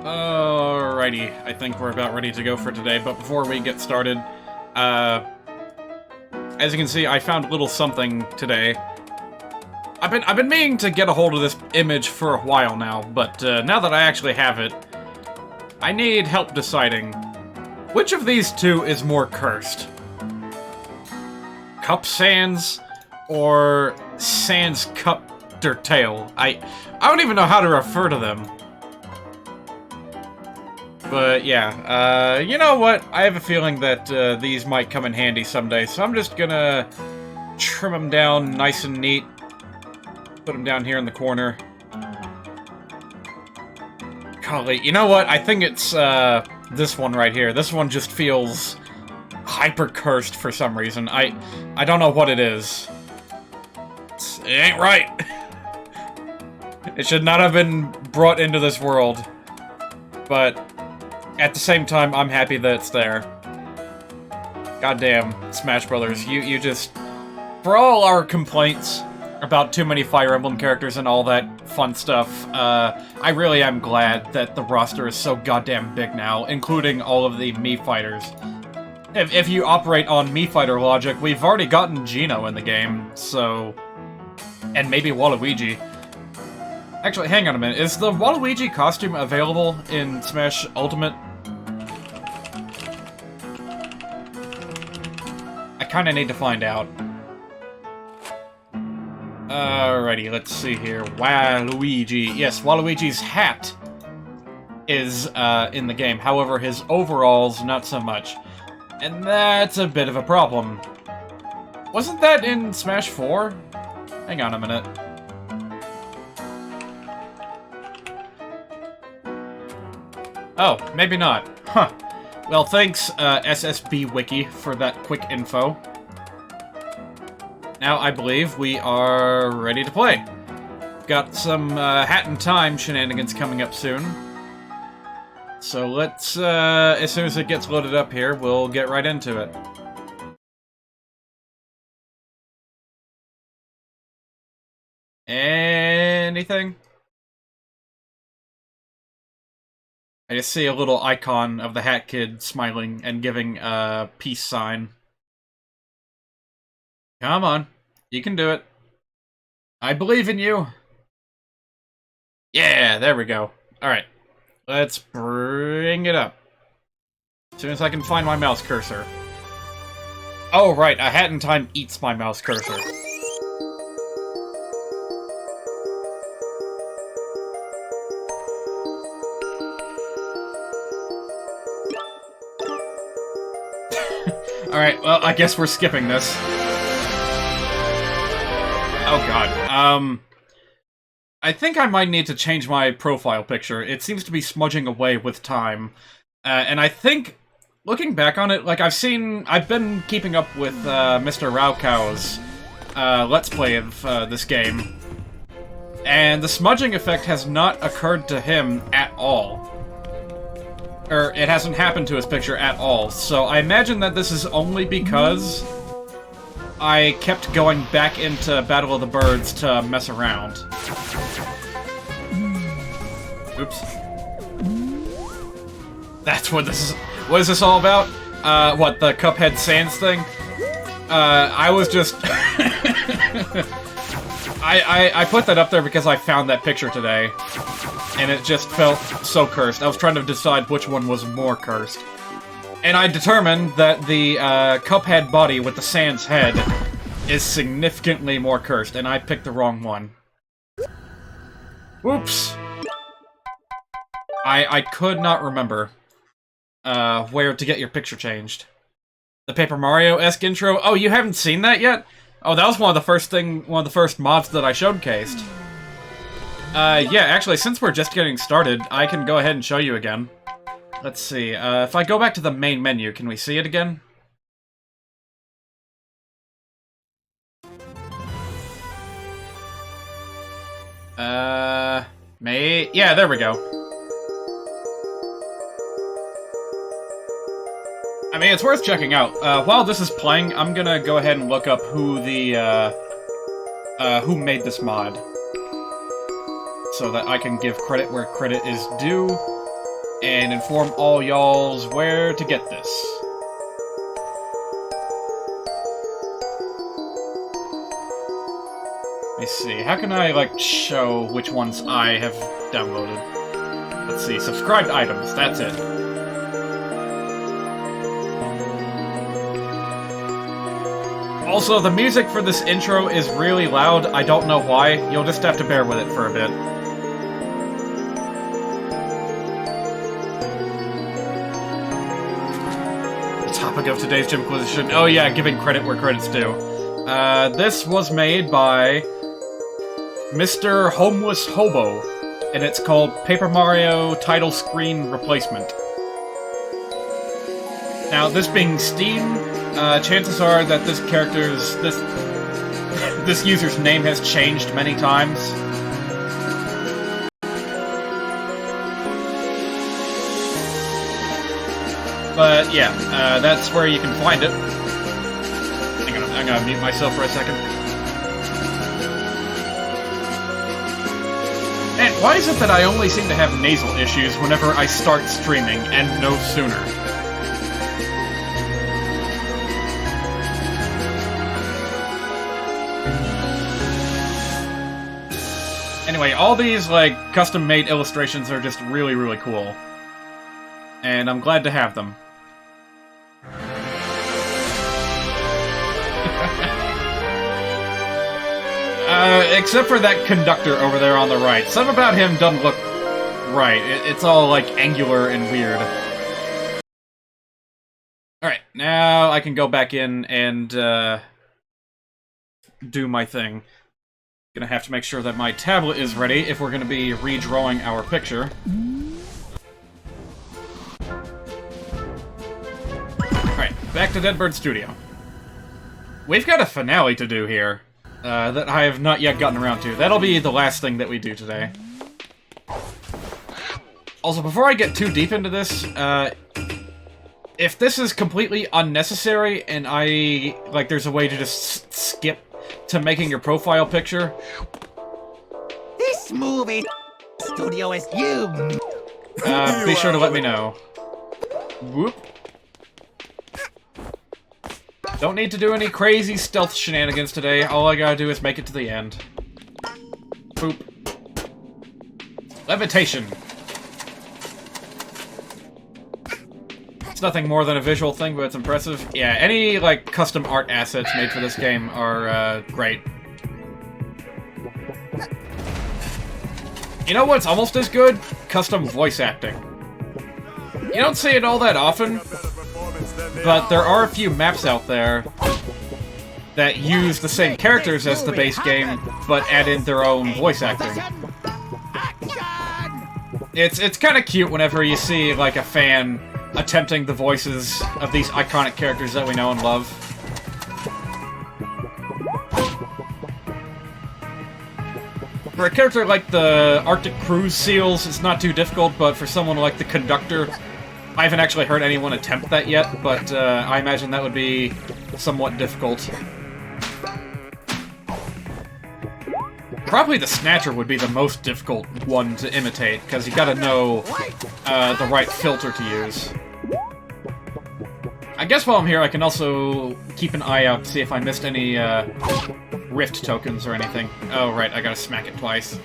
Alrighty, I think we're about ready to go for today, but before we get started, as you can see, I found a little something today. I've been meaning to get a hold of this image for a while now, but now that I actually have it, I need help deciding which of these two is more cursed. Cup Sans or Sans Cup Der Tail. I don't even know how to refer to them. But yeah, you know what? I have a feeling that these might come in handy someday, so I'm just gonna trim them down nice and neat. Put them down here in the corner. Golly, you know what? I think it's this one right here. This one just feels hyper-cursed for some reason. I don't know what it is. It ain't right. It should not have been brought into this world. But at the same time, I'm happy that it's there. Goddamn, Smash Brothers, you just... For all our complaints about too many Fire Emblem characters and all that fun stuff, I really am glad that the roster is so goddamn big now, including all of the Mii fighters. If you operate on Mii fighter logic, we've already gotten Geno in the game, so... And maybe Waluigi. Actually, hang on a minute, is the Waluigi costume available in Smash Ultimate? I kinda need to find out. Alrighty, let's see here. Waluigi. Yes, Waluigi's hat is in the game. However, his overalls, not so much. And that's a bit of a problem. Wasn't that in Smash 4? Hang on a minute. Oh, maybe not. Huh. Well, thanks, SSB Wiki, for that quick info. Now, I believe we are ready to play. Got some Hat in Time shenanigans coming up soon. So let's, as soon as it gets loaded up here, we'll get right into it. Anything? I just see a little icon of the Hat Kid smiling and giving a peace sign. Come on. You can do it. I believe in you. Yeah, there we go. Alright. Let's bring it up. As soon as I can find my mouse cursor. Oh, right. A Hat in Time eats my mouse cursor. Alright, well, I guess we're skipping this. Oh god. I think I might need to change my profile picture. It seems to be smudging away with time. And I think, looking back on it, like, I've been keeping up with, Mr. Raukow's, Let's Play of, this game. And the smudging effect has not occurred to him at all. Or, it hasn't happened to his picture at all, so I imagine that this is only because I kept going back into Battle of the Birds to mess around. Oops. That's what this is. What is this all about? What, the Cuphead Sans thing? I was just... I put that up there because I found that picture today. And it just felt so cursed. I was trying to decide which one was more cursed. And I determined that the Cuphead body with the Sans head is significantly more cursed, and I picked the wrong one. Oops. I could not remember where to get your picture changed. The Paper Mario-esque intro? Oh, you haven't seen that yet? Oh, that was one of the first mods that I showcased. Yeah, actually, since we're just getting started, I can go ahead and show you again. Let's see, if I go back to the main menu, can we see it again? Yeah, there we go. I mean, it's worth checking out. While this is playing, I'm gonna go ahead and look up who the, who made this mod. So that I can give credit where credit is due, and inform all y'alls where to get this. Let me see, how can I, like, show which ones I have downloaded? Let's see, subscribed items, that's it. Also, the music for this intro is really loud. I don't know why. You'll just have to bear with it for a bit. The topic of today's Gymquisition. Oh yeah, giving credit where credit's due. This was made by Mr. Homeless Hobo, and it's called Paper Mario Title Screen Replacement. Now, this being Steam, chances are that this character's, this user's name has changed many times. But yeah, that's where you can find it. I'm gonna mute myself for a second. And why is it that I only seem to have nasal issues whenever I start streaming, and no sooner? Anyway, all these, like, custom-made illustrations are just really, really cool. And I'm glad to have them. Except for that conductor over there on the right. Something about him doesn't look right. It's all, like, angular and weird. Alright, now I can go back in and, do my thing. Gonna have to make sure that my tablet is ready if we're gonna be redrawing our picture. Alright, back to Deadbird Studio. We've got a finale to do here. That I have not yet gotten around to. That'll be the last thing that we do today. Also, before I get too deep into this, if this is completely unnecessary and there's a way to just skip to making your profile picture... This movie studio is you! Be sure to let me know. Whoop. Don't need to do any crazy stealth shenanigans today. All I gotta do is make it to the end. Boop. Levitation. It's nothing more than a visual thing, but it's impressive. Yeah, any, like, custom art assets made for this game are, great. You know what's almost as good? Custom voice acting. You don't see it all that often, but there are a few maps out there that use the same characters as the base game, but add in their own voice acting. It's kind of cute whenever you see, like, a fan attempting the voices of these iconic characters that we know and love. For a character like the Arctic Cruise Seals, it's not too difficult, but for someone like the Conductor, I haven't actually heard anyone attempt that yet, but I imagine that would be somewhat difficult. Probably the Snatcher would be the most difficult one to imitate, because you gotta know the right filter to use. I guess while I'm here, I can also keep an eye out to see if I missed any Rift tokens or anything. Oh, right, I gotta smack it twice.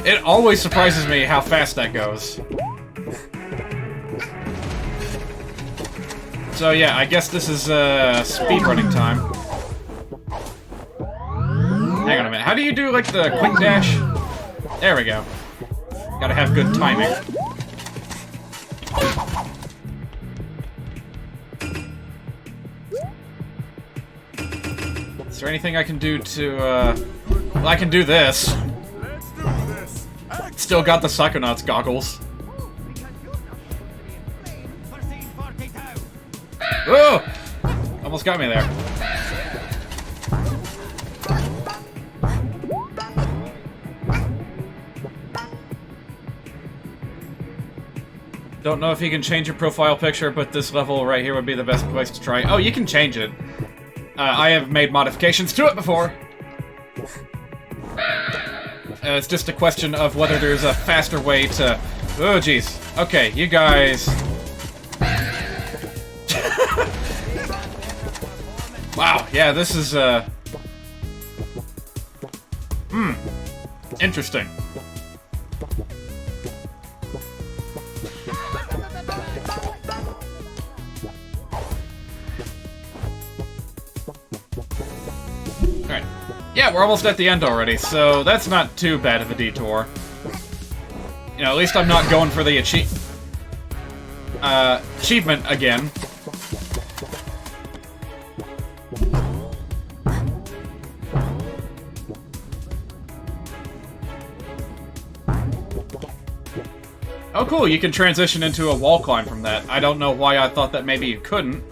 It always surprises me how fast that goes. So yeah, I guess this is speedrunning time. Hang on a minute, how do you do, like, the quick dash? There we go. Gotta have good timing. Is there anything I can do to, well, I can do this. Still got the Psychonauts goggles. Oh! Almost got me there. Don't know if you can change your profile picture, but this level right here would be the best place to try. Oh, you can change it. I have made modifications to it before. It's just a question of whether there's a faster way to... Oh, jeez. Okay, you guys... Wow, yeah, this is, interesting. Alright. Yeah, we're almost at the end already, so that's not too bad of a detour. You know, at least I'm not going for the achievement again. Oh cool, you can transition into a wall climb from that. I don't know why I thought that maybe you couldn't.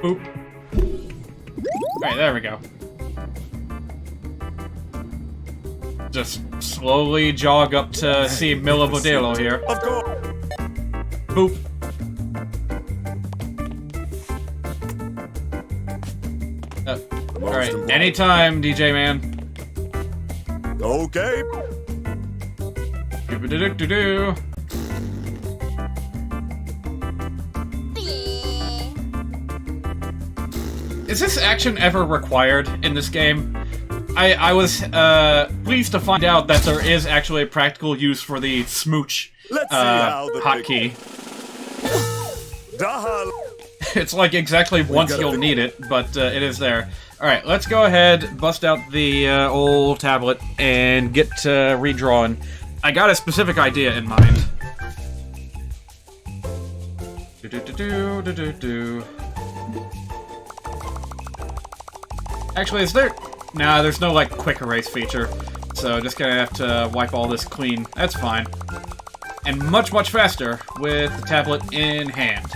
Boop. Alright, there we go. Just slowly jog up to see Milla Vodelo here. Of course. Boop. Alright, anytime, DJ man. Okay. Do-ba-do-do-do-do. Is this action ever required in this game? I was pleased to find out that there is actually a practical use for the smooch Let's see how the hotkey. Dahal. It's like exactly once you'll need it, but it is there. Alright, let's go ahead, bust out the old tablet, and get to redrawing. I got a specific idea in mind. Do-do-do-do-do-do-do. Actually, is there... Nah, there's no, like, quick erase feature. So, just gonna have to wipe all this clean. That's fine. And much, much faster with the tablet in hand.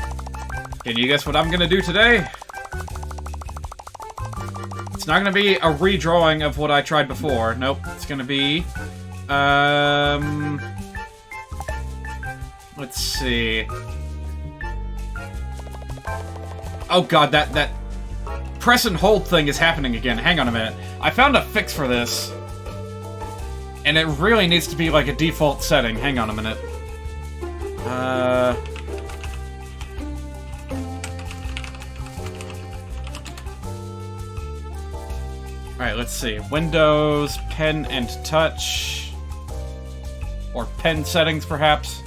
Can you guess what I'm gonna do today? It's not gonna be a redrawing of what I tried before. Nope, it's gonna be... Let's see... Oh god, that press and hold thing is happening again. Hang on a minute. I found a fix for this. And it really needs to be like a default setting. Hang on a minute. Alright, let's see. Windows, pen and touch. Or pen settings, perhaps.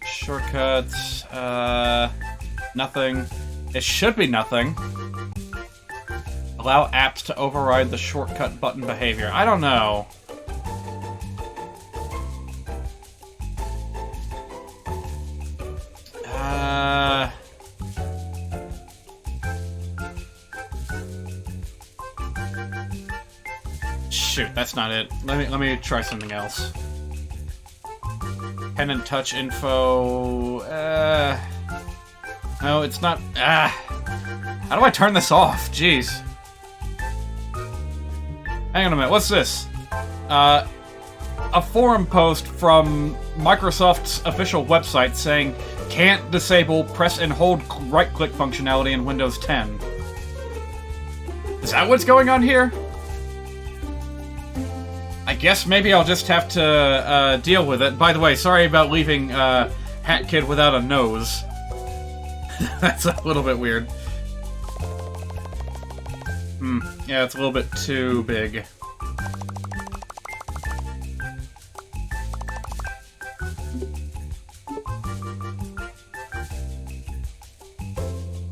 Shortcuts, nothing. It should be nothing. Allow apps to override the shortcut button behavior. I don't know. Shoot, that's not it. Let me try something else. Pen and touch info. No, it's not. How do I turn this off? Jeez. Hang on a minute. What's this? A forum post from Microsoft's official website saying can't disable press and hold right-click functionality in Windows 10. Is that what's going on here? I guess maybe I'll just have to deal with it. By the way, sorry about leaving Hat Kid without a nose. That's a little bit weird. Yeah, it's a little bit too big.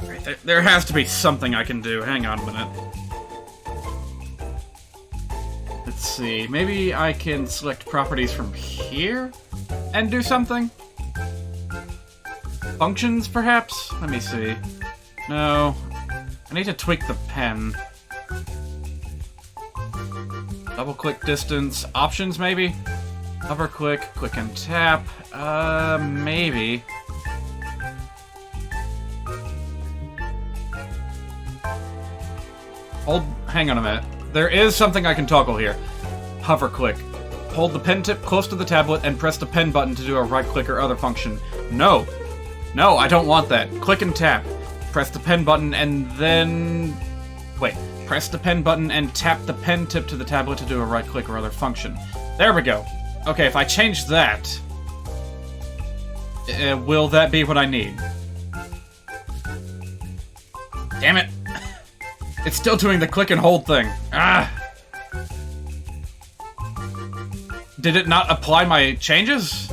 Right, there has to be something I can do. Hang on a minute. Let's see, maybe I can select properties from here and do something? Functions, perhaps? Let me see. No. I need to tweak the pen. Double-click distance. Options, maybe? Hover-click, click and tap. Maybe. Hang on a minute. There is something I can toggle here. Hover-click. Hold the pen tip close to the tablet and press the pen button to do a right-click or other function. No! No, I don't want that. Click and tap. Press the pen button and then... Wait. Press the pen button and tap the pen tip to the tablet to do a right-click or other function. There we go. Okay, if I change that... will that be what I need? Damn it! It's still doing the click and hold thing. Ah! Did it not apply my changes?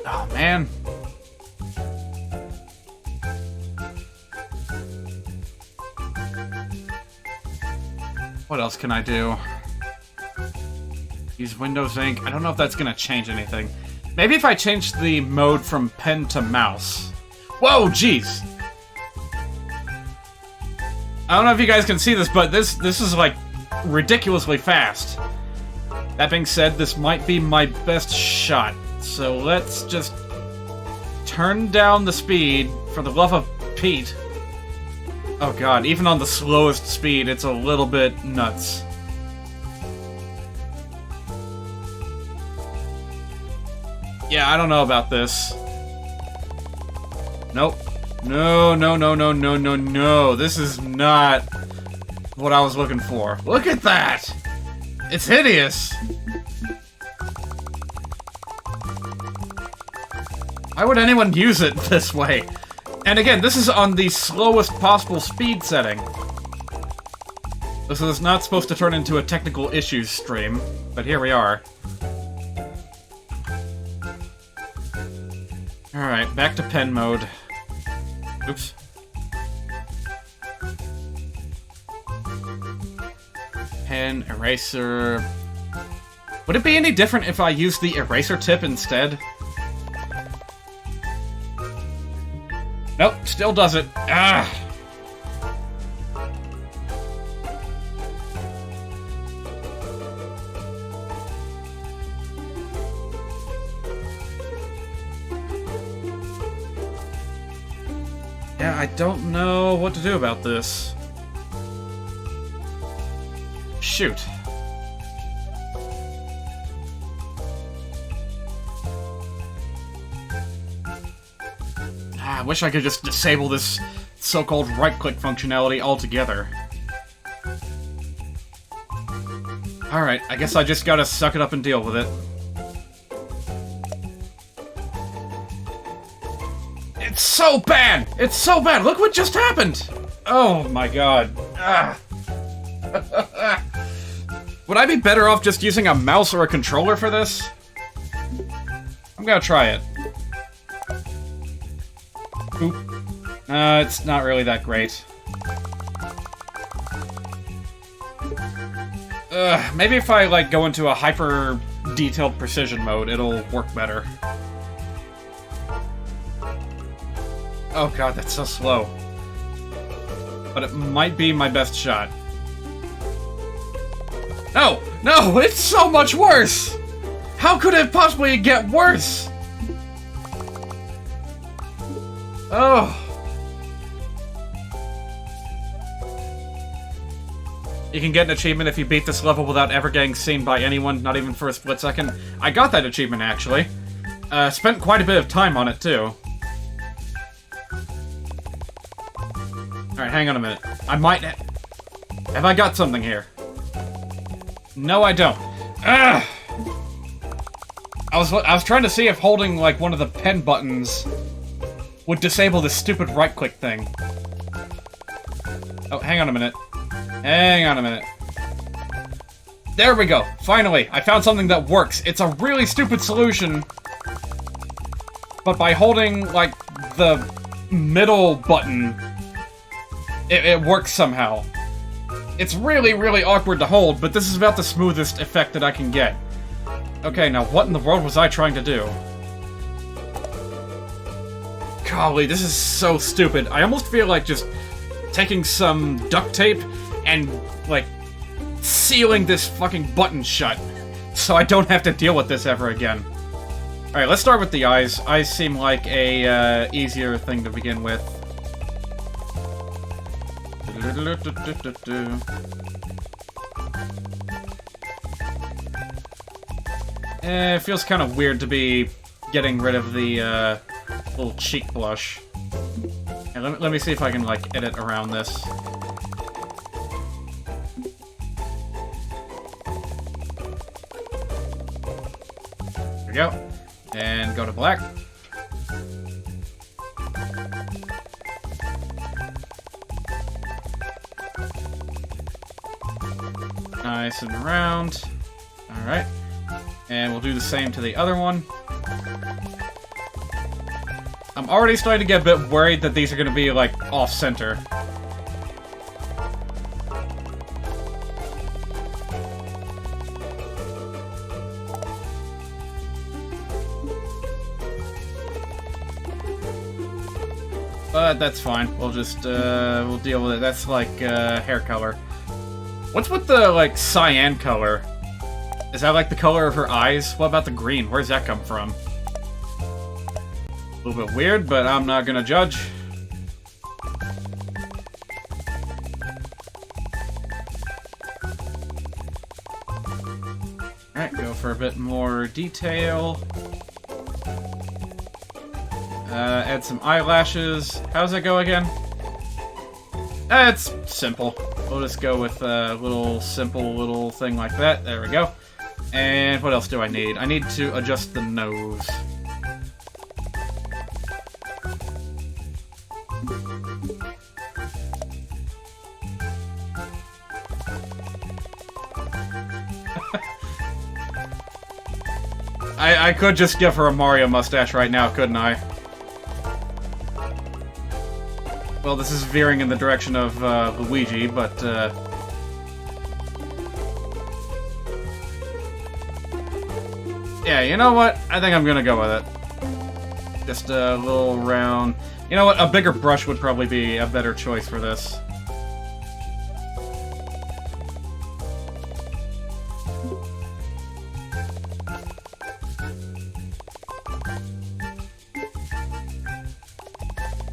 Oh, man. What else can I do? Use Windows Ink. I don't know if that's gonna change anything. Maybe if I change the mode from pen to mouse. Whoa, jeez! I don't know if you guys can see this, but this is like ridiculously fast. That being said, this might be my best shot. So let's just turn down the speed for the love of Pete. Oh god, even on the slowest speed, it's a little bit nuts. Yeah, I don't know about this. Nope. No, no, no, no, no, no, no. This is not what I was looking for. Look at that! It's hideous! Why would anyone use it this way? And again, this is on the slowest possible speed setting. This is not supposed to turn into a technical issues stream, but here we are. Alright, back to pen mode. Oops. Pen, eraser... Would it be any different if I used the eraser tip instead? Nope, still does it. Ah! Yeah, I don't know what to do about this. Shoot. I wish I could just disable this so-called right-click functionality altogether. Alright, I guess I just gotta suck it up and deal with it. It's so bad! It's so bad! Look what just happened! Oh my god. Ah. Would I be better off just using a mouse or a controller for this? I'm gonna try it. Oop. It's not really that great. Maybe if I, like, go into a hyper-detailed precision mode, it'll work better. Oh god, that's so slow. But it might be my best shot. No! No! It's so much worse! How could it possibly get worse? Oh. You can get an achievement if you beat this level without ever getting seen by anyone, not even for a split second. I got that achievement, actually. Spent quite a bit of time on it, too. Alright, hang on a minute. I might... Have I got something here? No, I don't. Ugh! I was trying to see if holding, like, one of the pen buttons would disable this stupid right-click thing. Oh, hang on a minute. Hang on a minute. There we go! Finally! I found something that works! It's a really stupid solution, but by holding, like, the middle button, it works somehow. It's really, really awkward to hold, but this is about the smoothest effect that I can get. Okay, now what in the world was I trying to do? Golly, this is so stupid. I almost feel like just taking some duct tape and, like, sealing this fucking button shut so I don't have to deal with this ever again. Alright, let's start with the eyes. Eyes seem like a, easier thing to begin with. It feels kind of weird to be getting rid of the, little cheek blush. And let me see if I can, like, edit around this. There we go. And go to black. Nice and round. Alright. And we'll do the same to the other one. I'm already starting to get a bit worried that these are going to be, like, off-center. But that's fine. We'll just, we'll deal with it. That's like, hair color. What's with the, like, cyan color? Is that like the color of her eyes? What about the green? Where's that come from? A little bit weird, but I'm not gonna judge. Alright, go for a bit more detail. Add some eyelashes. How's that go again? It's simple. We'll just go with a little simple little thing like that. There we go. And what else do I need? I need to adjust the nose. I could just give her a Mario mustache right now, couldn't I? Well, this is veering in the direction of Luigi, but yeah, you know what? I think I'm gonna go with it. Just a little round. You know what? A bigger brush would probably be a better choice for this.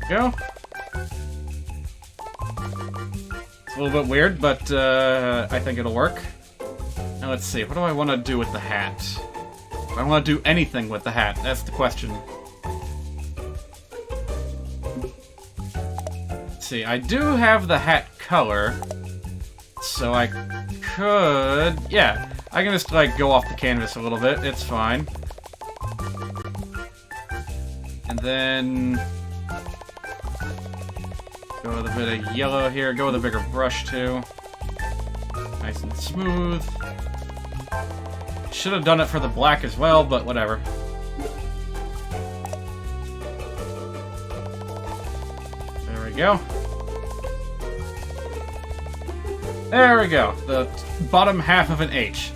Go. It's a little bit weird, but I think it'll work. Now let's see, what do I want to do with the hat? Do I want to do anything with the hat? That's the question. Let's see, I do have the hat color, so I could... Yeah, I can just, like, go off the canvas a little bit. It's fine. And then... go with a bit of yellow here. Go with a bigger brush, too. Nice and smooth. Should have done it for the black as well, but whatever. There we go. There we go. The bottom half of an H.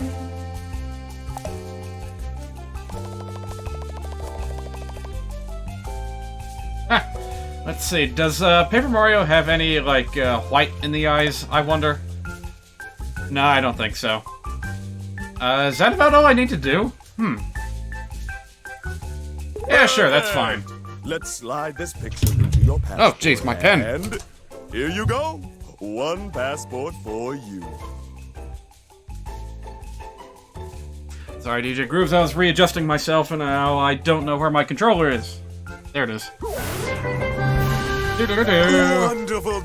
Let's see, does Paper Mario have any, like, white in the eyes, I wonder? No, I don't think so. Is that about all I need to do? Yeah, sure, that's fine. Let's slide this picture into your passport. Oh, jeez, my pen. And here you go. One passport for you. Sorry, DJ Grooves, I was readjusting myself and now I don't know where my controller is. There it is. Wonderful.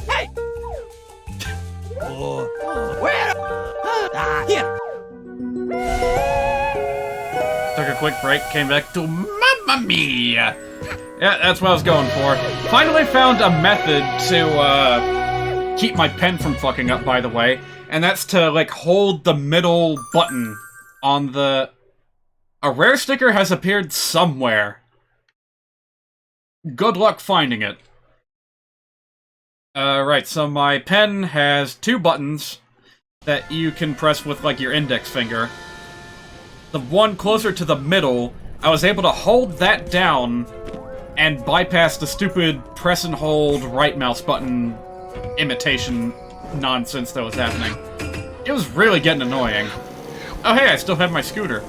Hey! Where? Here. Took a quick break, came back to Mamma Mia! Yeah, that's what I was going for. Finally found a method to, keep my pen from fucking up, by the way. And that's to, like, hold the middle button on the... A rare sticker has appeared somewhere. Good luck finding it. Right, so my pen has two buttons that you can press with, like, your index finger. The one closer to the middle, I was able to hold that down and bypass the stupid press and hold right mouse button imitation nonsense that was happening. It was really getting annoying. Oh hey, I still have my scooter.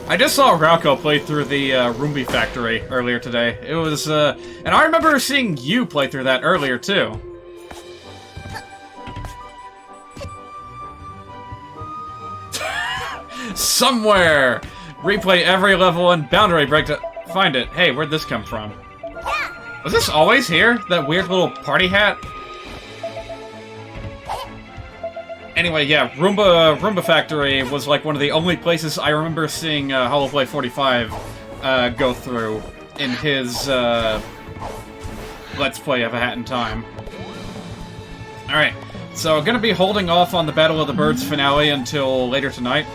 I just saw Rauko play through the Roomba Factory earlier today. It was, and I remember seeing you play through that earlier, too. Somewhere! Replay every level and boundary break to find it. Hey, where'd this come from? Was this always here? That weird little party hat? Anyway, yeah, Roomba Factory was like one of the only places I remember seeing Holoplay 45 go through in his Let's Play of A Hat in Time. Alright, so gonna be holding off on the Battle of the Birds finale until later tonight.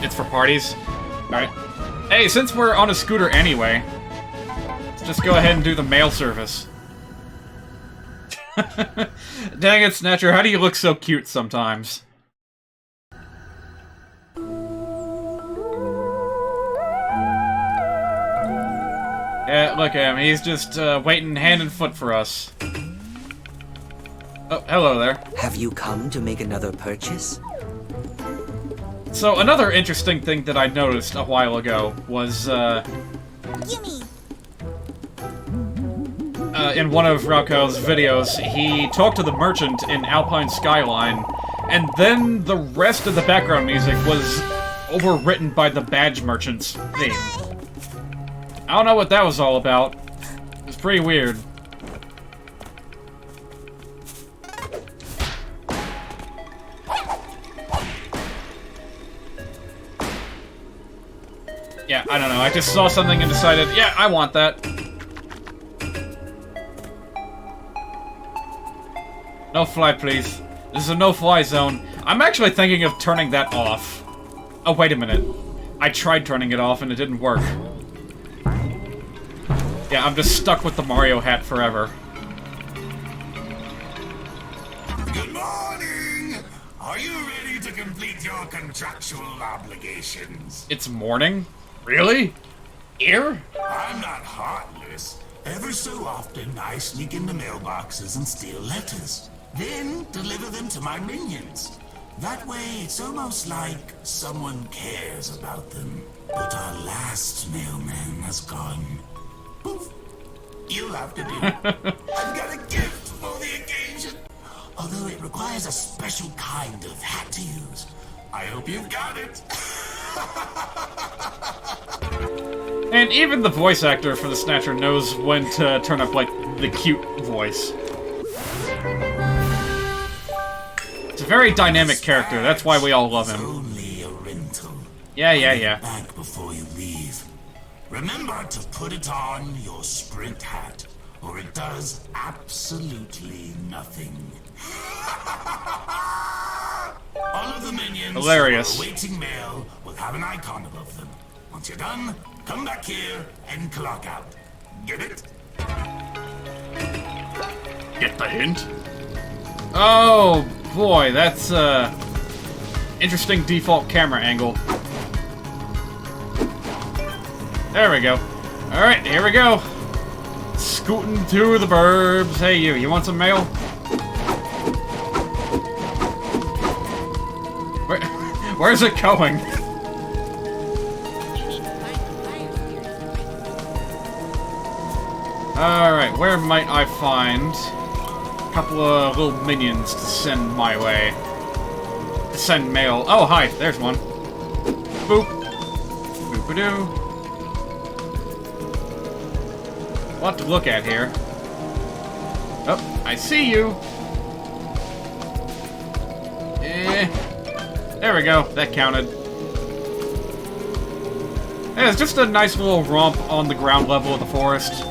It's for parties. Alright. Hey, since we're on a scooter anyway, let's just go ahead and do the mail service. Dang it, Snatcher, how do you look so cute sometimes? Yeah, look at him. He's just waiting hand and foot for us. Oh, hello there. Have you come to make another purchase? So, another interesting thing that I noticed a while ago was, Gimme. in one of Rauko's videos, he talked to the merchant in Alpine Skyline, and then the rest of the background music was overwritten by the badge merchant's theme. I don't know what that was all about. It was pretty weird. Yeah, I don't know. I just saw something and decided, yeah, I want that. No fly, please. This is a no-fly zone. I'm actually thinking of turning that off. Oh, wait a minute. I tried turning it off and it didn't work. Yeah, I'm just stuck with the Mario hat forever. Good morning! Are you ready to complete your contractual obligations? It's morning? Really? Here? I'm not heartless. Ever so often, I sneak into mailboxes and steal letters. Then deliver them to my minions. That way, it's almost like someone cares about them. But our last mailman has gone. Poof. You'll have to do it. I've got a gift for the occasion. Although it requires a special kind of hat to use. I hope you've got it. And even the voice actor for the Snatcher knows when to turn up, like, the cute voice. It's a very dynamic character, that's why we all love him. Only a rental. Yeah. Back before you leave. Remember to put it on your sprint hat, or it does absolutely nothing. All of the minions Hilarious. who are awaiting mail will have an icon above them. Once you're done, come back here and clock out. Get it? Get the hint? Oh, boy, that's, interesting default camera angle. There we go. Alright, here we go. Scooting through the burbs. Hey, you want some mail? Where's it going? Alright, where might I find a couple of little minions to send my way? To send mail. Oh, hi, there's one. Boop. Boop-a-doo. A lot to look at here. Oh, I see you. There we go. That counted. Yeah, it's just a nice little romp on the ground level of the forest.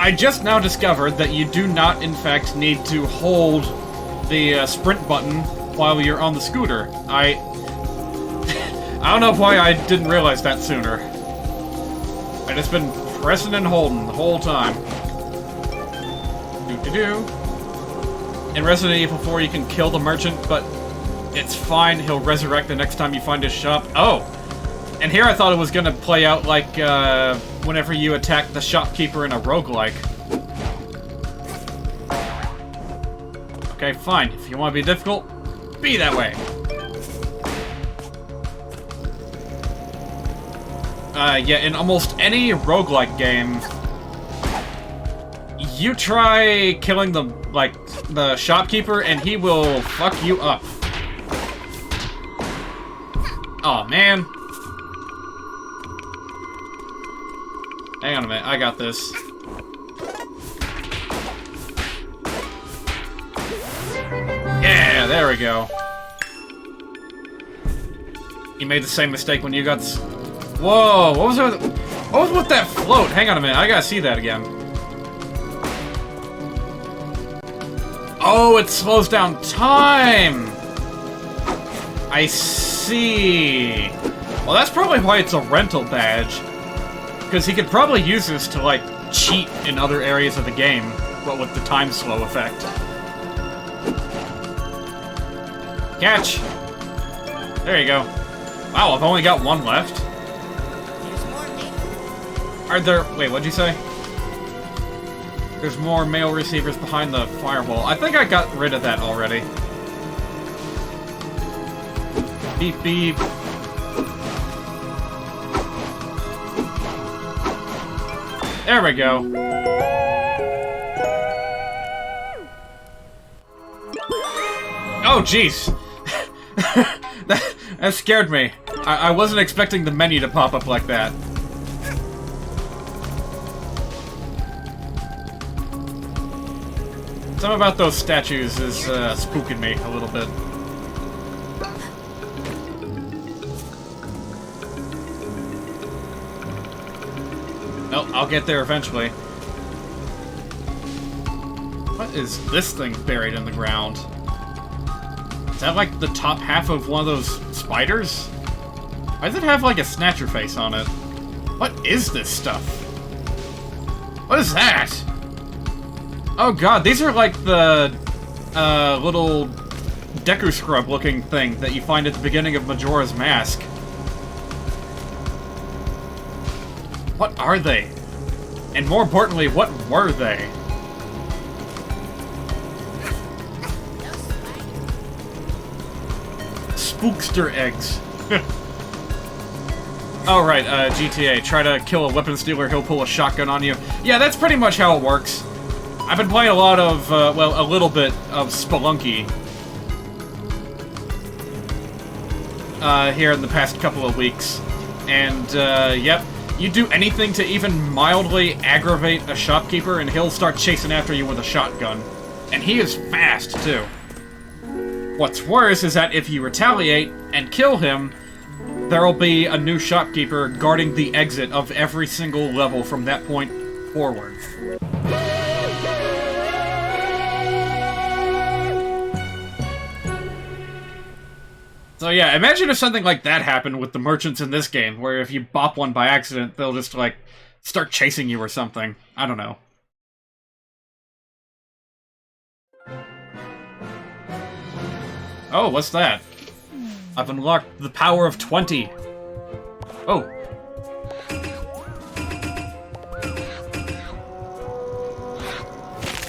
I just now discovered that you do not, in fact, need to hold the sprint button while you're on the scooter. I don't know why I didn't realize that sooner. I've just been pressing and holding the whole time. Do-do-do. In Resident Evil 4, you can kill the merchant, but it's fine. He'll resurrect the next time you find his shop. Oh! And here I thought it was gonna play out like, whenever you attack the shopkeeper in a roguelike. Okay, fine. If you want to be difficult, be that way. Yeah, in almost any roguelike game, you try killing the shopkeeper and he will fuck you up. Aw, man. Hang on a minute, I got this. Yeah, there we go. You made the same mistake when you got... Whoa, what was with that float? Hang on a minute, I gotta see that again. Oh, it slows down time! I see. Well, that's probably why it's a rental badge. Because he could probably use this to, like, cheat in other areas of the game, but with the time slow effect. Catch! There you go. Wow, I've only got one left. There's more mail. Are there... Wait, what'd you say? There's more mail receivers behind the firewall. I think I got rid of that already. Beep, beep. There we go. Oh, jeez. that scared me. I wasn't expecting the menu to pop up like that. Something about those statues is spooking me a little bit. Oh, I'll get there eventually. What is this thing buried in the ground? Is that like the top half of one of those spiders? Why does it have like a snatcher face on it? What is this stuff? What is that? Oh god, these are like the little Deku Scrub looking thing that you find at the beginning of Majora's Mask. What are they? And more importantly, what were they? Spookster eggs. Oh right, GTA. Try to kill a weapon stealer, he'll pull a shotgun on you. Yeah, that's pretty much how it works. I've been playing a lot of, well, a little bit of Spelunky. Here in the past couple of weeks. And, yep. You do anything to even mildly aggravate a shopkeeper and he'll start chasing after you with a shotgun. And he is fast, too. What's worse is that if you retaliate and kill him, there'll be a new shopkeeper guarding the exit of every single level from that point forward. So yeah, imagine if something like that happened with the merchants in this game, where if you bop one by accident, they'll just, like, start chasing you or something. I don't know. Oh, what's that? I've unlocked the power of 20. Oh.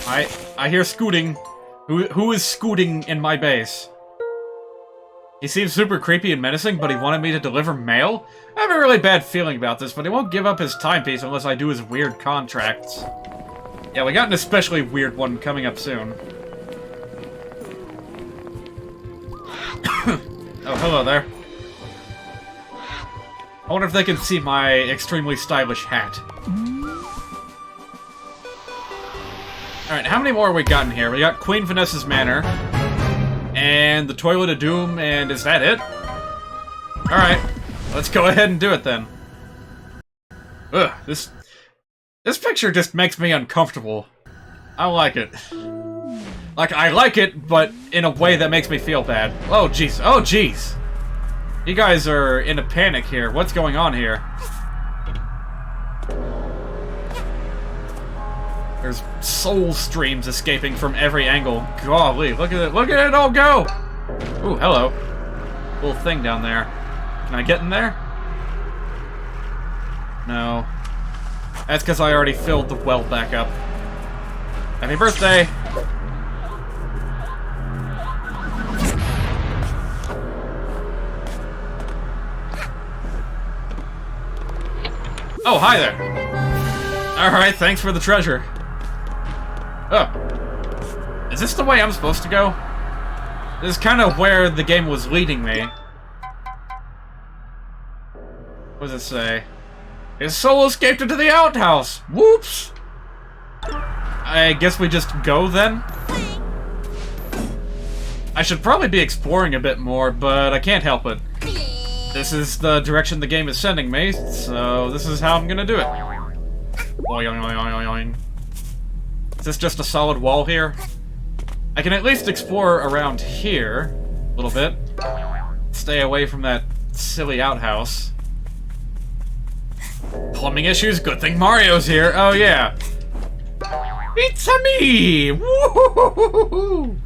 I hear scooting. Who is scooting in my base? He seems super creepy and menacing, but he wanted me to deliver mail? I have a really bad feeling about this, but he won't give up his timepiece unless I do his weird contracts. Yeah, we got an especially weird one coming up soon. Oh, hello there. I wonder if they can see my extremely stylish hat. Alright, how many more have we gotten here? We got Queen Vanessa's Manor. And the Toilet of Doom, and is that it? Alright, let's go ahead and do it then. Ugh, this picture just makes me uncomfortable. I like it. Like, I like it, but in a way that makes me feel bad. Oh, jeez. Oh, jeez. You guys are in a panic here. What's going on here? There's soul streams escaping from every angle. Golly, look at it. Look at it all go! Ooh, hello. Little thing down there. Can I get in there? No. That's because I already filled the well back up. Happy birthday! Oh, hi there! Alright, thanks for the treasure. Oh. Is this the way I'm supposed to go? This is kind of where the game was leading me. What does it say? His soul escaped into the outhouse! Whoops! I guess we just go then? I should probably be exploring a bit more, but I can't help it. This is the direction the game is sending me, so this is how I'm gonna do it. Oing, oing, oing, oing. Is this just a solid wall here? I can at least explore around here a little bit. Stay away from that silly outhouse. Plumbing issues? Good thing Mario's here. Oh, yeah. It's me! Woo-hoo-hoo-hoo-hoo!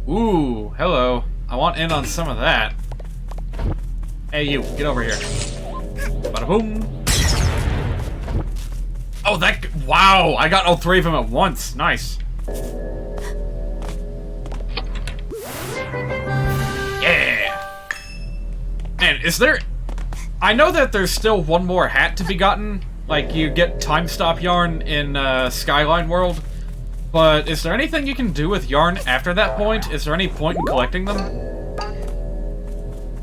Ooh, hello. I want in on some of that. Hey, you, get over here. Bada boom. Oh, that. Wow, I got all three of them at once. Nice. Yeah! Man, is there. I know that there's still one more hat to be gotten. Like, you get time stop yarn in Skyline World. But is there anything you can do with yarn after that point? Is there any point in collecting them?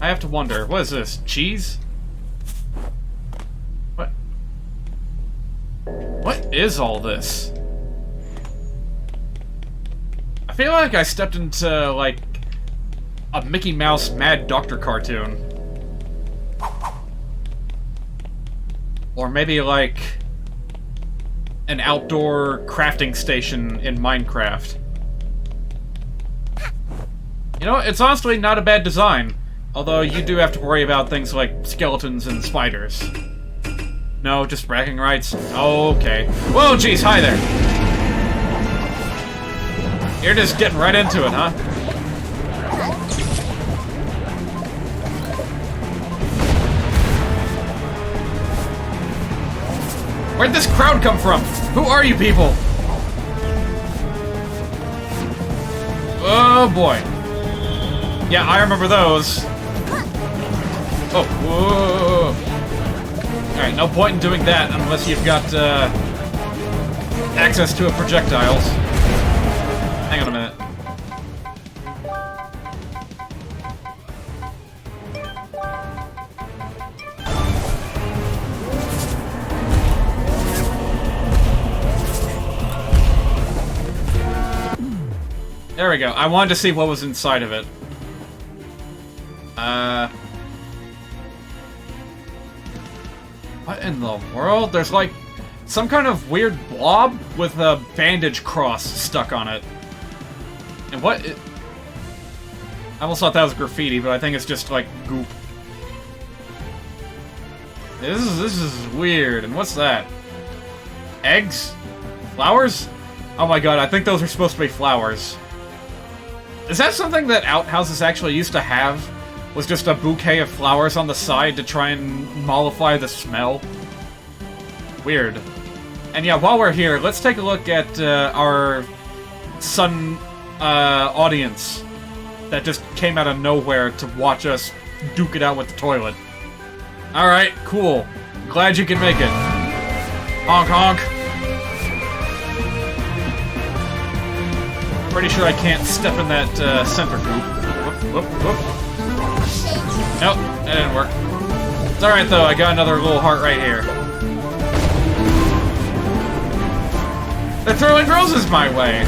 I have to wonder. What is this? Cheese? What? What is all this? I feel like I stepped into, like, a Mickey Mouse Mad Doctor cartoon. Or maybe, like, an outdoor crafting station in Minecraft. You know, it's honestly not a bad design. Although you do have to worry about things like skeletons and spiders. No, just bragging rights? Okay. Whoa, jeez, hi there! You're just getting right into it, huh? Where'd this crowd come from? Who are you people? Oh boy. Yeah, I remember those. Oh, whoa. Alright, no point in doing that unless you've got, access to a projectiles. Hang on a minute. There we go. I wanted to see what was inside of it. What in the world? There's like some kind of weird blob with a bandage cross stuck on it. And what? I almost thought that was graffiti, but I think it's just like goop. This is weird. And what's that? Eggs? Flowers? Oh my god, I think those are supposed to be flowers. Is that something that outhouses actually used to have? Was just a bouquet of flowers on the side to try and mollify the smell? Weird. And yeah, while we're here, let's take a look at our Sun audience that just came out of nowhere to watch us duke it out with the toilet. Alright, cool. Glad you can make it. Honk honk. Pretty sure I can't step in that center goop. Whoop, whoop, whoop. Nope, that didn't work. It's alright though, I got another little heart right here. They're throwing roses my way!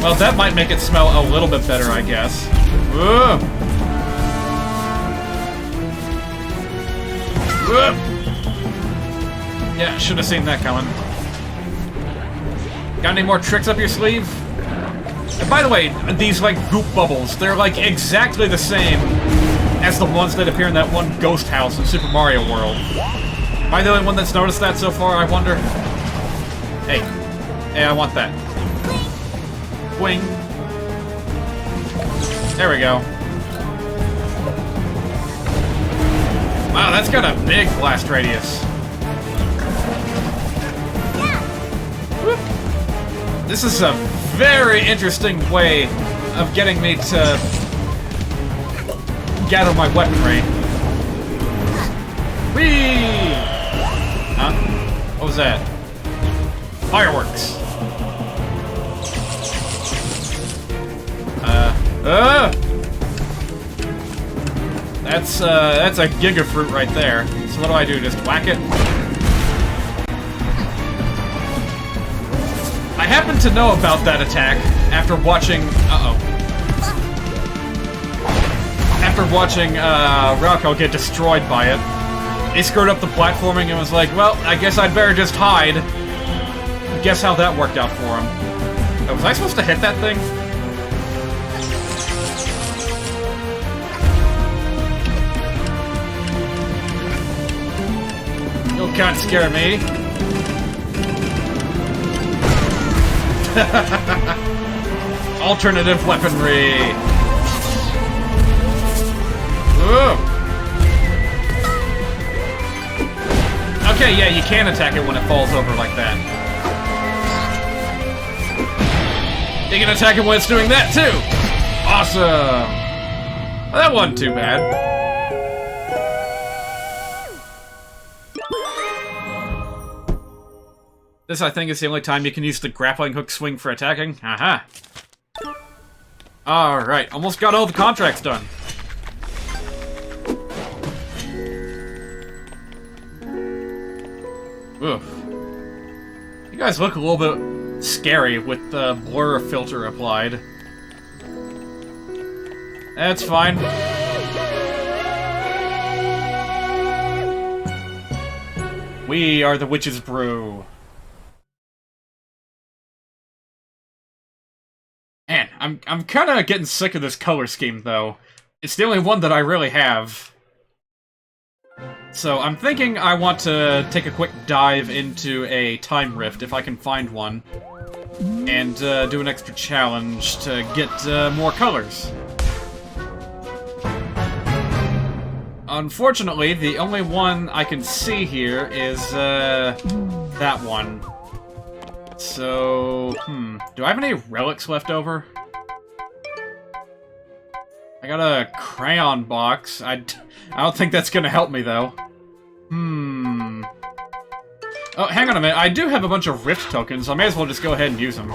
Well, that might make it smell a little bit better, I guess. Whoa! Whoop! Yeah, should have seen that coming. Got any more tricks up your sleeve? And by the way, these, like, goop bubbles, they're, like, exactly the same as the ones that appear in that one ghost house in Super Mario World. Am I the only one that's noticed that so far, I wonder? Hey. Hey, I want that. Wing. There we go. Wow, that's got a big blast radius. Whoop. This is a very interesting way of getting me to gather my weaponry. Whee! Huh? What was that? Fireworks. That's a gigafruit right there. So what do? Just whack it? I happen to know about that attack after watching... After watching Rocco get destroyed by it. He screwed up the platforming and was like, well, I guess I'd better just hide. Guess how that worked out for him. Oh, was I supposed to hit that thing? can't scare me. Alternative weaponry. Ooh. Okay, yeah, you can attack it when it falls over like that. You can attack it when it's doing that, too! Awesome! Well, that wasn't too bad. This, I think, is the only time you can use the grappling hook swing for attacking. Aha! Alright, almost got all the contracts done. Oof. You guys look a little bit scary with the blur filter applied. That's fine. We are the Witch's Brew. Man, I'm kind of getting sick of this color scheme, though. It's the only one that I really have. So I'm thinking I want to take a quick dive into a time rift, if I can find one, and do an extra challenge to get more colors. Unfortunately, the only one I can see here is that one. So, do I have any relics left over? I got a crayon box. I don't think that's gonna help me, though. Oh, hang on a minute. I do have a bunch of Rift tokens, so I may as well just go ahead and use them.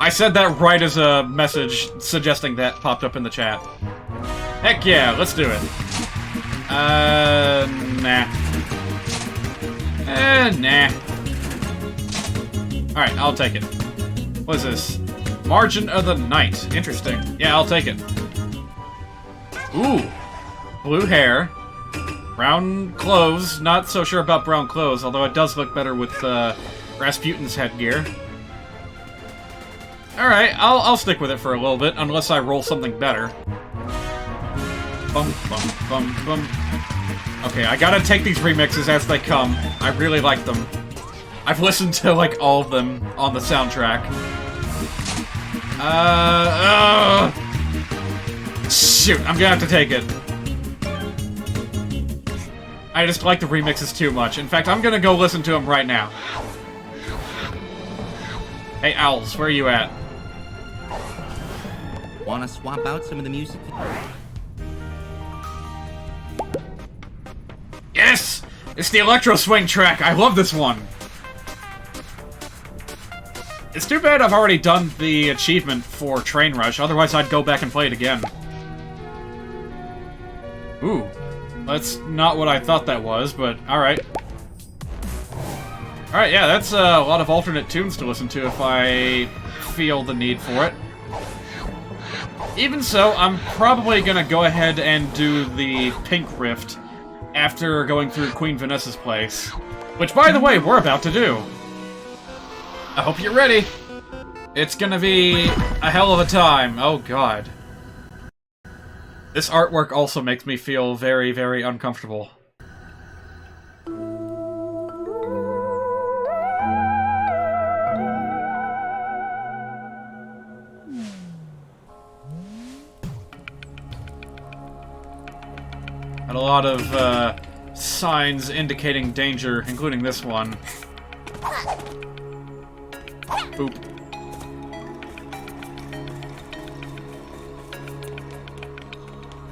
I said that right as a message suggesting that popped up in the chat. Heck yeah, let's do it. Nah. Nah. Alright, I'll take it. What is this? Margin of the Night. Interesting. Yeah, I'll take it. Ooh. Blue hair. Brown clothes. Not so sure about brown clothes, although it does look better with Rasputin's headgear. Alright, I'll stick with it for a little bit, unless I roll something better. Bum, bum, bum, bum. Okay, I gotta take these remixes as they come. I really like them. I've listened to, like, all of them on the soundtrack. Shoot, I'm gonna have to take it. I just like the remixes too much. In fact, I'm gonna go listen to them right now. Hey, Owls, where are you at? Wanna swap out some of the music? Yes! It's the Electro Swing track! I love this one! It's too bad I've already done the achievement for Train Rush, otherwise I'd go back and play it again. Ooh. That's not what I thought that was, but alright. Alright, yeah, that's a lot of alternate tunes to listen to if I feel the need for it. Even so, I'm probably gonna go ahead and do the Pink Rift after going through Queen Vanessa's place. Which, by the way, we're about to do. I hope you're ready. It's gonna be a hell of a time. Oh, God. This artwork also makes me feel very, very uncomfortable. Had a lot of signs indicating danger, including this one. Boop.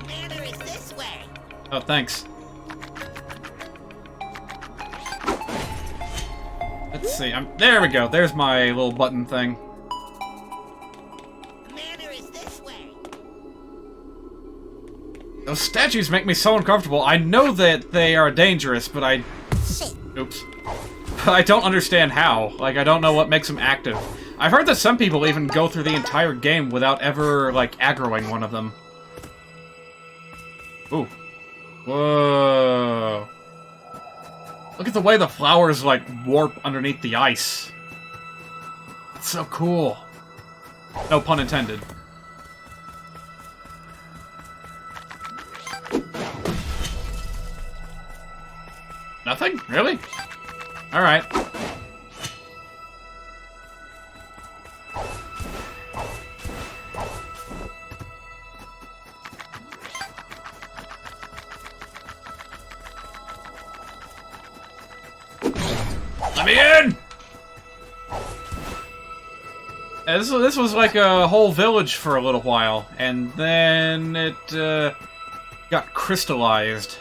Manor is this way. Oh, thanks. Let's see. There we go. There's my little button thing. Manor is this way. Those statues make me so uncomfortable. I know that they are dangerous, but I... Oops. I don't understand how. Like, I don't know what makes them active. I've heard that some people even go through the entire game without ever, like, aggroing one of them. Ooh. Whoa. Look at the way the flowers, like, warp underneath the ice. It's so cool. No pun intended. Nothing? Really? Alright. Let me in! This was like a whole village for a little while, and then it got crystallized.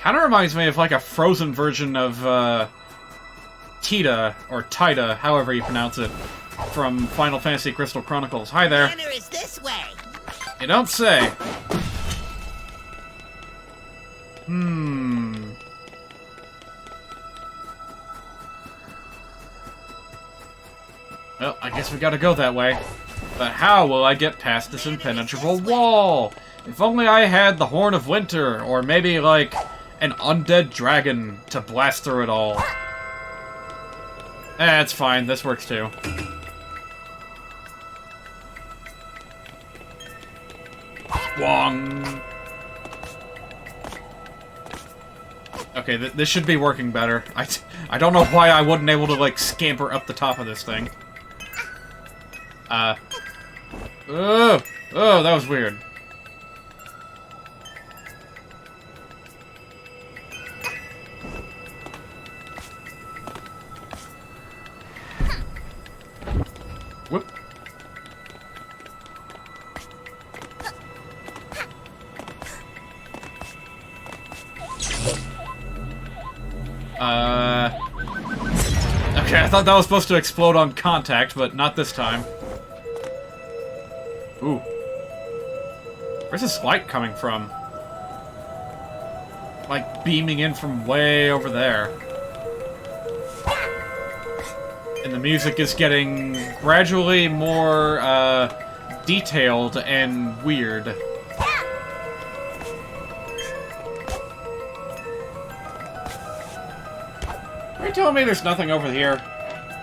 Kind of reminds me of like a frozen version of Tita, or Tida, however you pronounce it, from Final Fantasy Crystal Chronicles. Hi there. Banner is this way. You don't say. Well, I guess we gotta go that way. But how will I get past this impenetrable wall? If only I had the Horn of Winter, or maybe, like, an undead dragon to blast through it all. It's fine, this works too. Wong! Okay, this should be working better. I don't know why I wasn't able to, like, scamper up the top of this thing. Oh, that was weird. Whoop. Okay, I thought that was supposed to explode on contact, but not this time. Ooh. Where's this light coming from? Like, beaming in from way over there. And the music is getting gradually more, detailed and weird. Are you telling me there's nothing over here?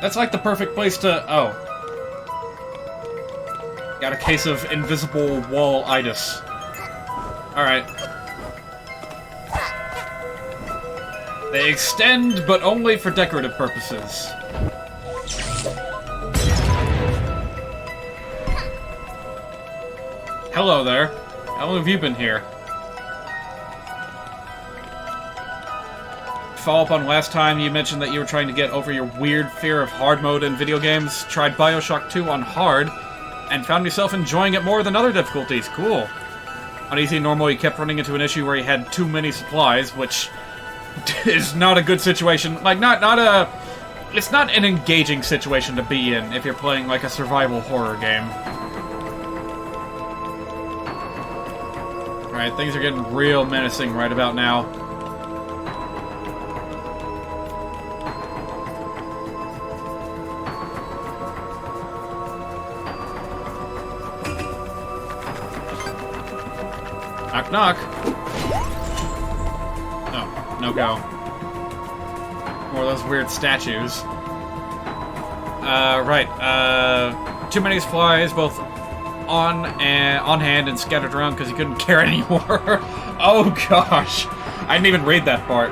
That's like the perfect place to... Oh. Got a case of invisible wall-itis. Alright. They extend, but only for decorative purposes. Hello there. How long have you been here? Follow up on last time, you mentioned that you were trying to get over your weird fear of hard mode in video games, tried Bioshock 2 on hard, and found yourself enjoying it more than other difficulties. Cool. On easy and normal, you kept running into an issue where you had too many supplies, which is not a good situation. Like, it's not an engaging situation to be in if you're playing, like, a survival horror game. Alright, things are getting real menacing right about now. Knock, knock. Oh, no go. More of those weird statues. Right. Too many supplies, both on hand and scattered around because he couldn't carry anymore. Oh gosh, I didn't even read that part.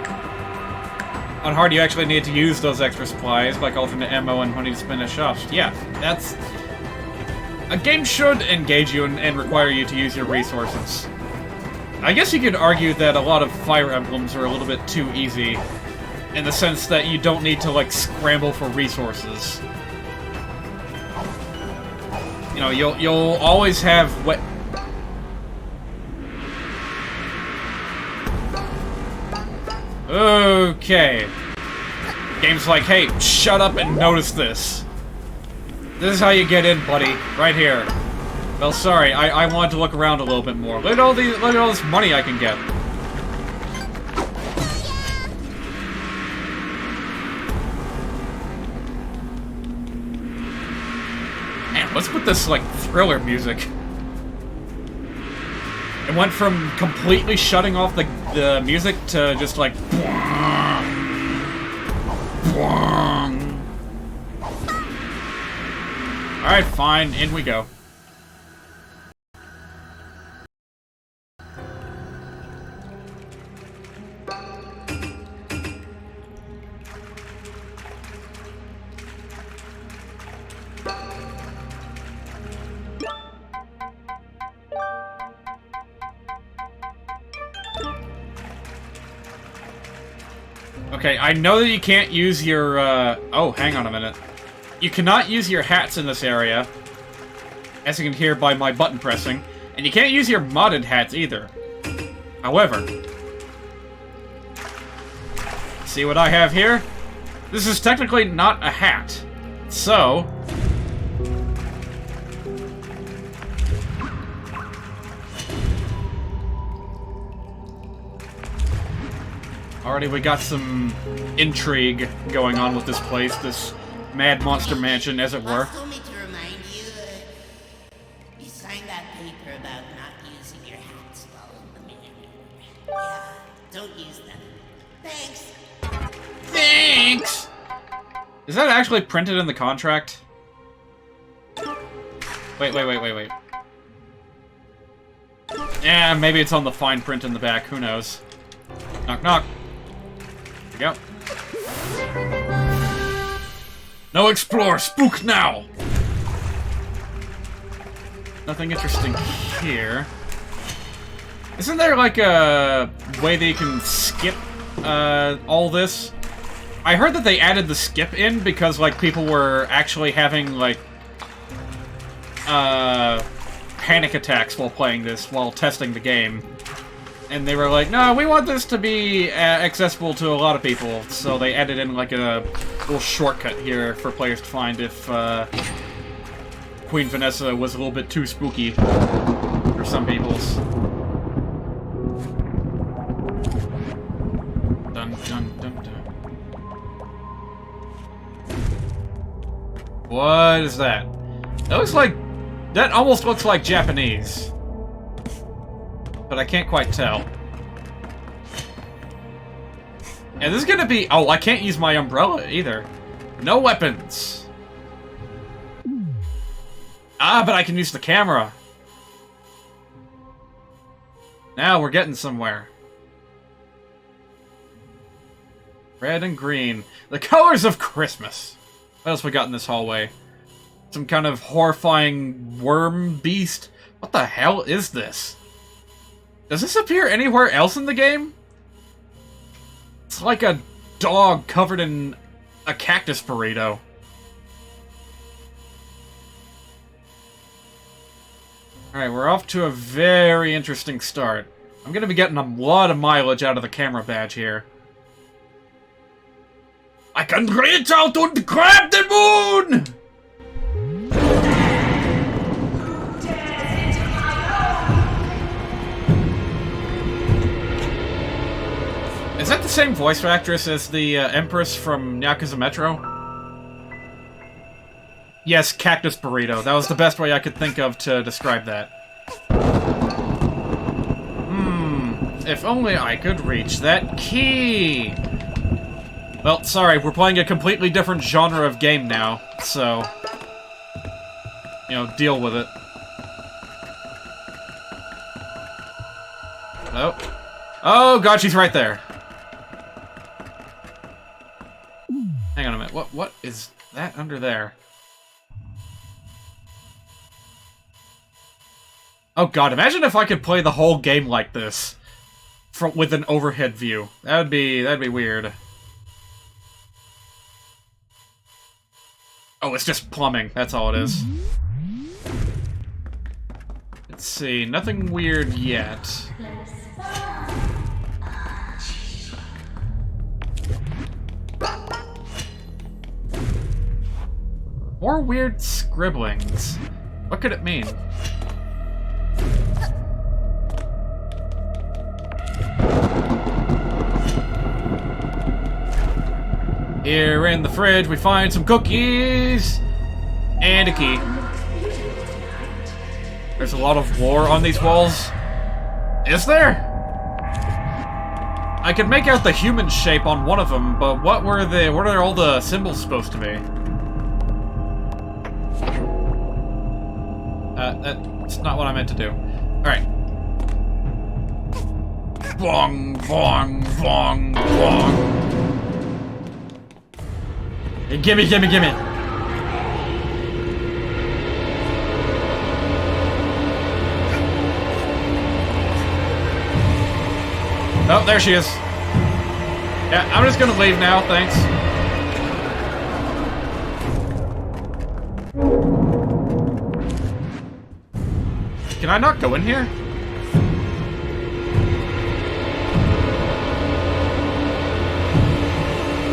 On hard, you actually need to use those extra supplies, like alternate ammo and money to spend at shops. Yeah, that's... A game should engage you and require you to use your resources. I guess you could argue that a lot of Fire Emblems are a little bit too easy, in the sense that you don't need to, like, scramble for resources. You know, you'll always have Okay. Game's like, hey, shut up and notice this. This is how you get in, buddy. Right here. Well, sorry, I wanted to look around a little bit more. Look at all this money I can get. Man, what's with this, like, thriller music? It went from completely shutting off the music to just like... Alright, fine, in we go. Okay, I know that you can't use your, oh, hang on a minute. You cannot use your hats in this area, as you can hear by my button pressing, and you can't use your modded hats either. However, see what I have here? This is technically not a hat. So, already we got some intrigue going on with this place, this Mad Monster Mansion, as it were. Boss told me to remind you, you signed that paper about not using your hats while in the manual. Yeah, don't use them. Thanks. Thanks! Is that actually printed in the contract? Wait. Yeah, maybe it's on the fine print in the back, who knows. Knock, knock. There we go. No explore, spook now! Nothing interesting here. Isn't there like a way that you can skip all this? I heard that they added the skip in because like people were actually having like panic attacks while playing this, while testing the game. And they were like, no, we want this to be accessible to a lot of people, so they added in like a little shortcut here for players to find if Queen Vanessa was a little bit too spooky for some peoples. Dun dun dun dun. What is that? That looks like... That almost looks like Japanese. But I can't quite tell. And this is gonna be... Oh, I can't use my umbrella either. No weapons. Ah, but I can use the camera. Now we're getting somewhere. Red and green. The colors of Christmas. What else we got in this hallway? Some kind of horrifying worm beast? What the hell is this? Does this appear anywhere else in the game? It's like a dog covered in a cactus burrito. Alright, we're off to a very interesting start. I'm gonna be getting a lot of mileage out of the camera badge here. I can reach out and grab the moon! Is that the same voice actress as the Empress from Yakuza Metro? Yes, Cactus Burrito. That was the best way I could think of to describe that. If only I could reach that key! Well, sorry, we're playing a completely different genre of game now, so... You know, deal with it. Hello? Oh god, she's right there! Hang on a minute, what is that under there? Oh god, imagine if I could play the whole game like this. With an overhead view. That'd be weird. Oh, it's just plumbing. That's all it is. Let's see. Nothing weird yet. More weird scribblings. What could it mean? Here in the fridge, we find some cookies and a key. There's a lot of lore on these walls. Is there? I could make out the human shape on one of them, but what are all the symbols supposed to be? That's not what I meant to do. Alright. Bong, bong, bong, bong. Hey, gimme, gimme, gimme! Oh, there she is. Yeah, I'm just gonna leave now, thanks. Can I not go in here?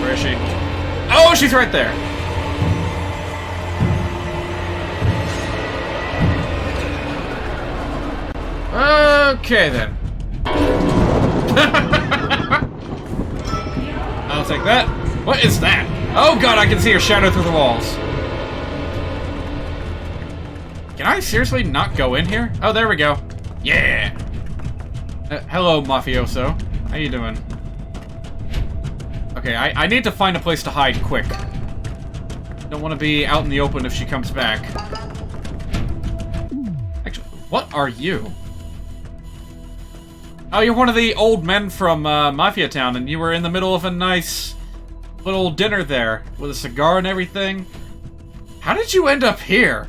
Where is she? Oh, she's right there! Okay, then. I'll take that. What is that? Oh god, I can see her shadow through the walls. Can I seriously not go in here? Oh, there we go. Yeah! Hello, mafioso. How you doing? Okay, I need to find a place to hide quick. Don't want to be out in the open if she comes back. Actually, what are you? Oh, you're one of the old men from Mafia Town, and you were in the middle of a nice little dinner there with a cigar and everything. How did you end up here?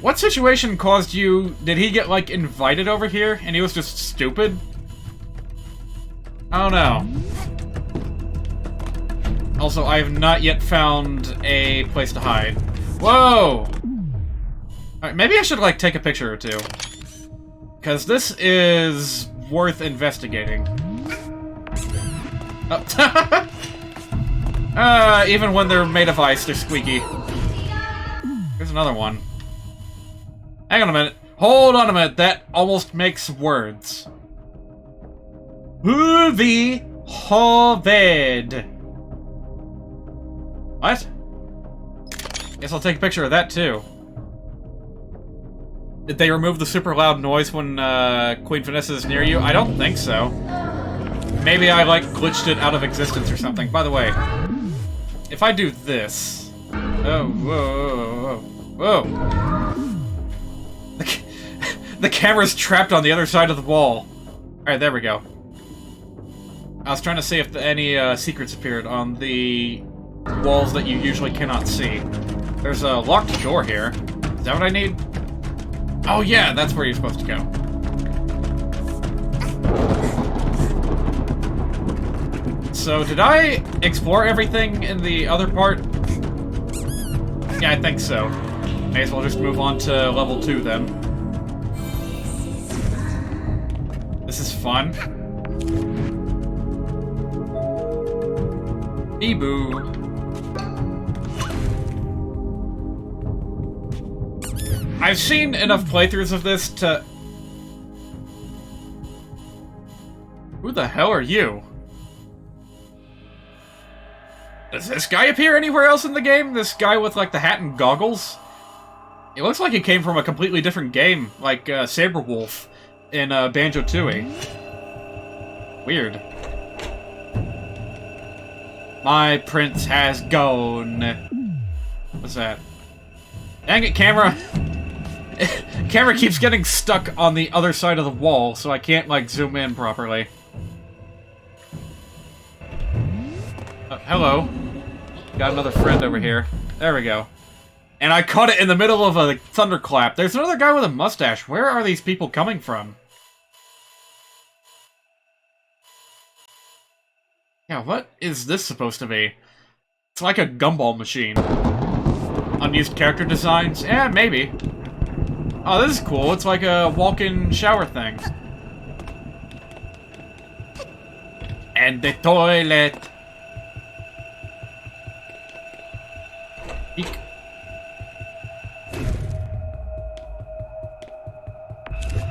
What situation caused you... Did he get, like, invited over here, and he was just stupid? I don't know. Also, I have not yet found a place to hide. Whoa! Alright, maybe I should, like, take a picture or two. Because this is worth investigating. Oh. Even when they're made of ice, they're squeaky. Here's another one. Hang on a minute. Hold on a minute. That almost makes words. Huvi Hoved. What? Guess I'll take a picture of that too. Did they remove the super loud noise when Queen Vanessa is near you? I don't think so. Maybe I, like, glitched it out of existence or something. By the way, if I do this... Oh, whoa, whoa, whoa, whoa. The camera's trapped on the other side of the wall. Alright, there we go. I was trying to see if any secrets appeared on the walls that you usually cannot see. There's a locked door here. Is that what I need? Oh yeah, that's where you're supposed to go. So, did I explore everything in the other part? Yeah, I think so. May as well just move on to level 2 then. This is fun. Bee-boo. I've seen enough playthroughs of this to... Who the hell are you? Does this guy appear anywhere else in the game? This guy with, like, the hat and goggles? It looks like he came from a completely different game, like Saberwolf in Banjo-Tooie. Weird. My prince has gone. What's that? Dang it, camera! Camera keeps getting stuck on the other side of the wall, so I can't, like, zoom in properly. Hello. Got another friend over here. There we go. And I caught it in the middle of a thunderclap. There's another guy with a mustache. Where are these people coming from? Yeah, what is this supposed to be? It's like a gumball machine. Unused character designs? Yeah, maybe. Oh, this is cool. It's like a walk-in shower thing. And the toilet. Eek.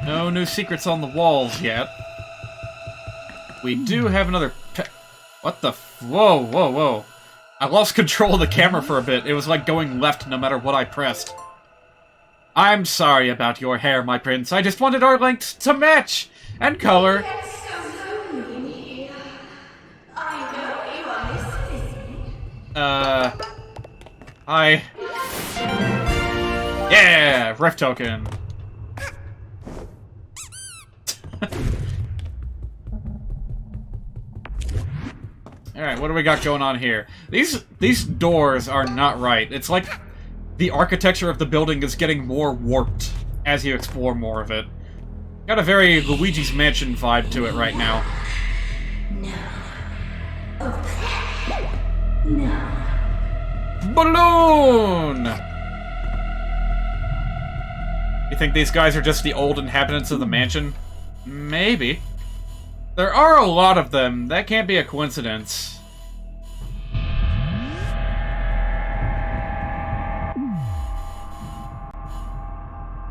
No new secrets on the walls yet. We do have another What the whoa, whoa, whoa. I lost control of the camera for a bit. It was like going left no matter what I pressed. I'm sorry about your hair, my prince. I just wanted our lengths to match! And color. It's so lonely in here. I know you are listening. Hi. Yeah! Ref token. Alright, what do we got going on here? These doors are not right. It's like the architecture of the building is getting more warped as you explore more of it. Got a very Luigi's Mansion vibe to it right now. Now, Balloon! You think these guys are just the old inhabitants of the mansion? Maybe. There are a lot of them. That can't be a coincidence.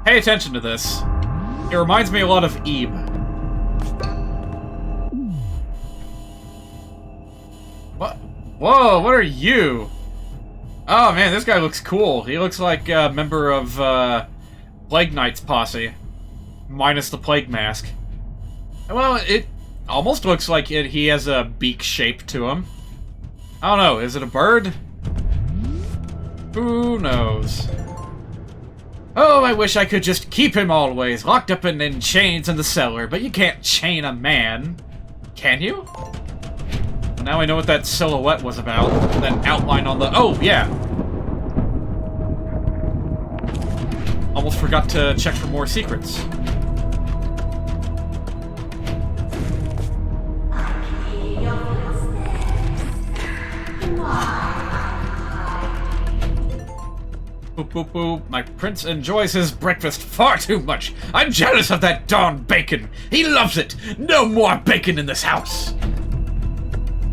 Pay attention to this. It reminds me a lot of Ebe. What? Whoa, what are you? Oh man, this guy looks cool. He looks like a member of Plague Knight's posse. Minus the plague mask. Well, it almost looks like he has a beak shape to him. I don't know, is it a bird? Who knows? Oh, I wish I could just keep him always, locked up in chains in the cellar, but you can't chain a man. Can you? Now I know what that silhouette was about. That outline on the... Oh, yeah! Almost forgot to check for more secrets. Boop, boop, boop. My prince enjoys his breakfast far too much. I'm jealous of that darn bacon. He loves it. No more bacon in this house.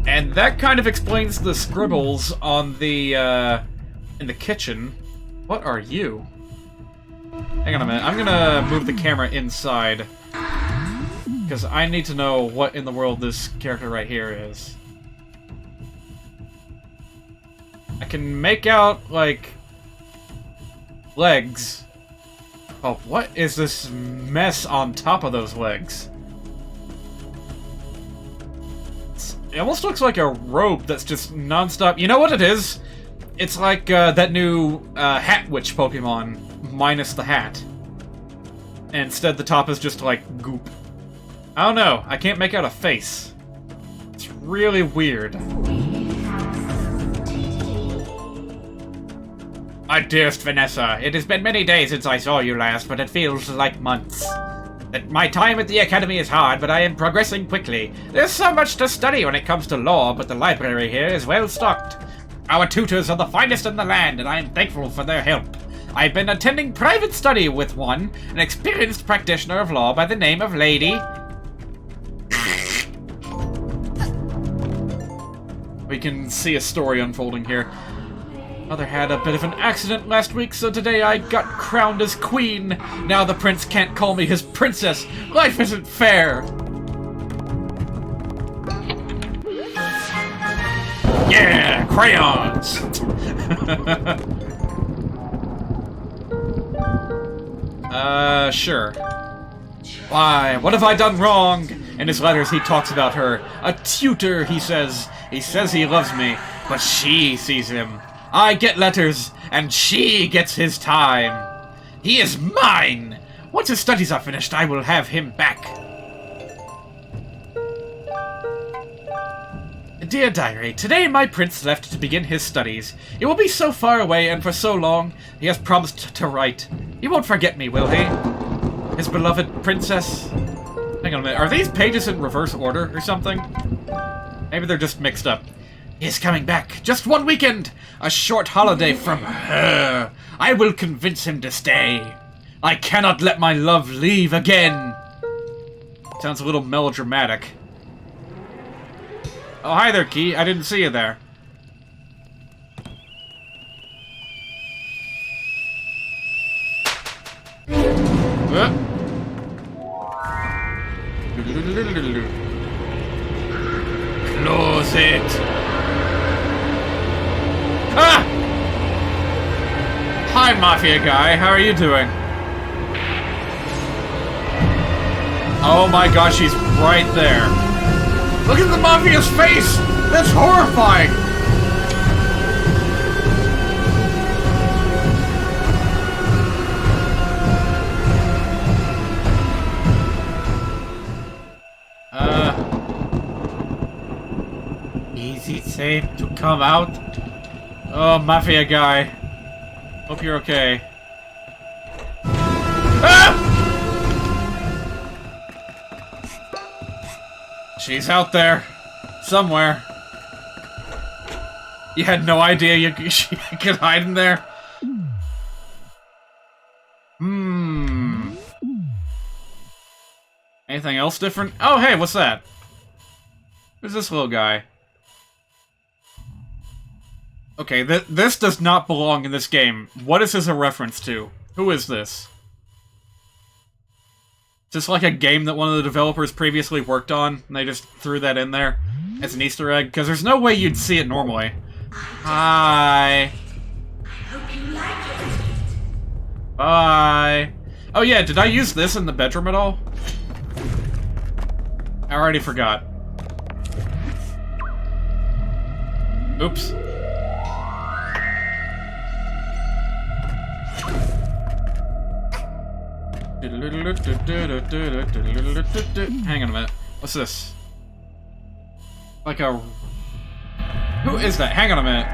And that kind of explains the scribbles on the, in the kitchen. What are you? Hang on a minute. I'm gonna move the camera inside. Because I need to know what in the world this character right here is. I can make out, like... legs. Oh, what is this mess on top of those legs? It almost looks like a robe that's just non-stop. You know what it is? It's like that new Hat Witch Pokemon, minus the hat. And instead the top is just like goop. I don't know, I can't make out a face. It's really weird. My dearest Vanessa, it has been many days since I saw you last, but it feels like months. My time at the academy is hard, but I am progressing quickly. There's so much to study when it comes to law, but the library here is well stocked. Our tutors are the finest in the land, and I am thankful for their help. I've been attending private study with one, an experienced practitioner of law by the name of Lady... We can see a story unfolding here. Mother had a bit of an accident last week, so today I got crowned as queen. Now the prince can't call me his princess. Life isn't fair. Yeah, crayons. Sure. Why, what have I done wrong? In his letters he talks about her. A tutor, he says. He says he loves me, but she sees him. I get letters, and she gets his time. He is mine! Once his studies are finished, I will have him back. Dear Diary, today my prince left to begin his studies. He will be so far away and for so long, he has promised to write. He won't forget me, will he? His beloved princess? Hang on a minute, are these pages in reverse order or something? Maybe they're just mixed up. He is coming back. Just one weekend. A short holiday from her. I will convince him to stay. I cannot let my love leave again. Sounds a little melodramatic. Oh, hi there, Key. I didn't see you there. Close it. Ah! Hi, Mafia guy. How are you doing? Oh my gosh, he's right there. Look at the Mafia's face! That's horrifying! Is it safe to come out? Oh, Mafia guy. Hope you're okay. Ah! She's out there. Somewhere. You had no idea you could hide in there? Hmm. Anything else different? Oh, hey, what's that? Who's this little guy? Okay, this does not belong in this game. What is this a reference to? Who is this? Is this like a game that one of the developers previously worked on, and they just threw that in there as an Easter egg? Because there's no way you'd see it normally. Hi. Hope you like it. Bye. Oh yeah, did I use this in the bedroom at all? I already forgot. Oops. Hang on a minute. What's this? Like a... Who is that? Hang on a minute.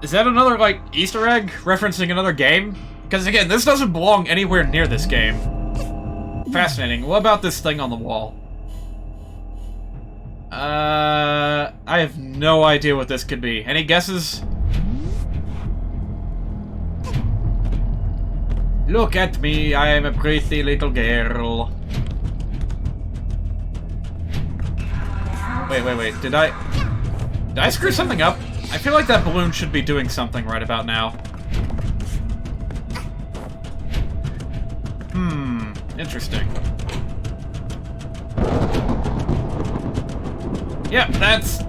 Is that another, like, Easter egg referencing another game? Because, again, this doesn't belong anywhere near this game. Fascinating. What about this thing on the wall? I have no idea what this could be. Any guesses? Look at me, I am a pretty little girl. Wait, did I screw something up? I feel like that balloon should be doing something right about now. Interesting. Yep, that's...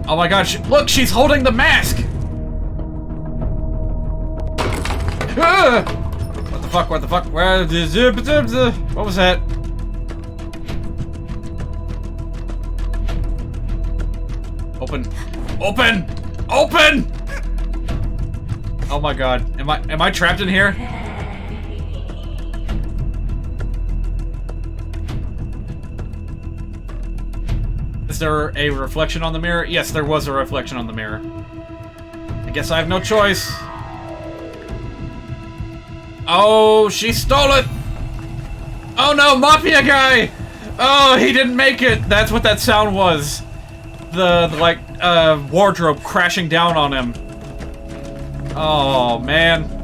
Oh my gosh, look, she's holding the mask! Ah! What the fuck? Where is it? What was that? Open! Oh my god. Am I trapped in here? Is there a reflection on the mirror? Yes, there was a reflection on the mirror. I guess I have no choice. Oh, she stole it! Oh no, Mafia guy! Oh, he didn't make it! That's what that sound was. The wardrobe crashing down on him. Oh, man.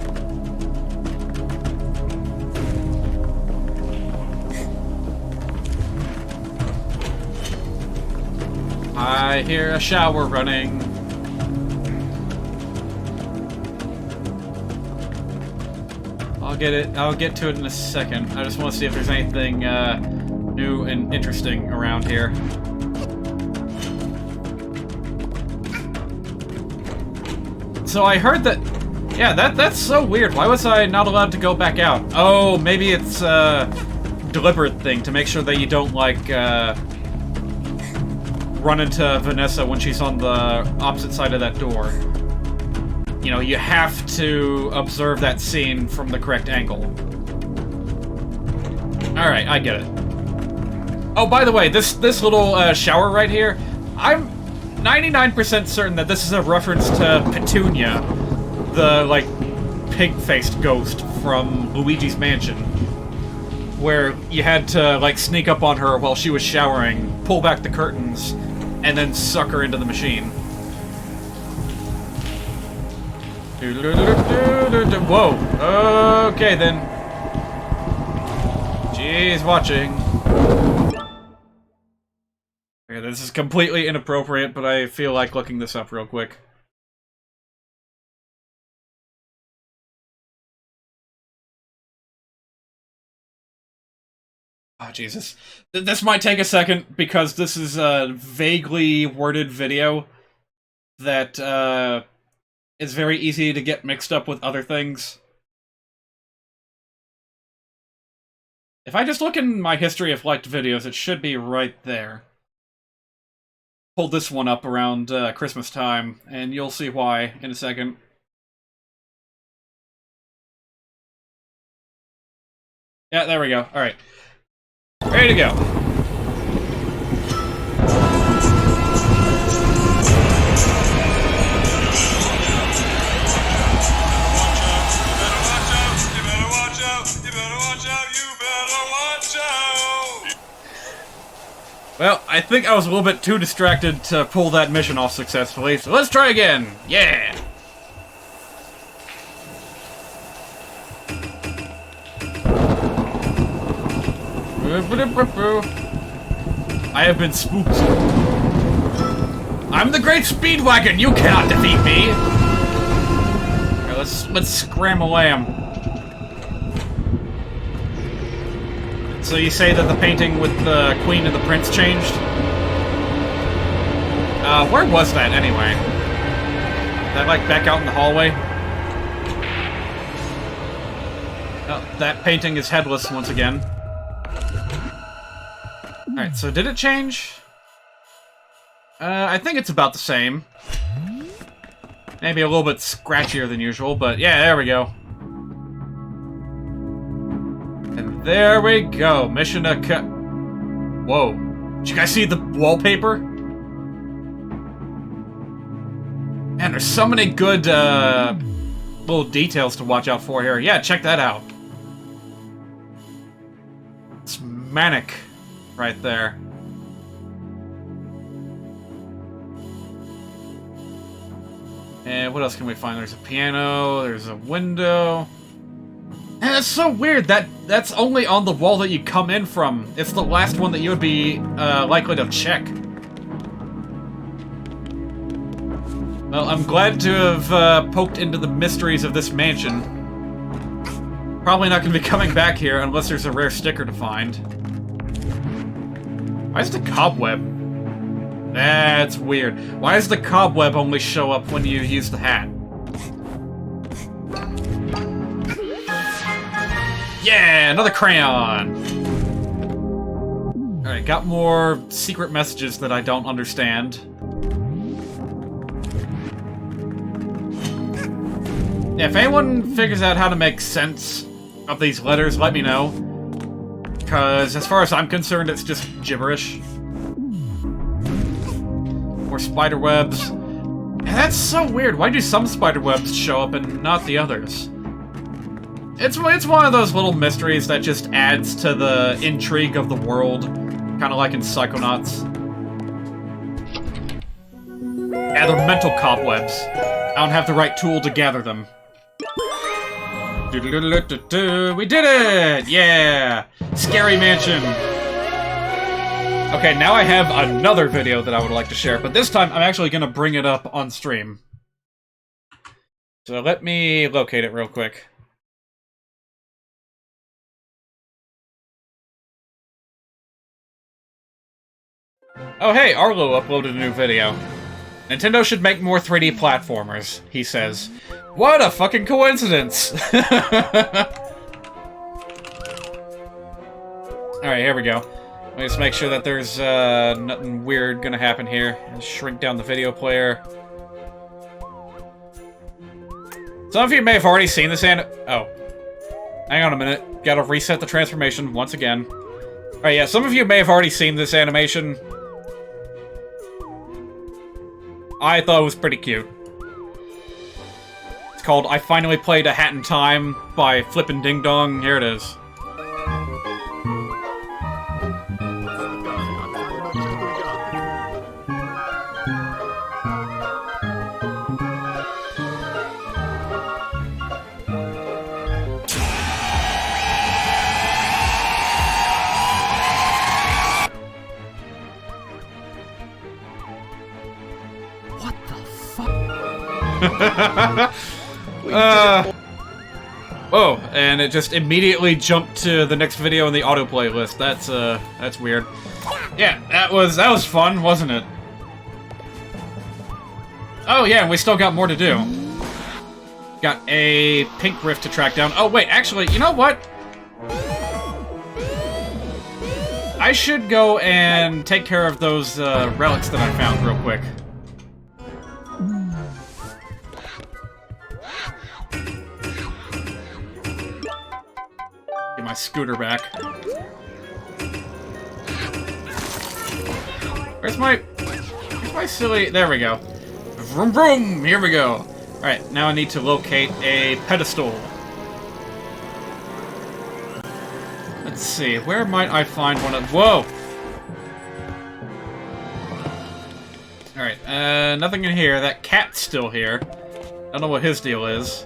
I hear a shower running. I'll get to it in a second. I just want to see if there's anything new and interesting around here. So I heard that... Yeah, that's so weird. Why was I not allowed to go back out? Oh, maybe it's a deliberate thing to make sure that you don't, like, run into Vanessa when she's on the opposite side of that door. You know, you have to observe that scene from the correct angle. Alright, I get it. Oh, by the way, this little shower right here, I'm 99% certain that this is a reference to Petunia, the, like, pig-faced ghost from Luigi's Mansion, where you had to, like, sneak up on her while she was showering, pull back the curtains, and then suck her into the machine. Whoa. Okay, then. She's watching. Okay, this is completely inappropriate, but I feel like looking this up real quick. Oh, Jesus. This might take a second, because this is a vaguely worded video that, it's very easy to get mixed up with other things. If I just look in my history of liked videos, it should be right there. Pull this one up around Christmas time, and you'll see why in a second. Yeah, there we go. Alright. Ready to go. Well, I think I was a little bit too distracted to pull that mission off successfully, so let's try again! Yeah! I have been spooked. I'm the Great Speedwagon! You cannot defeat me! Alright, let's scramble lamb. So you say that the painting with the Queen and the Prince changed? Where was that anyway? That like back out in the hallway? Oh, that painting is headless once again. Alright, so did it change? I think it's about the same. Maybe a little bit scratchier than usual, but yeah, there we go. And there we go. Mission Whoa. Did you guys see the wallpaper? Man, there's so many good, little details to watch out for here. Yeah, check that out. It's manic right there. And what else can we find? There's a piano, there's a window. And it's so weird that that's only on the wall that you come in from. It's the last one that you would be likely to check. Well, I'm glad to have poked into the mysteries of this mansion. Probably not going to be coming back here unless there's a rare sticker to find. Why is the cobweb? That's weird. Why does the cobweb only show up when you use the hat? Yeah, another crayon! Alright, got more secret messages that I don't understand. Yeah, if anyone figures out how to make sense of these letters, let me know. Because as far as I'm concerned, it's just gibberish. More spider webs. And that's so weird. Why do some spider webs show up and not the others? It's one of those little mysteries that just adds to the intrigue of the world. Kind of like in Psychonauts. Yeah, they're mental cobwebs. I don't have the right tool to gather them. We did it! Yeah! Scary Mansion! Okay, now I have another video that I would like to share, but this time I'm actually gonna bring it up on stream. So let me locate it real quick. Oh hey, Arlo uploaded a new video. Nintendo should make more 3D platformers, he says. What a fucking coincidence! Alright, here we go. Let me just make sure that there's nothing weird gonna happen here. And shrink down the video player. Some of you may have already seen this Oh. Hang on a minute. Gotta reset the transformation once again. Alright, yeah, some of you may have already seen this animation. I thought it was pretty cute. It's called I Finally Played a Hat in Time by Flippin' Ding Dong. Here it is. Whoa, and it just immediately jumped to the next video in the autoplay list. That's weird. Yeah, that was fun, wasn't it? Oh yeah, and we still got more to do. Got a pink rift to track down. Oh wait, actually, you know what? I should go and take care of those relics that I found real quick. Get my scooter back. Where's my silly... There we go. Vroom vroom! Here we go. Alright, now I need to locate a pedestal. Let's see, where might I find one of... Whoa! Alright, nothing in here. That cat's still here. Don't know what his deal is.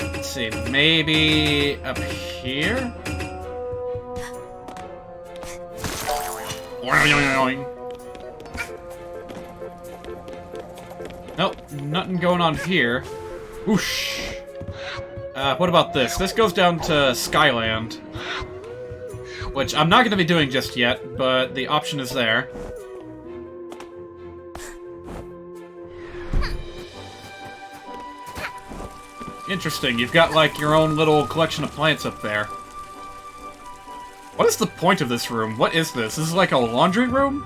Let's see, maybe up here? Nope, nothing going on here. Whoosh. What about this? This goes down to Skyland. Which I'm not going to be doing just yet, but the option is there. Interesting, you've got like your own little collection of plants up there. What is the point of this room? What is this? This is like a laundry room?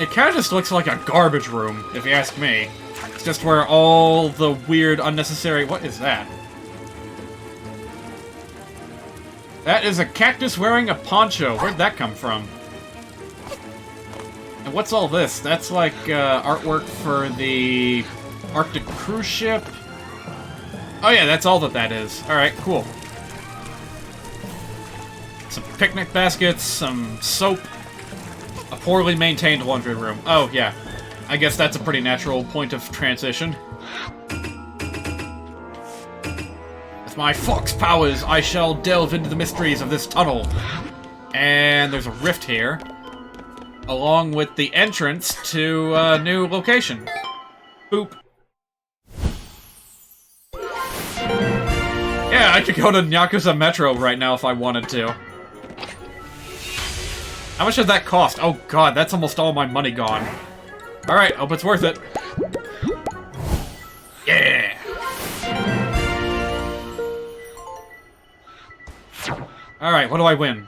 It kind of just looks like a garbage room, if you ask me. It's just where all the weird, unnecessary... What is that? That is a cactus wearing a poncho. Where'd that come from? And what's all this? That's like artwork for the Arctic cruise ship? Oh yeah, that's all that is. Alright, cool. Some picnic baskets, some soap, a poorly maintained laundry room. Oh, yeah. I guess that's a pretty natural point of transition. With my fox powers, I shall delve into the mysteries of this tunnel. And there's a rift here, along with the entrance to a new location. Boop. Yeah, I could go to Yakuza Metro right now if I wanted to. How much did that cost? Oh god, that's almost all my money gone. Alright, hope it's worth it. Yeah! Alright, what do I win?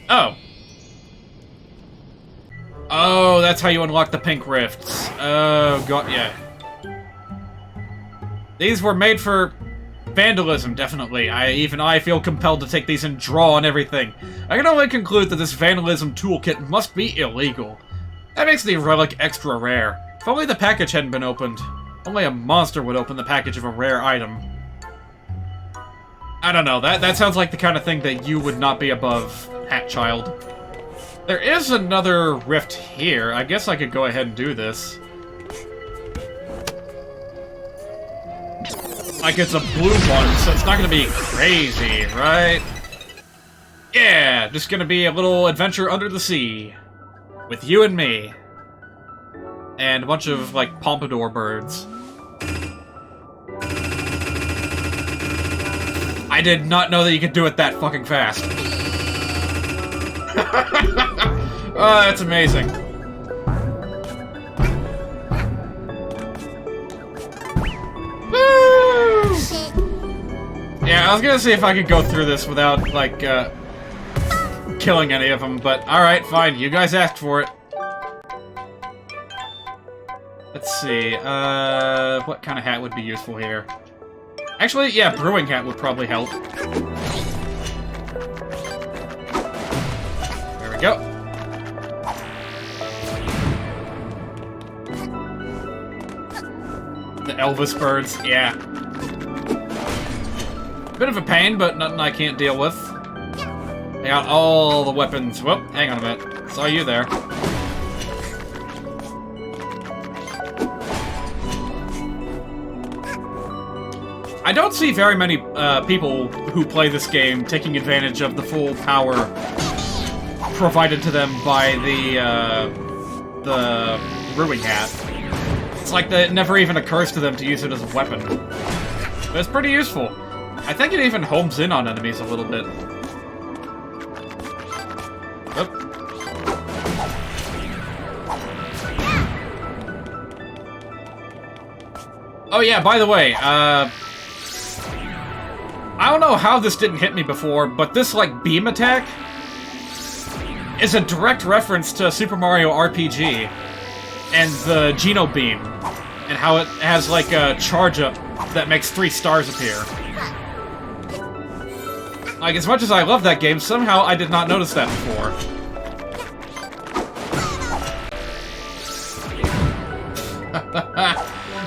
Oh. Oh, that's how you unlock the pink rifts. Oh, god, yeah. These were made for vandalism, definitely. Even I feel compelled to take these and draw on everything. I can only conclude that this vandalism toolkit must be illegal. That makes the relic extra rare. If only the package hadn't been opened. Only a monster would open the package of a rare item. I don't know, that sounds like the kind of thing that you would not be above, Hat Child. There is another rift here. I guess I could go ahead and do this. Like it's a blue one, so it's not gonna be crazy, right? Yeah, just gonna be a little adventure under the sea. With you and me. And a bunch of, like, pompadour birds. I did not know that you could do it that fucking fast. Oh, that's amazing. Woo! Yeah, I was gonna see if I could go through this without, like, killing any of them, but alright, fine. You guys asked for it. Let's see, what kind of hat would be useful here? Actually, yeah, brewing hat would probably help. There we go. The Elvis birds, yeah. Bit of a pain, but nothing I can't deal with. I got all the weapons. Whoop, hang on a minute. Saw you there. I don't see very many people who play this game taking advantage of the full power provided to them by the brewing hat. It's like that it never even occurs to them to use it as a weapon. But it's pretty useful. I think it even homes in on enemies a little bit. Oop. Oh yeah, by the way, I don't know how this didn't hit me before, but this, like, beam attack is a direct reference to Super Mario RPG and the Geno Beam, and how it has, like, a charge-up that makes 3 stars appear. Like, as much as I love that game, somehow I did not notice that before.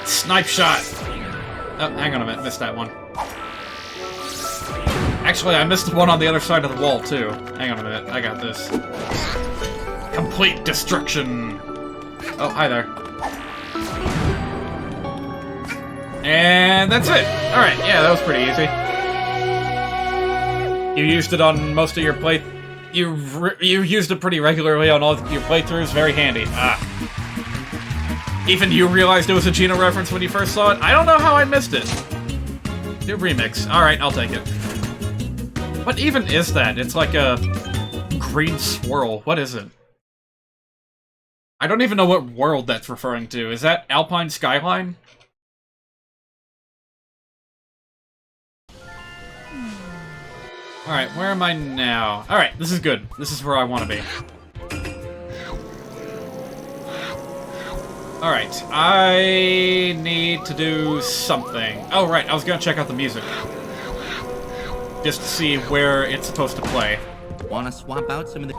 Snipe shot! Oh, hang on a minute, missed that one. Actually, I missed the one on the other side of the wall, too. Hang on a minute, I got this. Complete destruction. Oh, hi there. And that's it. Alright, yeah, that was pretty easy. You used it on most of your you used it pretty regularly on all your playthroughs. Very handy. Ah. Even you realized it was a Geno reference when you first saw it? I don't know how I missed it. New remix. Alright, I'll take it. What even is that? It's like a green swirl. What is it? I don't even know what world that's referring to. Is that Alpine Skyline? Alright, where am I now? Alright, this is good. This is where I want to be. Alright, I need to do something. Oh, right, I was gonna check out the music. Just to see where it's supposed to play. Wanna swap out some of the...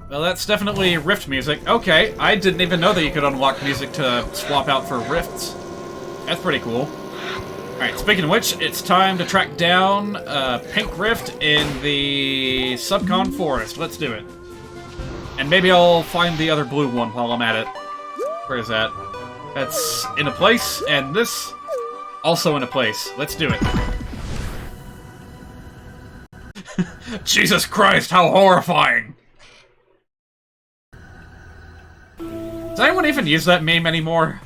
Well, that's definitely Rift music. Okay, I didn't even know that you could unlock music to swap out for Rifts. That's pretty cool. Alright, speaking of which, it's time to track down Pink Rift in the Subcon Forest. Let's do it. And maybe I'll find the other blue one while I'm at it. Where is that? That's in a place, and this also in a place. Let's do it. Jesus Christ, how horrifying! Does anyone even use that meme anymore?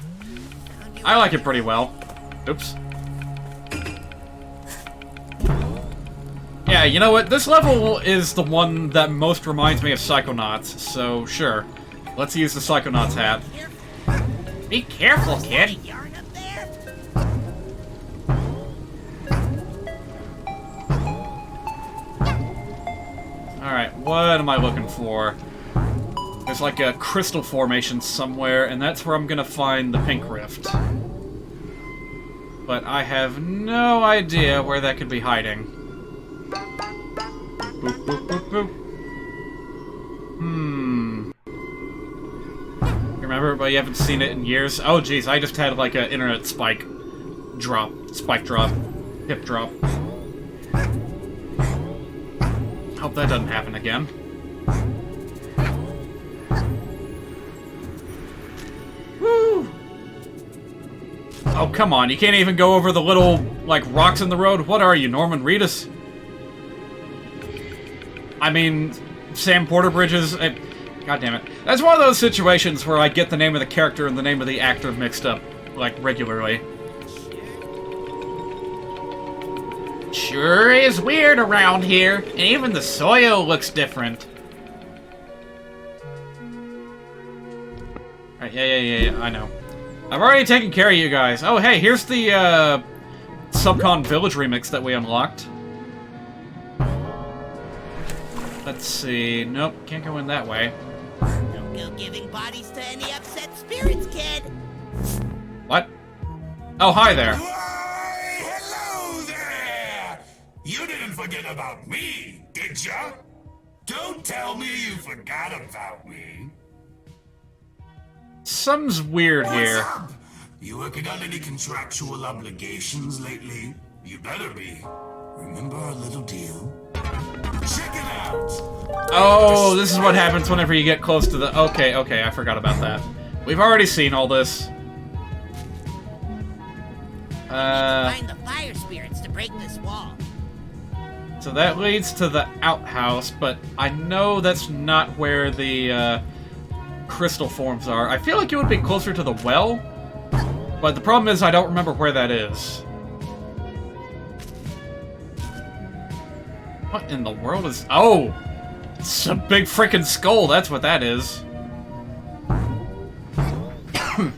I like it pretty well. Oops. Yeah, you know what? This level is the one that most reminds me of Psychonauts, so sure. Let's use the Psychonauts hat. Be careful, kid! Alright, what am I looking for? There's like a crystal formation somewhere, and that's where I'm gonna find the Pink Rift. But I have no idea where that could be hiding. Boop, boop, boop, boop. You remember, but you haven't seen it in years? Oh jeez, I just had like an internet spike drop. Spike drop. Hip drop. Hope that doesn't happen again. Woo! Oh, come on, you can't even go over the little, like, rocks in the road? What are you, Norman Reedus? I mean, Sam Porter Bridges... God damn it. That's one of those situations where I get the name of the character and the name of the actor mixed up, like, regularly. Sure is weird around here, and even the soil looks different. Alright, yeah, I know. I've already taken care of you guys. Oh, hey, here's the, Subcon Village remix that we unlocked. Let's see. Nope, can't go in that way. Don't go giving bodies to any upset spirits, kid. What? Oh, hi there. Why, hello there! You didn't forget about me, did ya? Don't tell me you forgot about me. Something's weird here. What's up? You working on any contractual obligations lately? You better be. Remember our little deal? Check it out! Oh, this is what happens whenever you get close to the... Okay, I forgot about that. We've already seen all this. Find the fire spirits to break this wall. So that leads to the outhouse, but I know that's not where the, crystal forms are. I feel like it would be closer to the well, but the problem is I don't remember where that is. What in the world is... Oh! It's a big frickin' skull, that's what that is.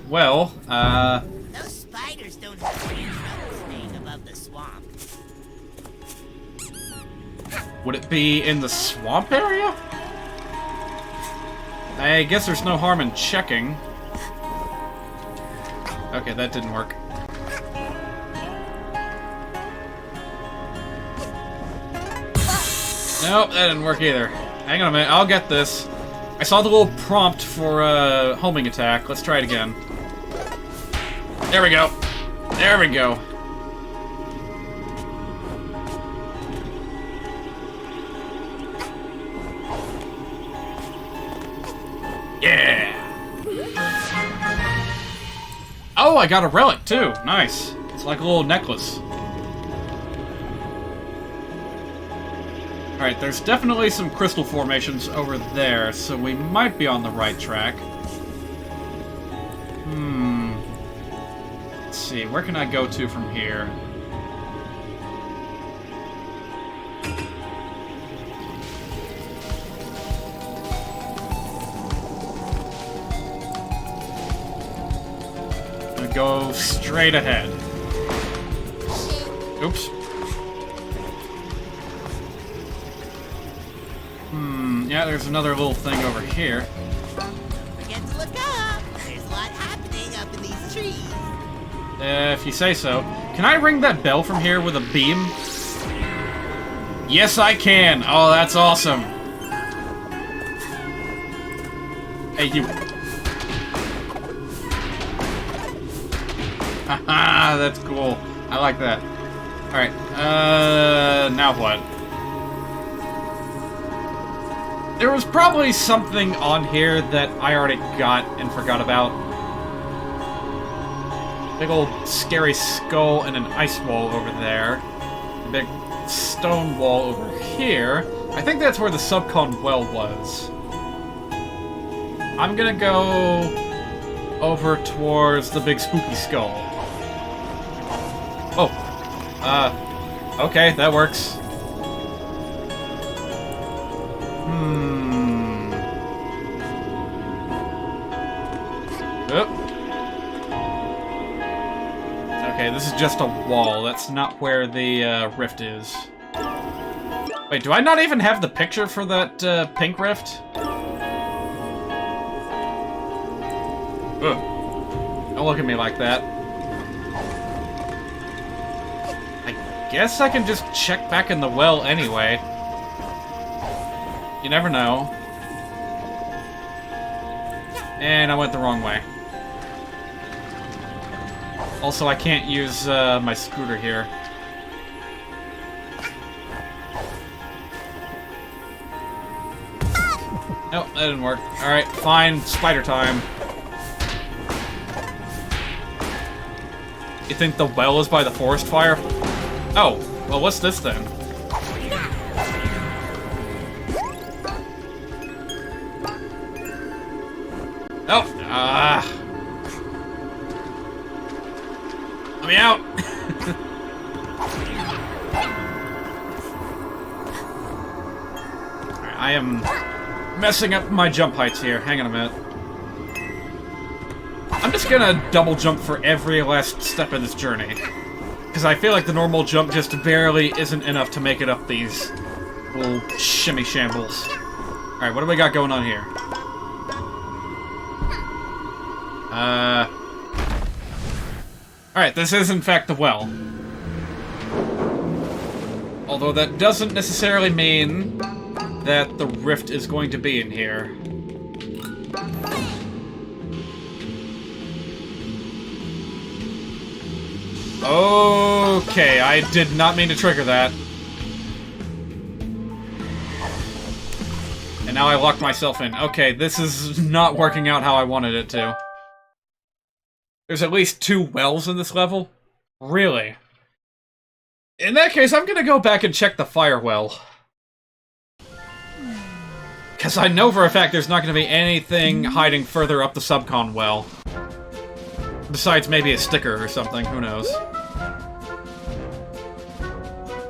Well, Those spiders don't have any trouble staying above the swamp. would it be in the swamp area? I guess there's no harm in checking. Okay, that didn't work. Nope, that didn't work either. Hang on a minute, I'll get this. I saw the little prompt for homing attack. Let's try it again. There we go. There we go. Yeah! Oh, I got a relic, too. Nice. It's like a little necklace. Alright, there's definitely some crystal formations over there, so we might be on the right track. Let's see, where can I go to from here? I'm gonna go straight ahead. Oops. Yeah, there's another little thing over here. Don't forget to look up. There's a lot happening up in these trees. If you say so. Can I ring that bell from here with a beam? Yes, I can! Oh, that's awesome! Hey, you... Haha, that's cool. I like that. Alright, now what? There was probably something on here that I already got and forgot about. Big old scary skull and an ice wall over there. A big stone wall over here. I think that's where the subcon well was. I'm gonna go over towards the big spooky skull. Oh. Okay, that works. Oop. Okay, this is just a wall. That's not where the rift is. Wait, do I not even have the picture for that pink rift? Ugh. Don't look at me like that. I guess I can just check back in the well anyway. You never know. And I went the wrong way. Also, I can't use my scooter here. Nope, that didn't work. Alright, fine. Spider time. You think the well is by the forest fire? Oh, well, what's this then? Oh, let me out! Alright, I am messing up my jump heights here. Hang on a minute. I'm just gonna double jump for every last step of this journey. Because I feel like the normal jump just barely isn't enough to make it up these little shimmy shambles. Alright, what do we got going on here? Alright, this is in fact the well. Although that doesn't necessarily mean that the rift is going to be in here. Okay, I did not mean to trigger that. And now I locked myself in. Okay, this is not working out how I wanted it to. There's at least 2 wells in this level? Really? In that case, I'm gonna go back and check the fire well. Because I know for a fact there's not gonna be anything hiding further up the subcon well. Besides maybe a sticker or something, who knows.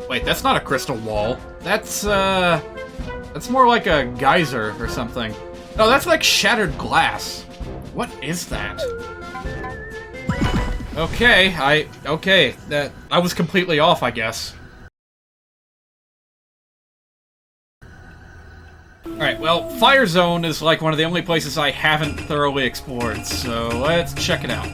Wait, that's not a crystal wall. That's more like a geyser or something. No, that's like shattered glass. What is that? Okay, I was completely off, I guess. Alright, well, Fire Zone is like one of the only places I haven't thoroughly explored, so let's check it out.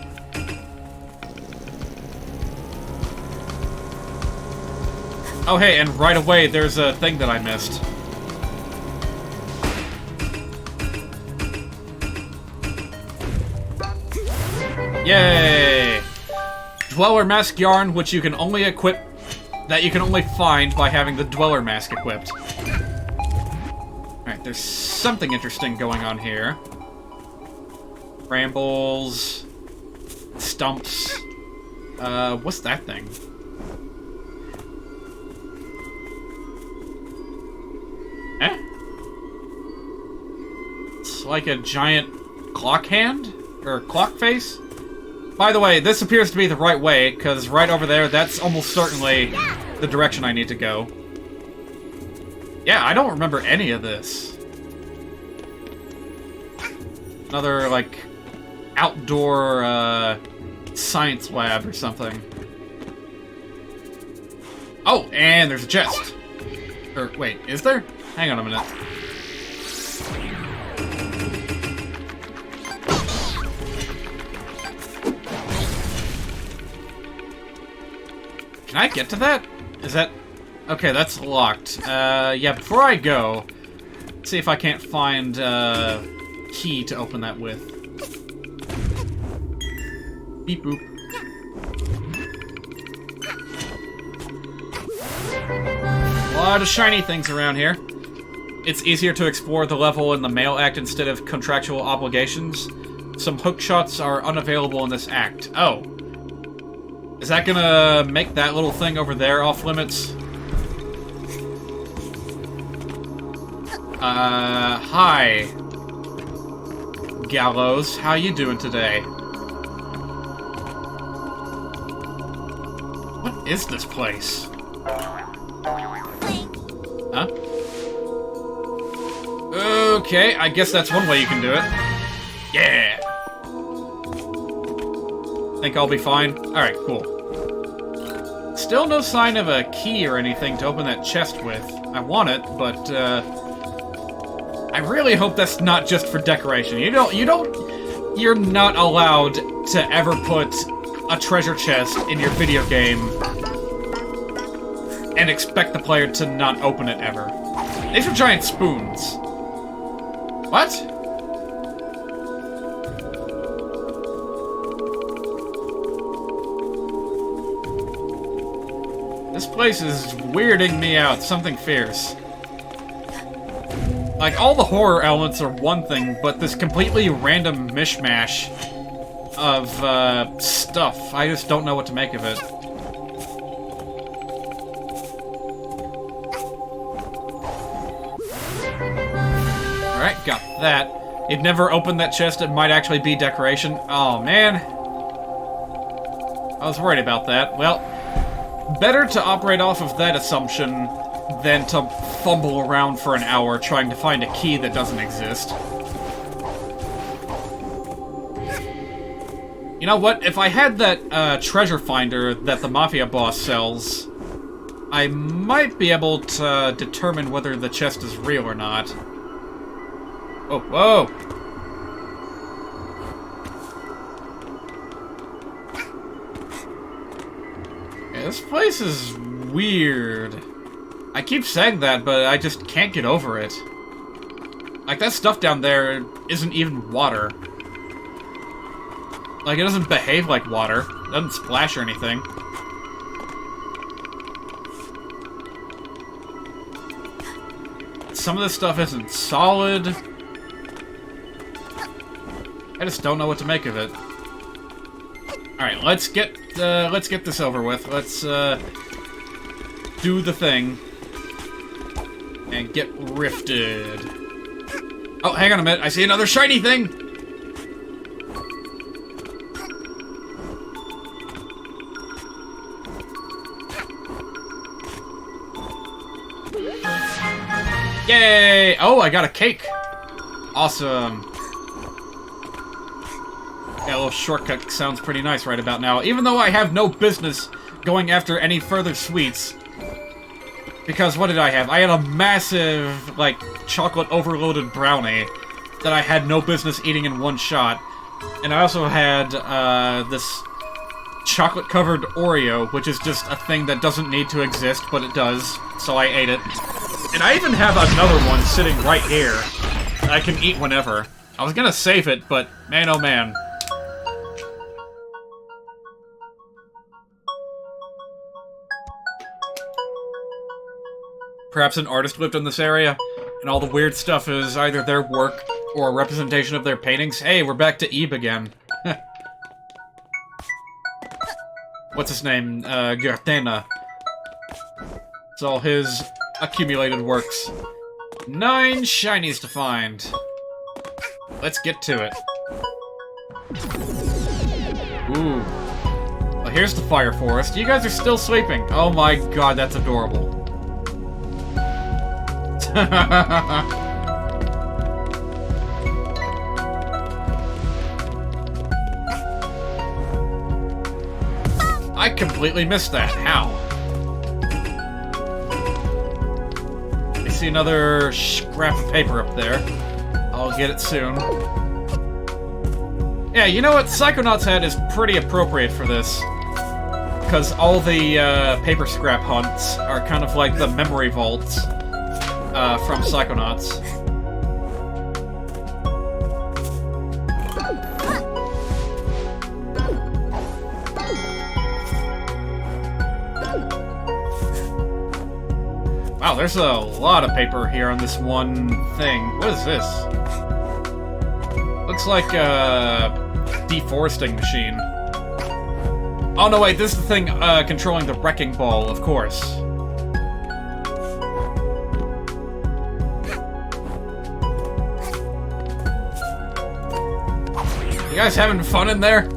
Oh hey, and right away there's a thing that I missed. Yay! Dweller Mask Yarn, which you can only equip... that you can only find by having the Dweller Mask equipped. Alright, there's something interesting going on here. Brambles... Stumps... what's that thing? Eh? It's like a giant clock hand? Or clock face? By the way, this appears to be the right way, because right over there, that's almost certainly the direction I need to go. Yeah, I don't remember any of this. Another, like, outdoor, science lab or something. Oh, and there's a chest. Or, wait, is there? Hang on a minute. Can I get to that? Is that... Okay, that's locked. Yeah, before I go, let's see if I can't find a key to open that with. Beep boop. A lot of shiny things around here. It's easier to explore the level in the mail act instead of contractual obligations. Some hook shots are unavailable in this act. Oh. Is that gonna make that little thing over there off limits? Hi. Gallows, how you doing today? What is this place? Huh? Okay, I guess that's one way you can do it. Yeah! Think I'll be fine? Alright, cool. Still no sign of a key or anything to open that chest with. I want it, but, I really hope that's not just for decoration. You're not allowed to ever put a treasure chest in your video game and expect the player to not open it ever. These are giant spoons. What? This place is weirding me out, something fierce. Like, all the horror elements are one thing, but this completely random mishmash of, stuff, I just don't know what to make of it. Alright, got that. You'd never opened that chest, it might actually be decoration. Oh, man. I was worried about that. Well, better to operate off of that assumption than to fumble around for an hour trying to find a key that doesn't exist. You know what? If I had that treasure finder that the Mafia boss sells, I might be able to determine whether the chest is real or not. Oh, whoa! Yeah, this place is weird. I keep saying that, but I just can't get over it. Like, that stuff down there isn't even water. Like, it doesn't behave like water. It doesn't splash or anything. Some of this stuff isn't solid. I just don't know what to make of it. Alright, let's get this over with. Let's, do the thing. And get rifted. Oh, hang on a minute. I see another shiny thing! Yay! Oh, I got a cake! Awesome. Yeah, a little shortcut sounds pretty nice right about now. Even though I have no business going after any further sweets. Because what did I have? I had a massive, like, chocolate overloaded brownie that I had no business eating in one shot. And I also had, this chocolate-covered Oreo, which is just a thing that doesn't need to exist, but it does, so I ate it. And I even have another one sitting right here that I can eat whenever. I was gonna save it, but man oh man. perhaps an artist lived in this area, and all the weird stuff is either their work or a representation of their paintings. Hey, we're back to Ebe again. What's his name? Gertena. It's all his accumulated works. 9 shinies to find. Let's get to it. Ooh. Well, here's the fire forest. You guys are still sleeping. Oh my god, that's adorable. I completely missed that. How? I see another scrap of paper up there. I'll get it soon. Yeah, you know what? Psychonauts' hat is pretty appropriate for this. Because all the paper scrap hunts are kind of like the memory vaults from Psychonauts. Wow, there's a lot of paper here on this one thing. What is this? Looks like a deforesting machine. Oh no, wait, this is the thing controlling the wrecking ball, of course. You guys having fun in there?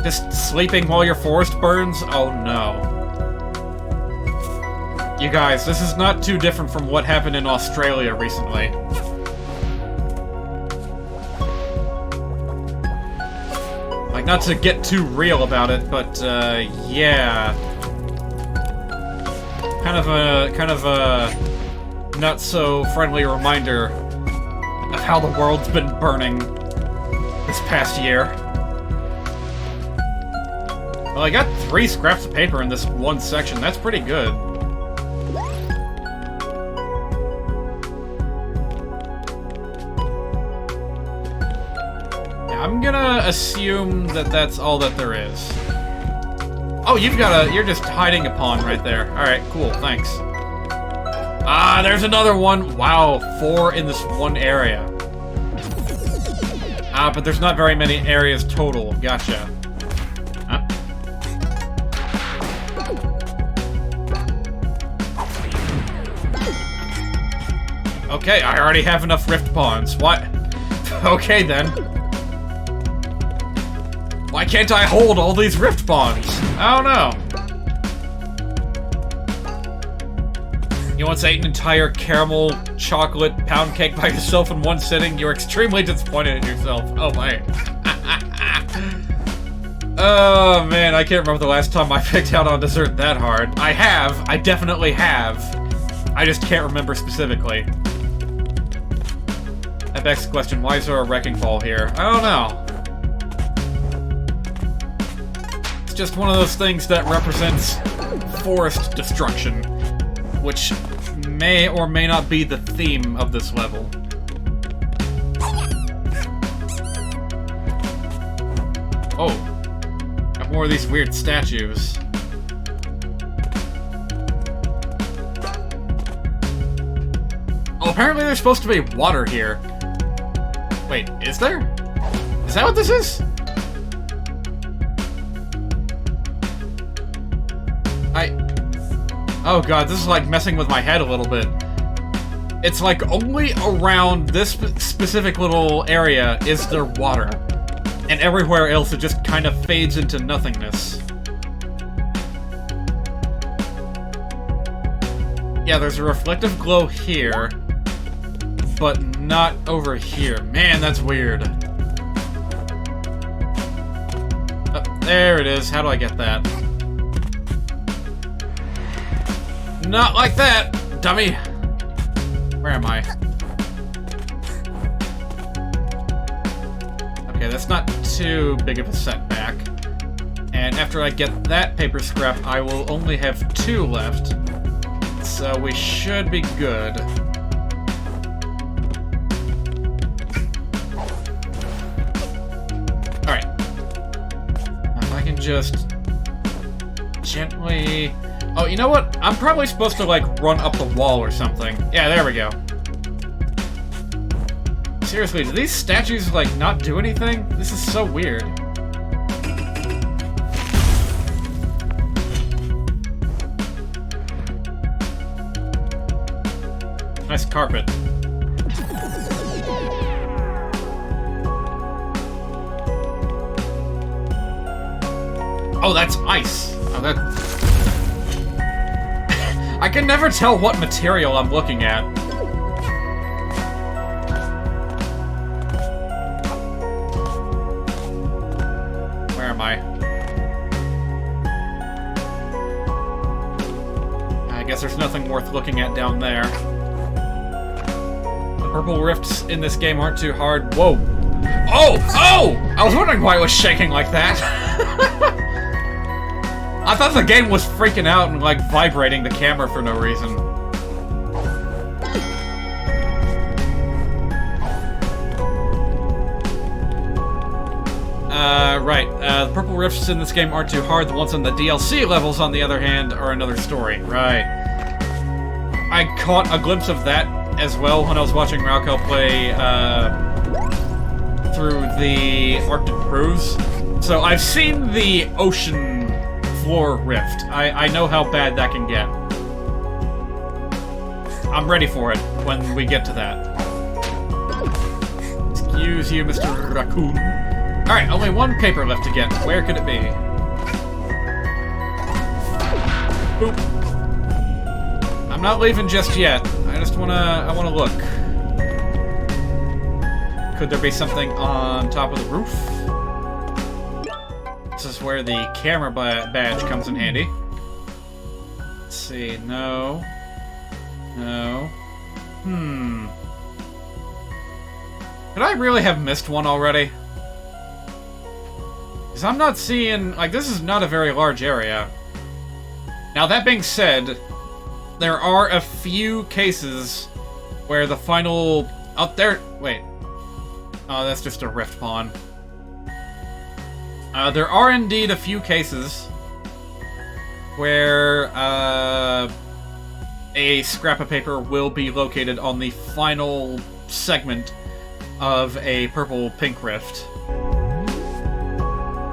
Just sleeping while your forest burns? Oh no. You guys, this is not too different from what happened in Australia recently. Like, not to get too real about it, but, yeah. Kind of a not so friendly reminder of how the world's been burning this past year. Well, I got 3 scraps of paper in this one section. That's pretty good. I'm gonna assume that that's all that there is. Oh, you're just hiding a pond right there. Alright, cool, thanks. Ah, there's another one. Wow, 4 in this one area. Ah, but there's not very many areas total. Gotcha. Huh? Okay, I already have enough rift ponds. What? Okay, then. Why can't I hold all these rift ponds? I don't know. You once ate an entire caramel chocolate pound cake by yourself in one sitting? You're extremely disappointed in yourself. Oh my. Oh man, I can't remember the last time I picked out on dessert that hard. I have. I definitely have. I just can't remember specifically. That begs the question, why is there a wrecking ball here? I don't know. Just one of those things that represents forest destruction, which may or may not be the theme of this level. Oh, got more of these weird statues. Oh, apparently there's supposed to be water here. Wait, is there? Is that what this is? Oh god, this is like messing with my head a little bit. It's like only around this specific little area is there water. And everywhere else it just kind of fades into nothingness. Yeah, there's a reflective glow here, but not over here. Man, that's weird. Oh, there it is. How do I get that? Not like that, dummy! Where am I? Okay, that's not too big of a setback. And after I get that paper scrap, I will only have 2 left. So we should be good. Alright. If I can just gently Oh, you know what? I'm probably supposed to, like, run up the wall or something. Yeah, there we go. Seriously, do these statues, like, not do anything? This is so weird. Nice carpet. Oh, that's ice. Oh, that... I can never tell what material I'm looking at. Where am I? I guess there's nothing worth looking at down there. The purple rifts in this game aren't too hard. Whoa! Oh! Oh! I was wondering why it was shaking like that. I thought the game was freaking out and, like, vibrating the camera for no reason. Right. The purple rifts in this game aren't too hard. The ones in the DLC levels, on the other hand, are another story. Right. I caught a glimpse of that as well when I was watching Raquel play, through the Arctic Cruise. So I've seen the ocean floor rift. I know how bad that can get. I'm ready for it when we get to that. Excuse you, Mr. Raccoon. Alright, only one paper left to get. Where could it be? Boop. I'm not leaving just yet. I wanna look. Could there be something on top of the roof? This is where the camera badge comes in handy. Let's see. No. No. Could I really have missed one already? Because I'm not seeing... Like, this is not a very large area. Now, that being said, there are a few cases where the final... Out there... Wait. Oh, that's just a rift pawn. There are indeed a few cases where a scrap of paper will be located on the final segment of a purple-pink rift.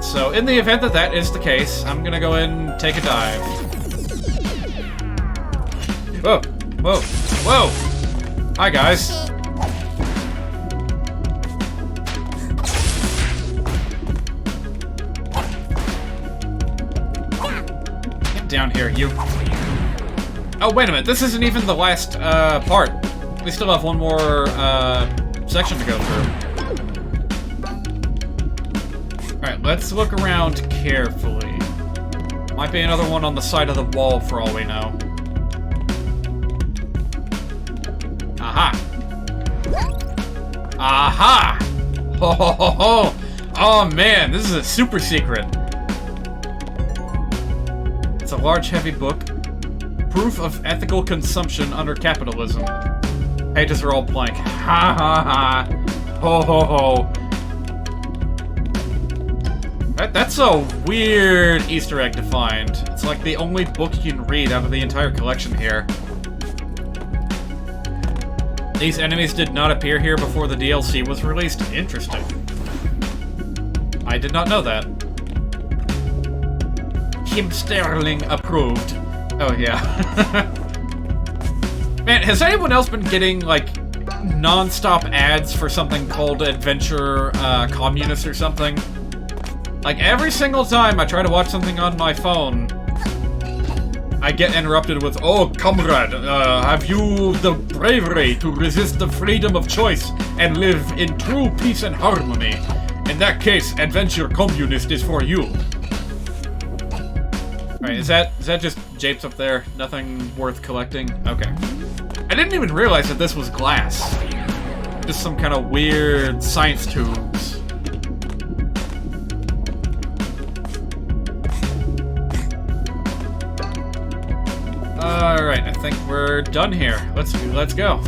So, in the event that that is the case, I'm gonna go ahead and take a dive. Whoa! Whoa! Whoa! Hi, guys. Get down here, you. Oh, wait a minute. This isn't even the last part. We still have one more section to go through. Alright, let's look around carefully. Might be another one on the side of the wall for all we know. Aha! Aha! Ho ho ho ho! Oh man, this is a super secret. It's a large, heavy book. Proof of ethical consumption under capitalism. Pages are all blank. Ha ha ha! Ho ho ho! That's a weird Easter egg to find. It's like the only book you can read out of the entire collection here. These enemies did not appear here before the DLC was released. Interesting. I did not know that. Kim Sterling approved. Oh, yeah. Man, has anyone else been getting, like, non-stop ads for something called Adventure Communist or something? Like, every single time I try to watch something on my phone, I get interrupted with, "Oh, comrade, have you the bravery to resist the freedom of choice and live in true peace and harmony? In that case, Adventure Communist is for you." Alright, is that just japes up there? Nothing worth collecting? Okay. I didn't even realize that this was glass. Just some kind of weird science tubes. Alright, I think we're done here. Let's go.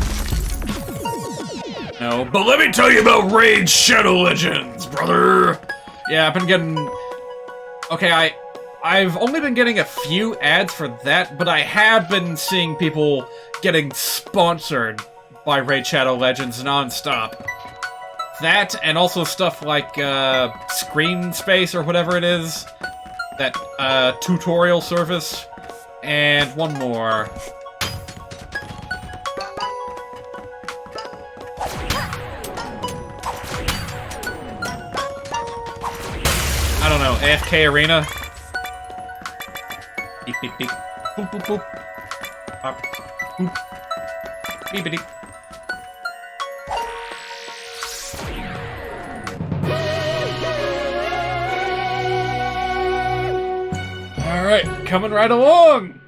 No, but let me tell you about Raid Shadow Legends, brother! Yeah, I've been getting... Okay, I've only been getting a few ads for that, but I have been seeing people getting sponsored by Raid Shadow Legends nonstop. That, and also stuff like, Screen Space or whatever it is. That, tutorial service. And one more. I don't know, AFK Arena? Beep beep beep. Boop boop boop. Pop. Boop. Beepity. Alright, coming right along!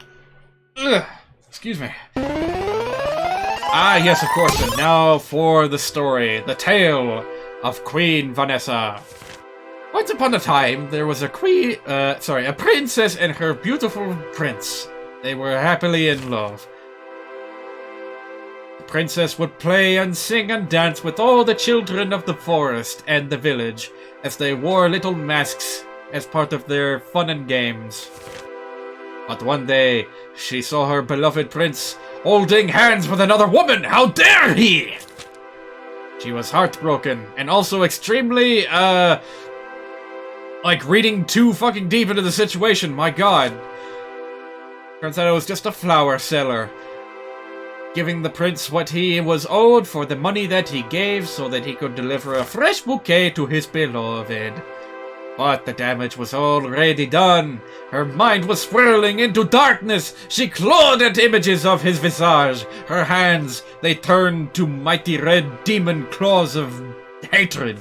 Ugh. Excuse me. Ah, yes, of course, and now for the story. The tale of Queen Vanessa. Once upon a time, there was a princess and her beautiful prince. They were happily in love. The princess would play and sing and dance with all the children of the forest and the village, as they wore little masks as part of their fun and games. But one day, she saw her beloved prince holding hands with another woman! How dare he! She was heartbroken, and also extremely, like, reading too fucking deep into the situation, my god. Turns out it was just a flower seller, giving the prince what he was owed for the money that he gave so that he could deliver a fresh bouquet to his beloved. But the damage was already done. Her mind was swirling into darkness. She clawed at images of his visage. Her hands, they turned to mighty red demon claws of hatred.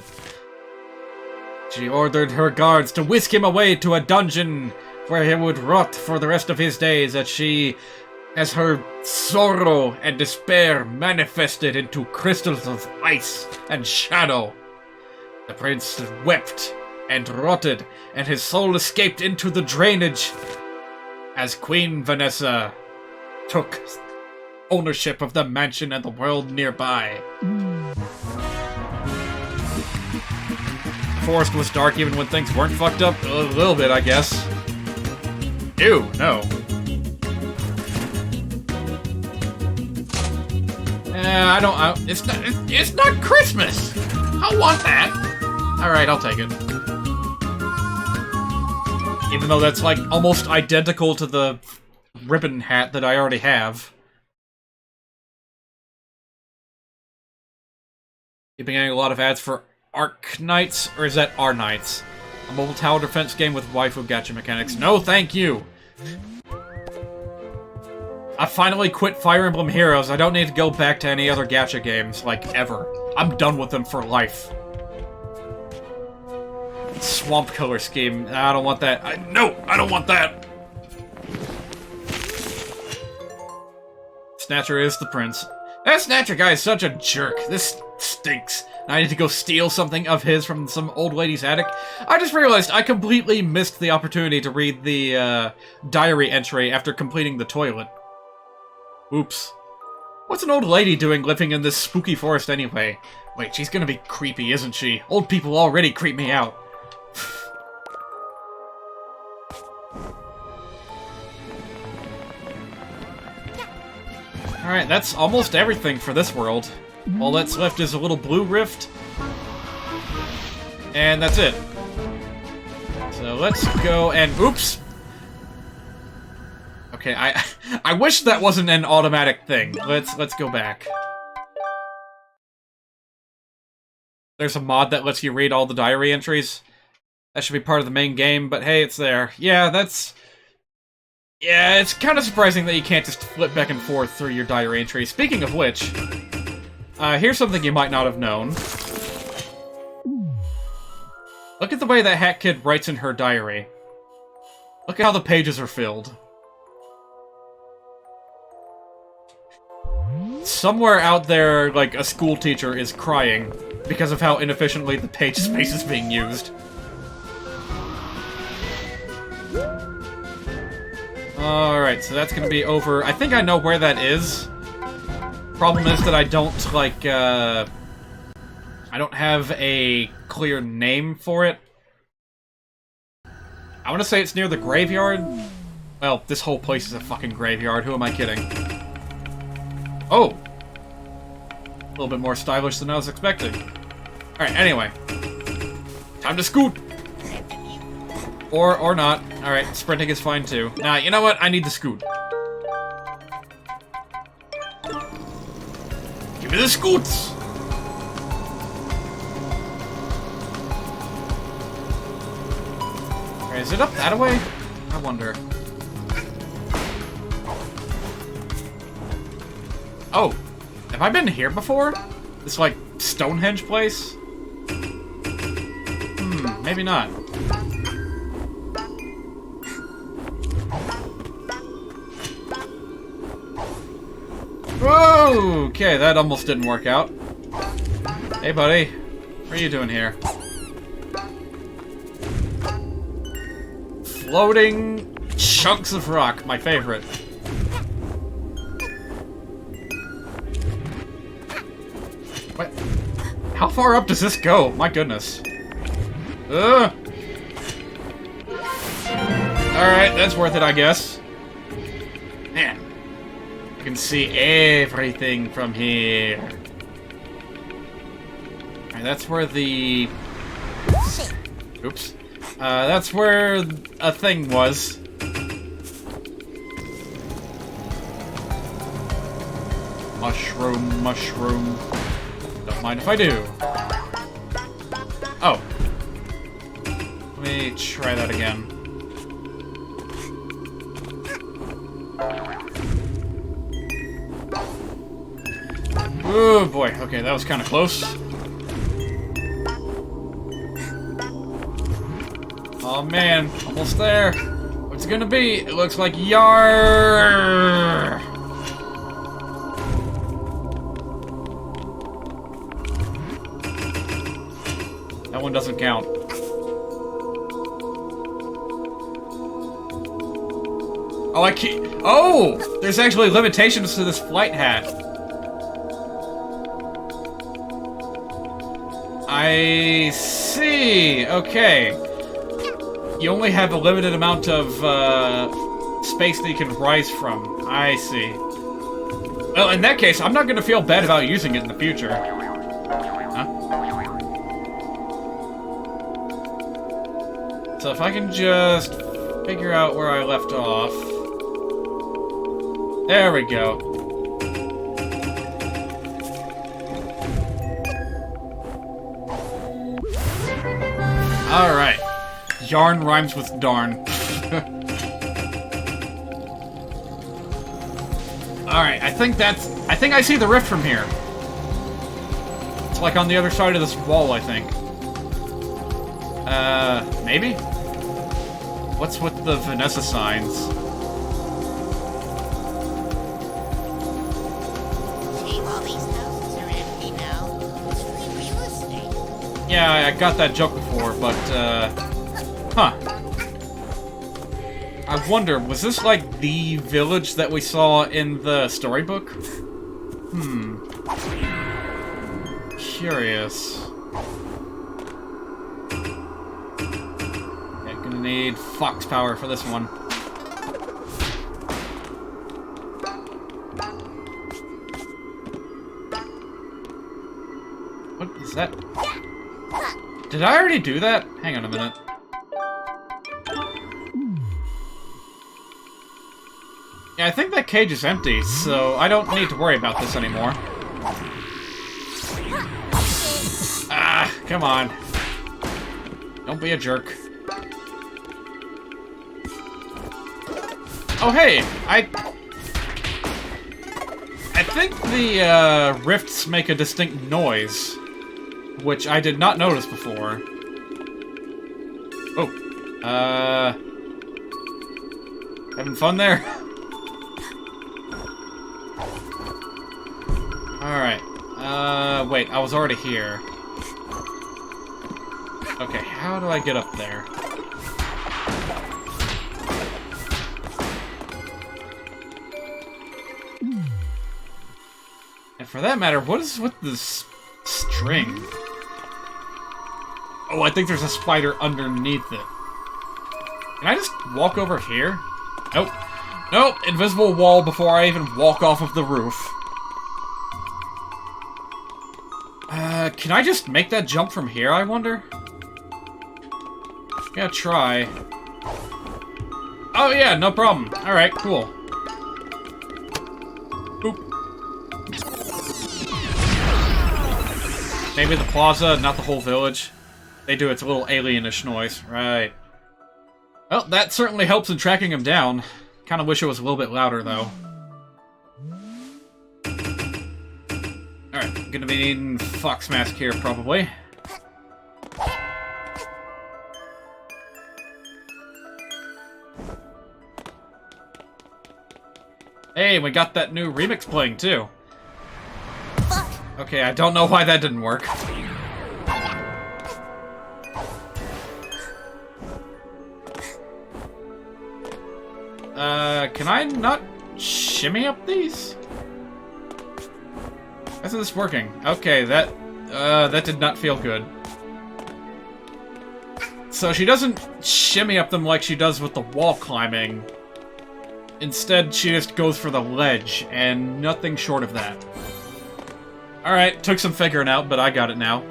She ordered her guards to whisk him away to a dungeon where he would rot for the rest of his days as her sorrow and despair manifested into crystals of ice and shadow. The prince wept and rotted, and his soul escaped into the drainage as Queen Vanessa took ownership of the mansion and the world nearby. The forest was dark even when things weren't fucked up. A little bit, I guess. Ew, no. It's not Christmas! I want that! Alright, I'll take it. Even though that's, like, almost identical to the ribbon hat that I already have. You've been getting a lot of ads for Arc Knights, or is that R Knights? A mobile tower defense game with waifu gacha mechanics. No, thank you! I finally quit Fire Emblem Heroes. I don't need to go back to any other gacha games, like, ever. I'm done with them for life. Swamp color scheme. I don't want that. No, I don't want that! Snatcher is the prince. That Snatcher guy is such a jerk. This stinks. I need to go steal something of his from some old lady's attic. I just realized I completely missed the opportunity to read the, diary entry after completing the toilet. Oops. What's an old lady doing living in this spooky forest anyway? Wait, she's gonna be creepy, isn't she? Old people already creep me out. Alright, that's almost everything for this world. All that's left is a little blue rift. And that's it. So let's go and... Oops! Okay, I wish that wasn't an automatic thing. Let's go back. There's a mod that lets you read all the diary entries. That should be part of the main game, but hey, it's there. Yeah, that's... Yeah, it's kind of surprising that you can't just flip back and forth through your diary entries. Speaking of which, here's something you might not have known. Look at the way that Hat Kid writes in her diary. Look at how the pages are filled. Somewhere out there, like, a school teacher is crying because of how inefficiently the page space is being used. Alright, so that's gonna be over. I think I know where that is. Problem is that I don't, like, I don't have a clear name for it. I want to say it's near the graveyard. Well, this whole place is a fucking graveyard. Who am I kidding? Oh! A little bit more stylish than I was expecting. Alright, anyway. Time to scoot! Or not. Alright, sprinting is fine too. Nah, you know what? I need the scoot. Give me the scoots! Alright, is it up that way? I wonder. Oh, have I been here before? This, like, Stonehenge place? Maybe not. Whoa! Okay, that almost didn't work out. Hey, buddy. What are you doing here? Floating chunks of rock, my favorite. What? How far up does this go? My goodness. Ugh. Alright, that's worth it, I guess. Man. I can see everything from here. Alright, that's where the... Oops. That's where a thing was. Mushroom, mushroom. Don't mind if I do. Oh. Let me try that again. Oh boy, okay, that was kind of close. Oh man, almost there. What's it gonna be? It looks like Yar. That one doesn't count. Oh, I can't. Oh! There's actually limitations to this flight hat. I see. Okay. You only have a limited amount of space that you can rise from. I see. Well, in that case, I'm not going to feel bad about using it in the future. Huh? So if I can just figure out where I left off. There we go. Alright. Yarn rhymes with darn. Alright, I think I see the rift from here. It's like on the other side of this wall, I think. Maybe? What's with the Vanessa signs? Shame all these houses are empty now. It's free real estate. Yeah, I got that joke before, but, huh. I wonder, was this like the village that we saw in the storybook? Curious. Okay, gonna need fox power for this one. What is that? Did I already do that? Hang on a minute. Yeah, I think that cage is empty, so I don't need to worry about this anymore. Ah, come on. Don't be a jerk. Oh, hey! I think the, rifts make a distinct noise, which I did not notice before. Oh. Having fun there? Alright. Wait, I was already here. Okay, how do I get up there? And for that matter, what is with this string? Oh, I think there's a spider underneath it. Can I just walk over here? Nope. Nope, invisible wall before I even walk off of the roof. Can I just make that jump from here, I wonder? Yeah, try. Oh yeah, no problem. Alright, cool. Boop. Maybe the plaza, not the whole village. They do its little alienish noise. Right. Well, that certainly helps in tracking him down. Kinda wish it was a little bit louder, though. Alright, gonna be needing Fox Mask here, probably. Hey, we got that new remix playing, too. Okay, I don't know why that didn't work. Can I not shimmy up these? Why isn't this working? Okay, that did not feel good. So she doesn't shimmy up them like she does with the wall climbing. Instead, she just goes for the ledge, and nothing short of that. Alright, took some figuring out, but I got it now.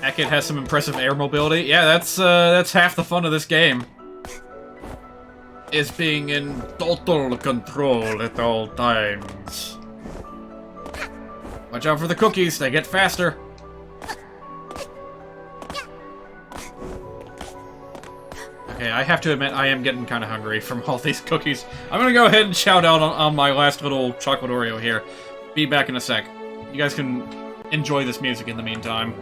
Heck, it has some impressive air mobility. Yeah, that's half the fun of this game. Is being in total control at all times. Watch out for the cookies, they get faster. Okay, I have to admit, I am getting kind of hungry from all these cookies. I'm gonna go ahead and shout out on my last little chocolate Oreo here. Be back in a sec. You guys can enjoy this music in the meantime.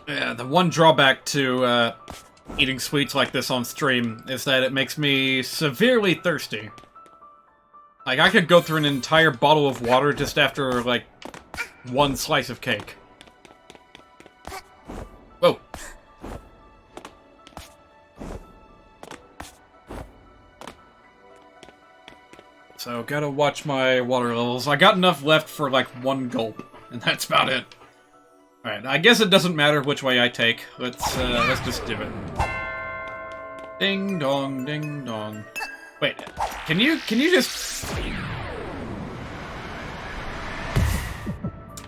Yeah, the one drawback to eating sweets like this on stream is that it makes me severely thirsty. Like, I could go through an entire bottle of water just after, like, one slice of cake. Whoa. So, gotta watch my water levels. I got enough left for, like, one gulp, and that's about it. Alright, I guess it doesn't matter which way I take. Let's just do it. Ding dong, ding dong. Wait, can you just...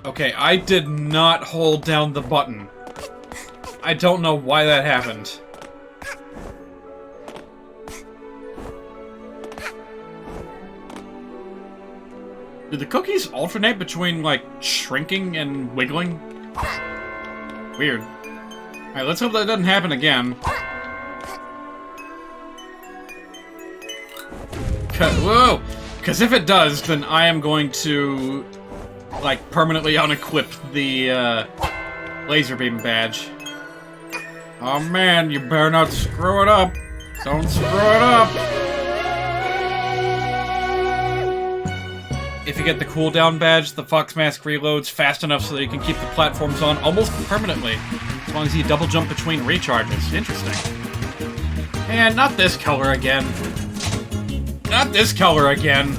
Okay, I did not hold down the button. I don't know why that happened. Do the cookies alternate between, like, shrinking and wiggling? Weird. Alright, let's hope that doesn't happen again. Whoa! Because if it does, then I am going to, like, permanently unequip the, laser beam badge. Oh man, you better not screw it up! Don't screw it up! If you get the cooldown badge, the Fox Mask reloads fast enough so that you can keep the platforms on almost permanently, as long as you double jump between recharges. Interesting. And not this color again. Not this color again.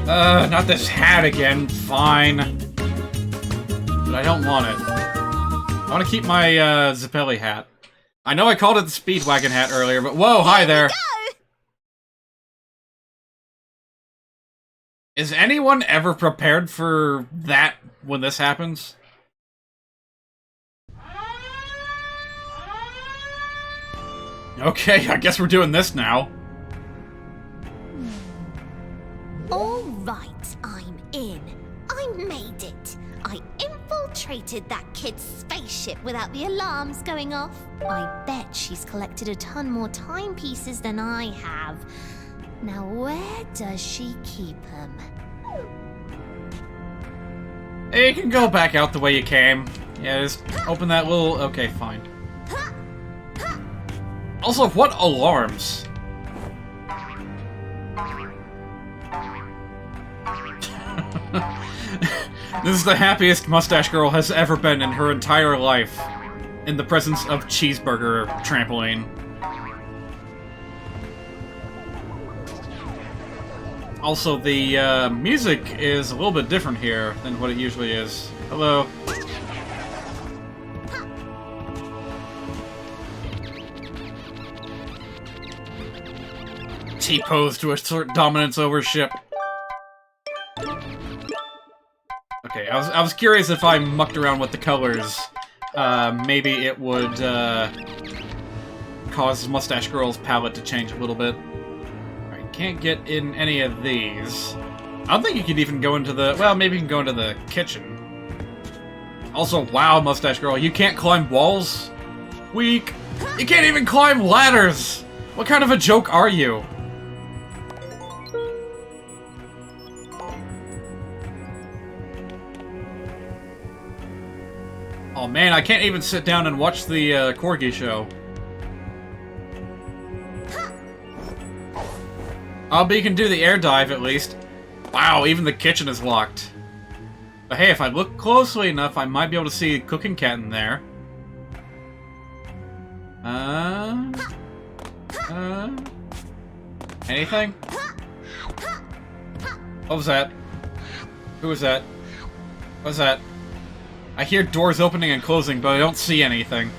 Not this hat again. Fine. but I don't want it. I want to keep my Zappelli hat. I know I called it the Speedwagon hat earlier, but whoa, hi there. Is anyone ever prepared for that when this happens? Okay, I guess we're doing this now. All right, I'm in. I made it. I infiltrated that kid's spaceship without the alarms going off. I bet she's collected a ton more timepieces than I have. Now where does she keep them? Hey, you can go back out the way you came. Yeah, just open that little... Okay, fine. Also, what alarms? This is the happiest Mustache Girl has ever been in her entire life. In the presence of Cheeseburger Trampoline. Also, the music is a little bit different here than what it usually is. Hello. T-pose to assert dominance over ship. Okay, I was curious if I mucked around with the colors, maybe it would cause Mustache Girl's palette to change a little bit. Alright, can't get in any of these. I don't think you could even go into the... Well, maybe you can go into the kitchen. Also, wow, Mustache Girl, you can't climb walls? Weak. You can't even climb ladders! What kind of a joke are you? Oh man, I can't even sit down and watch the Corgi show. Oh, but you can do the air dive at least. Wow, even the kitchen is locked. But hey, if I look closely enough, I might be able to see a cooking cat in there. Anything? What was that? Who was that? What was that? I hear doors opening and closing, but I don't see anything.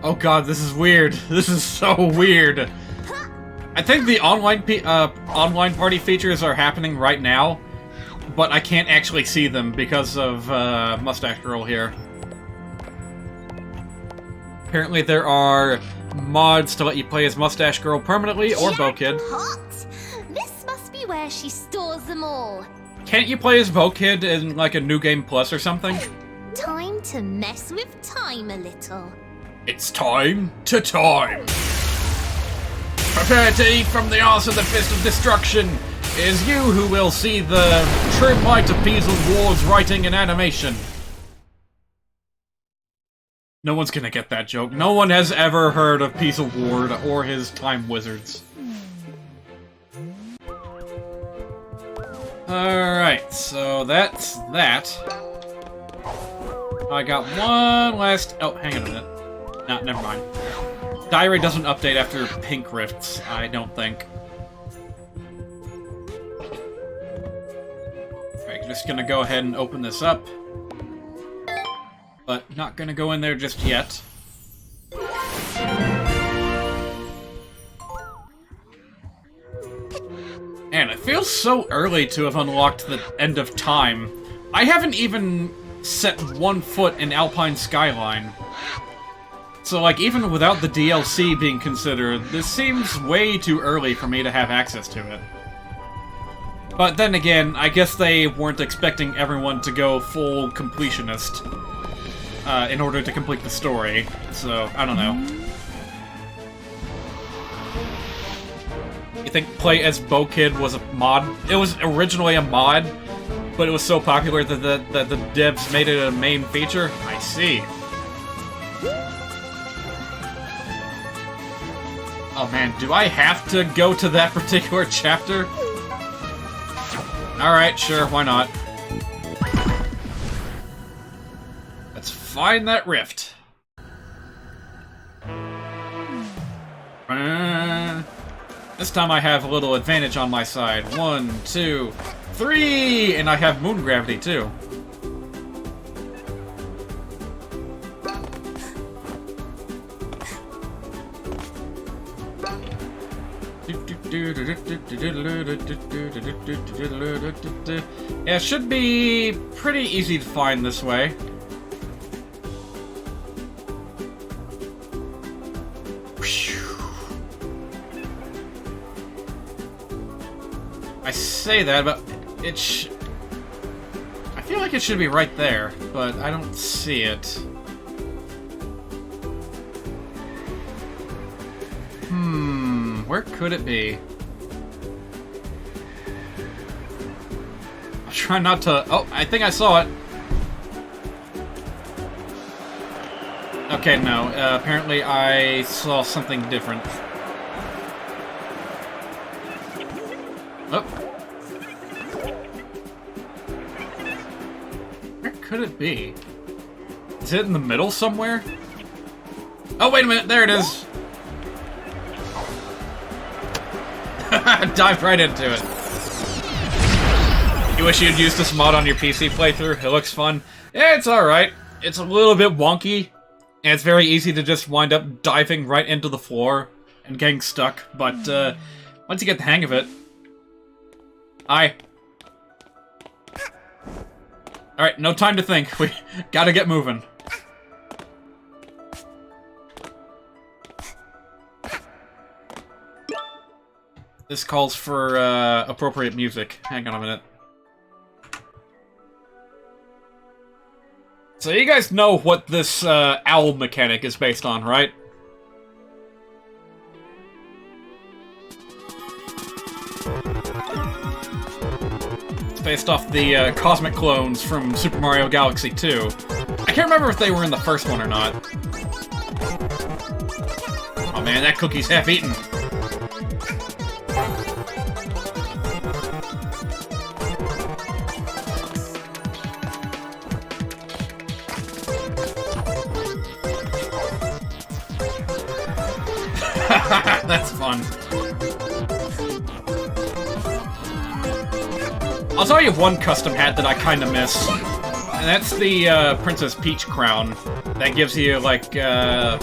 Oh god, this is weird. This is so weird. I think the online party features are happening right now, but I can't actually see them because of Mustache Girl here. Apparently there are mods to let you play as Mustache Girl permanently or Bo Kid. This must be where she stores them all. Can't you play as Bo Kid in like a New Game Plus or something? Time to mess with time a little. It's time to time. Prepare to eat from the arse of the fist of destruction. It is you who will see the trim light of Peasel Ward's writing and animation. No one's gonna get that joke. No one has ever heard of Peasel Ward or his time wizards. Alright, so that's that. I got one last... Oh, hang on a minute. No, never mind. Diary doesn't update after pink rifts, I don't think. Alright, just gonna go ahead and open this up. But not gonna go in there just yet. Man, it feels so early to have unlocked the end of time. I haven't even set one foot in Alpine Skyline. So, like, even without the DLC being considered, this seems way too early for me to have access to it. But then again, I guess they weren't expecting everyone to go full completionist in order to complete the story, so I don't know. You think Play as Bo Kid was a mod? It was originally a mod, but it was so popular that the devs made it a main feature? I see. Oh man, do I have to go to that particular chapter? Alright, sure, why not? Let's find that rift. This time I have a little advantage on my side. 1, 2, 3! And I have moon gravity, too. Yeah, it should be pretty easy to find this way. I say that, but I feel like it should be right there, but I don't see it. Where could it be? I'll try not to... Oh, I think I saw it. Okay, no. Apparently I saw something different. Oh. Where could it be? Is it in the middle somewhere? Oh, wait a minute. There it is. Dived right into it. You wish you'd used this mod on your PC playthrough? It looks fun. Yeah, it's alright. It's a little bit wonky, and it's very easy to just wind up diving right into the floor and getting stuck, but once you get the hang of it... Hi. Alright, no time to think. We gotta get moving. This calls for appropriate music. Hang on a minute. So you guys know what this owl mechanic is based on, right? It's based off the cosmic clones from Super Mario Galaxy 2. I can't remember if they were in the first one or not. Oh man, that cookie's half-eaten. That's fun. I'll tell you one custom hat that I kind of miss, and that's the Princess Peach crown. That gives you, like, a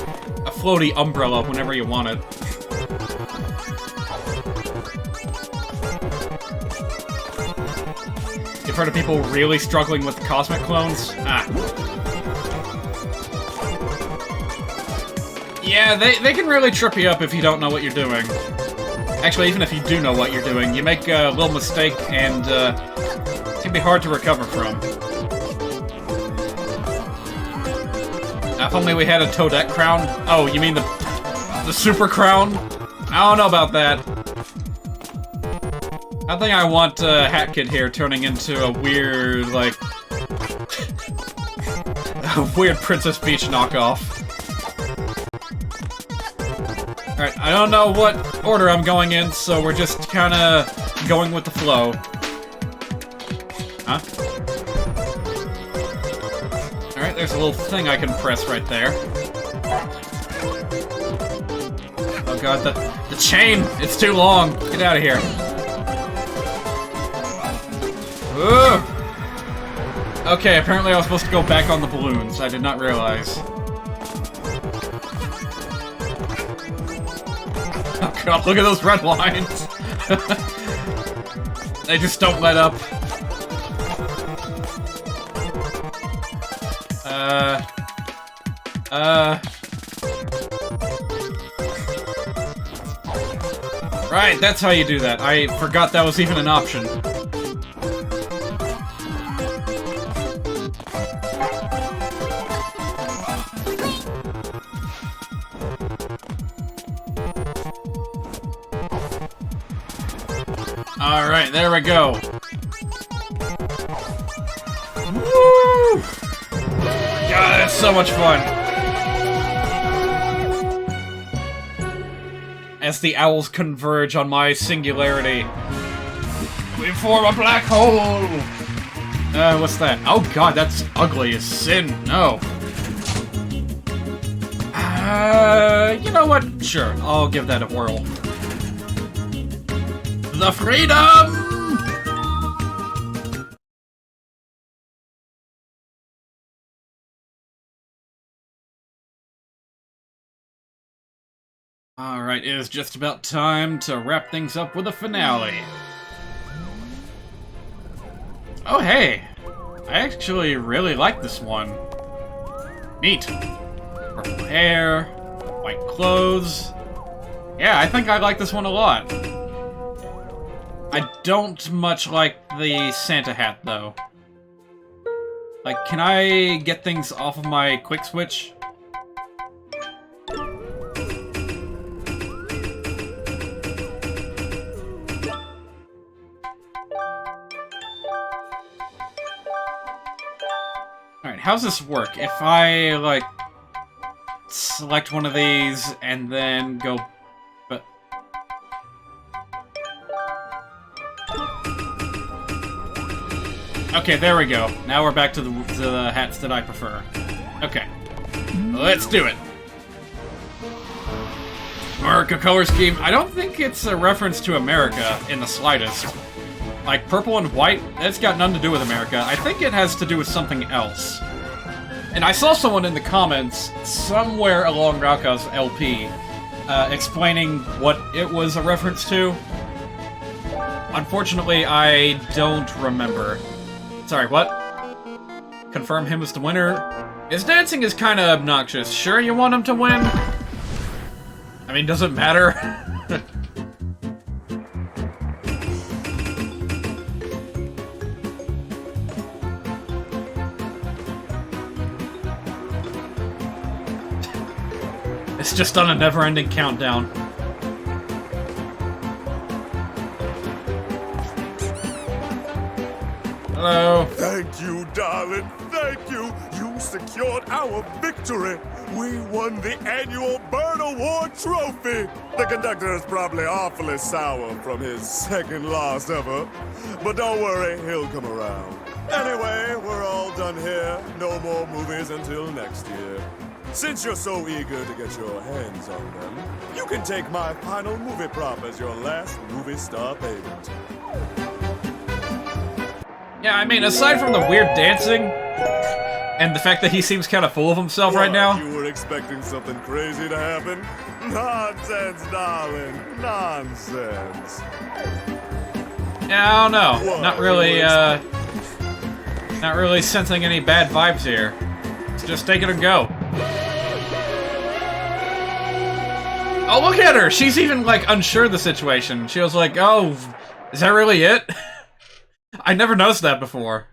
floaty umbrella whenever you want it. You've heard of people really struggling with the cosmic clones? Ah. Yeah, they can really trip you up if you don't know what you're doing. Actually, even if you do know what you're doing, you make a little mistake and it can be hard to recover from. Now, if only we had a Toadette crown. Oh, you mean the super crown? I don't know about that. I think I want Hat Kid here turning into a weird, like... a weird Princess Peach knockoff. Alright, I don't know what order I'm going in, so we're just kinda going with the flow. Huh? Alright, there's a little thing I can press right there. Oh god, the chain! It's too long! Get out of here. Ooh. Okay, apparently I was supposed to go back on the balloons. I did not realize. Oh god, look at those red lines! They just don't let up. Right, that's how you do that. I forgot that was even an option. Alright, there we go. Woo! God, that's so much fun. As the owls converge on my singularity, we form a black hole! What's that? Oh god, that's ugly as sin. No. You know what? Sure, I'll give that a whirl. The freedom! Alright, it is just about time to wrap things up with a finale. Oh hey! I actually really like this one. Neat. Purple hair, white clothes. Yeah, I think I like this one a lot. I don't much like the Santa hat, though. Like, can I get things off of my quick switch? Alright, how's this work? If I, like, select one of these and then go... but... Okay, there we go. Now we're back to the hats that I prefer. Okay. Let's do it. America color scheme. I don't think it's a reference to America in the slightest. Like, purple and white, that's got nothing to do with America. I think it has to do with something else. And I saw someone in the comments, somewhere along Raka's LP, explaining what it was a reference to. Unfortunately, I don't remember. Sorry, what? Confirm him as the winner? His dancing is kind of obnoxious. Sure you want him to win? I mean, does it matter? It's just on a never-ending countdown. Hello. Thank you, darling. Thank you. You secured our victory. We won the annual Bird Award trophy. The conductor is probably awfully sour from his second loss ever. But don't worry, he'll come around. Anyway, we're all done here. No more movies until next year. Since you're so eager to get your hands on them, you can take my final movie prop as your last movie star payment. Yeah, I mean, aside from the weird dancing, and the fact that he seems kind of full of himself right now. You were expecting something crazy to happen? Nonsense, darling. Nonsense. Yeah, I don't know. What? Not really sensing any bad vibes here. Let's just take it and go. Oh, look at her! She's even, like, unsure of the situation. She was like, oh, is that really it? I never noticed that before.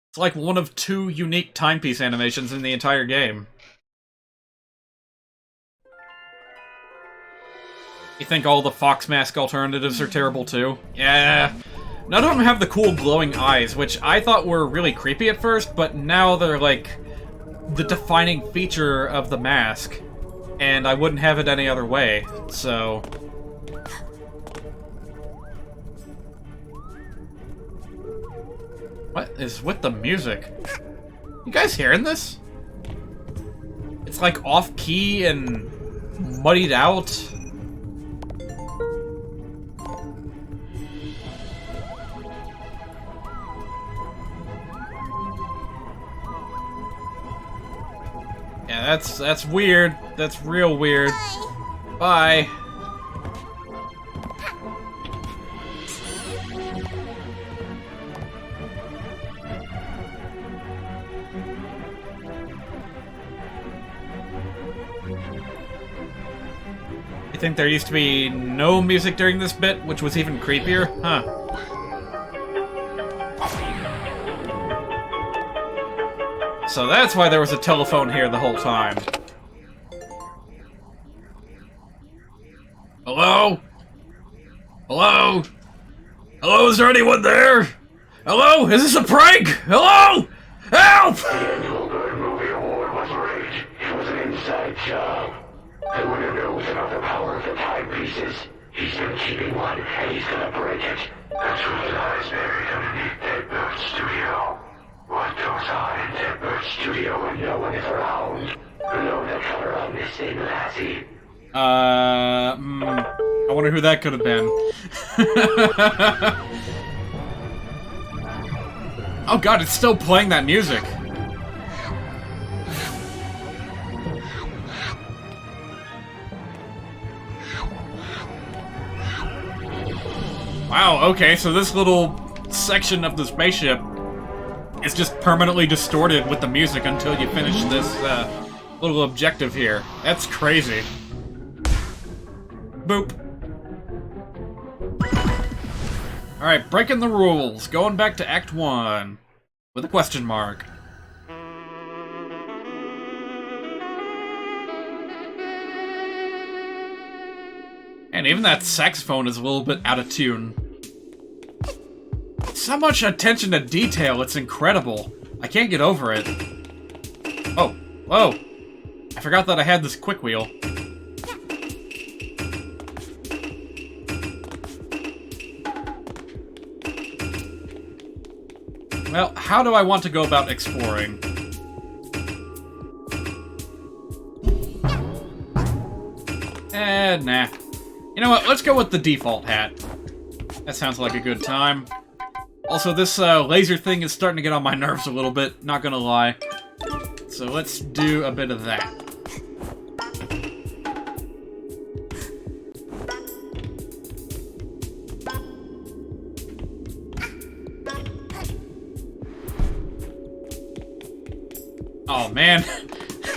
It's like one of 2 unique timepiece animations in the entire game. You think all the Fox Mask alternatives are terrible too? Yeah. None of them have the cool glowing eyes, which I thought were really creepy at first, but now they're like the defining feature of the mask. And I wouldn't have it any other way, so... What is with the music? You guys hearing this? It's like off-key and muddied out. Yeah, that's weird. That's real weird. Bye. You think there used to be no music during this bit, which was even creepier? Huh. So that's why there was a telephone here the whole time. Hello? Hello? Hello, is there anyone there? Hello? Is this a prank? Hello? Help! The annual Good Movie Award was rigged. It was an inside job. The winner knows about the power of the timepieces. He's been keeping one, and he's gonna break it. The truth lies buried underneath Deadbird Studio. What goes on in Deadbird Studio when no one is around? Know the color of Miss Lassie? I wonder who that could have been. Oh god, it's still playing that music. Wow, okay, so this little section of the spaceship is just permanently distorted with the music until you finish this little objective here. That's crazy. Boop. Alright, breaking the rules. Going back to Act 1. With a question mark. And even that saxophone is a little bit out of tune. So much attention to detail, it's incredible. I can't get over it. Oh, whoa. I forgot that I had this quick wheel. Well, how do I want to go about exploring? Nah. You know what, let's go with the default hat. That sounds like a good time. Also, this laser thing is starting to get on my nerves a little bit, not gonna lie. So let's do a bit of that. Oh man,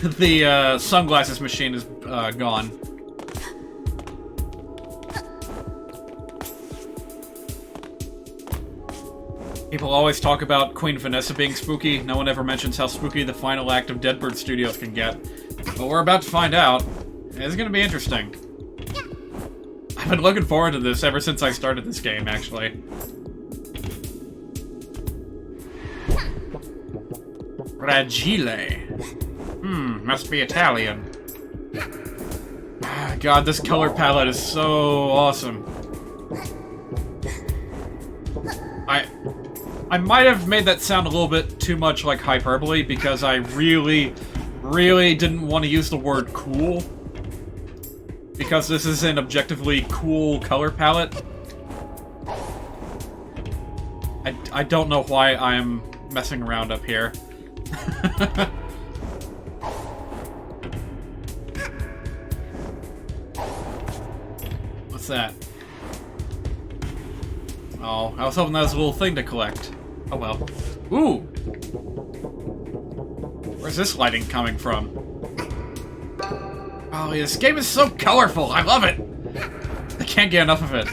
the sunglasses machine is gone. People always talk about Queen Vanessa being spooky. No one ever mentions how spooky the final act of Deadbird Studios can get. But we're about to find out. It's gonna be interesting. I've been looking forward to this ever since I started this game, actually. Fragile. Must be Italian. God, this color palette is so awesome. I might have made that sound a little bit too much like hyperbole because I really didn't want to use the word cool. Because this is an objectively cool color palette. I don't know why I'm messing around up here. What's that? Oh, I was hoping that was a little thing to collect. Oh well. Ooh! Where's this lighting coming from? Oh, this game is so colorful! I love it! I can't get enough of it.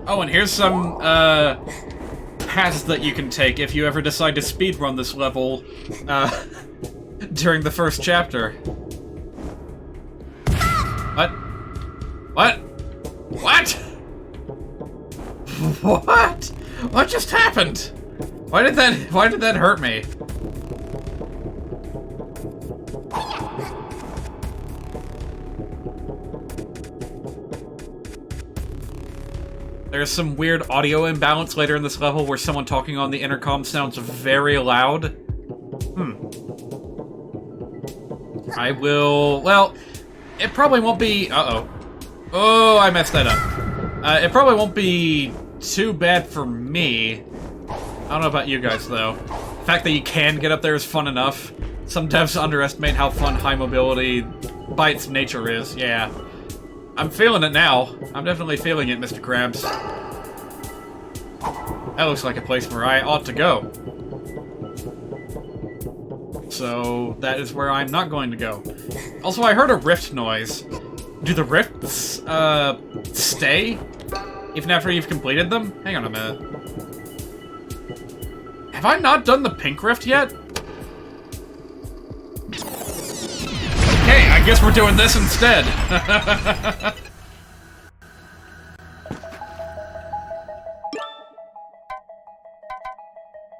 Oh, and here's some, paths that you can take if you ever decide to speedrun this level, during the first chapter. What? What? What? What? What just happened? Why did that hurt me? There's some weird audio imbalance later in this level where someone talking on the intercom sounds very loud. I will... Well, it probably won't be... Uh-oh. Oh, I messed that up. It probably won't be too bad for me. I don't know about you guys, though. The fact that you can get up there is fun enough. Some devs underestimate how fun high mobility by its nature is, yeah. I'm feeling it now. I'm definitely feeling it, Mr. Krabs. That looks like a place where I ought to go. So, that is where I'm not going to go. Also, I heard a rift noise. Do the rifts, stay? Even after you've completed them? Hang on a minute. Have I not done the pink rift yet? Okay, I guess we're doing this instead.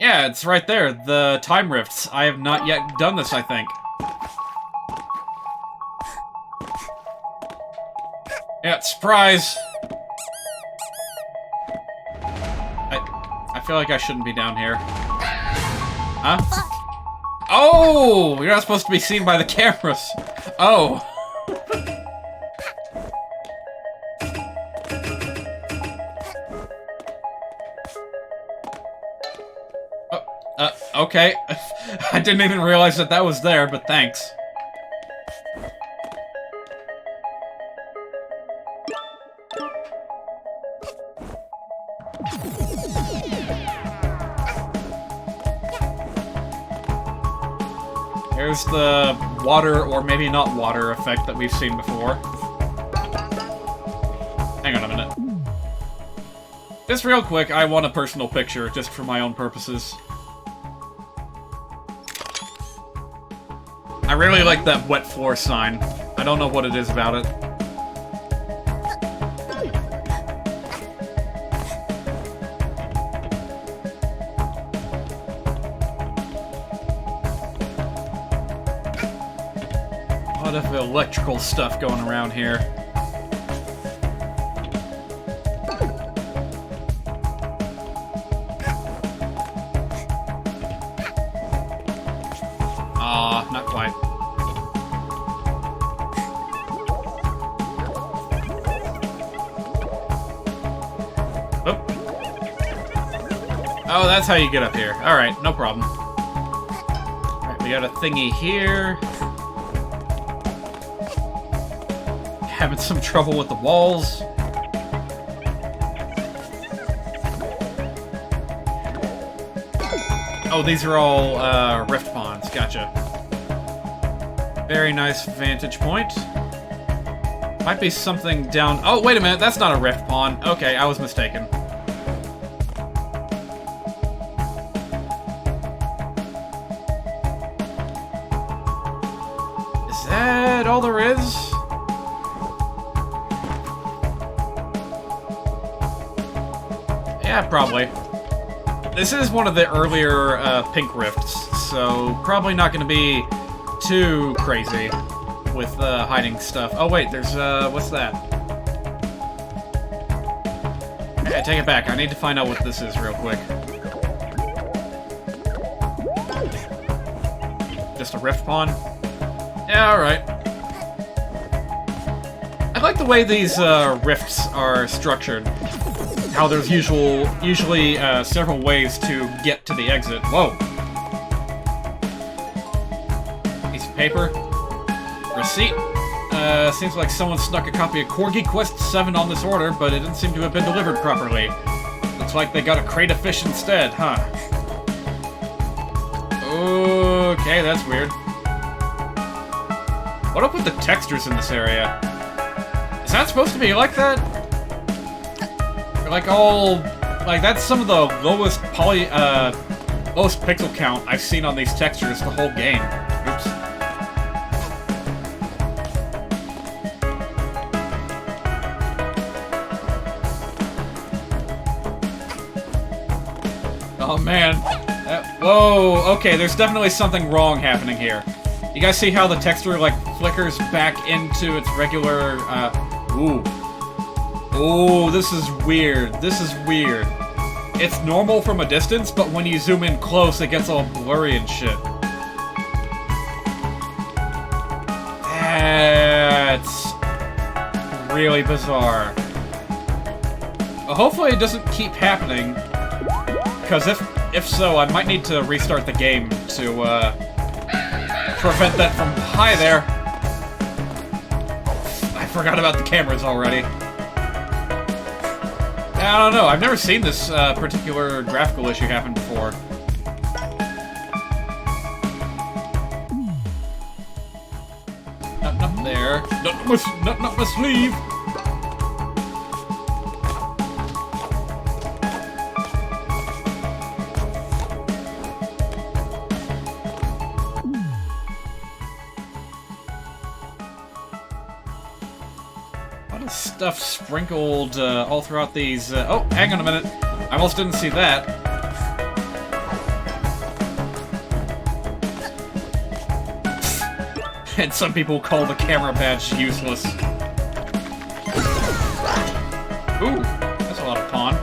Yeah, it's right there. The time rifts. I have not yet done this, I think. Yeah, surprise! I feel like I shouldn't be down here. Huh? Oh! You're not supposed to be seen by the cameras! Oh! Okay. I didn't even realize that that was there, but thanks. Here's the water, or maybe not water, effect that we've seen before. Hang on a minute. Just real quick, I want a personal picture, just for my own purposes. I really like that wet floor sign. I don't know what it is about it. A lot of electrical stuff going around here. Not quite. Oop. Oh, that's how you get up here. Alright, no problem. Alright, we got a thingy here. Having some trouble with the walls. Oh, these are all rift ponds. Gotcha. Very nice vantage point. Might be something down... Oh, wait a minute. That's not a rift pond. Okay, I was mistaken. Is that all there is? Yeah, probably. This is one of the earlier pink rifts, so probably not going to be too crazy with hiding stuff. Oh wait, there's what's that? Okay, I take it back. I need to find out what this is real quick. Just a rift pond? Yeah, alright. I like the way these rifts are structured. How there's usually several ways to get to the exit. Whoa! Piece of paper. Receipt. Seems like someone snuck a copy of Corgi Quest 7 on this order, but it didn't seem to have been delivered properly. Looks like they got a crate of fish instead, huh? Okay, that's weird. What up with the textures in this area? Is that supposed to be like that? Like that's some of the lowest lowest pixel count I've seen on these textures the whole game. Oops. Oh man. Whoa, okay, there's definitely something wrong happening here. You guys see how the texture like flickers back into its regular ooh. Oh, this is weird. This is weird. It's normal from a distance, but when you zoom in close, it gets all blurry and shit. That's really bizarre. Well, hopefully it doesn't keep happening, because if so, I might need to restart the game to prevent that from... Hi there! I forgot about the cameras already. I don't know, I've never seen this particular graphical issue happen before. Not there. Not my sleeve! Stuff sprinkled all throughout these... oh, hang on a minute. I almost didn't see that. And some people call the camera badge useless. Ooh, that's a lot of pawn.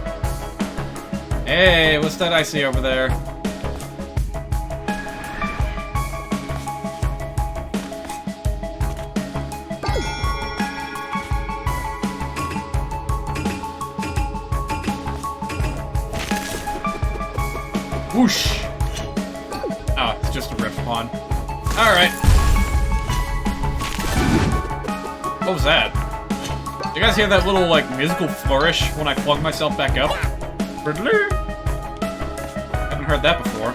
Hey, what's that I see over there? Whoosh! just a rift pawn. Alright. What was that? You guys hear that little, like, musical flourish when I flung myself back up? Haven't heard that before.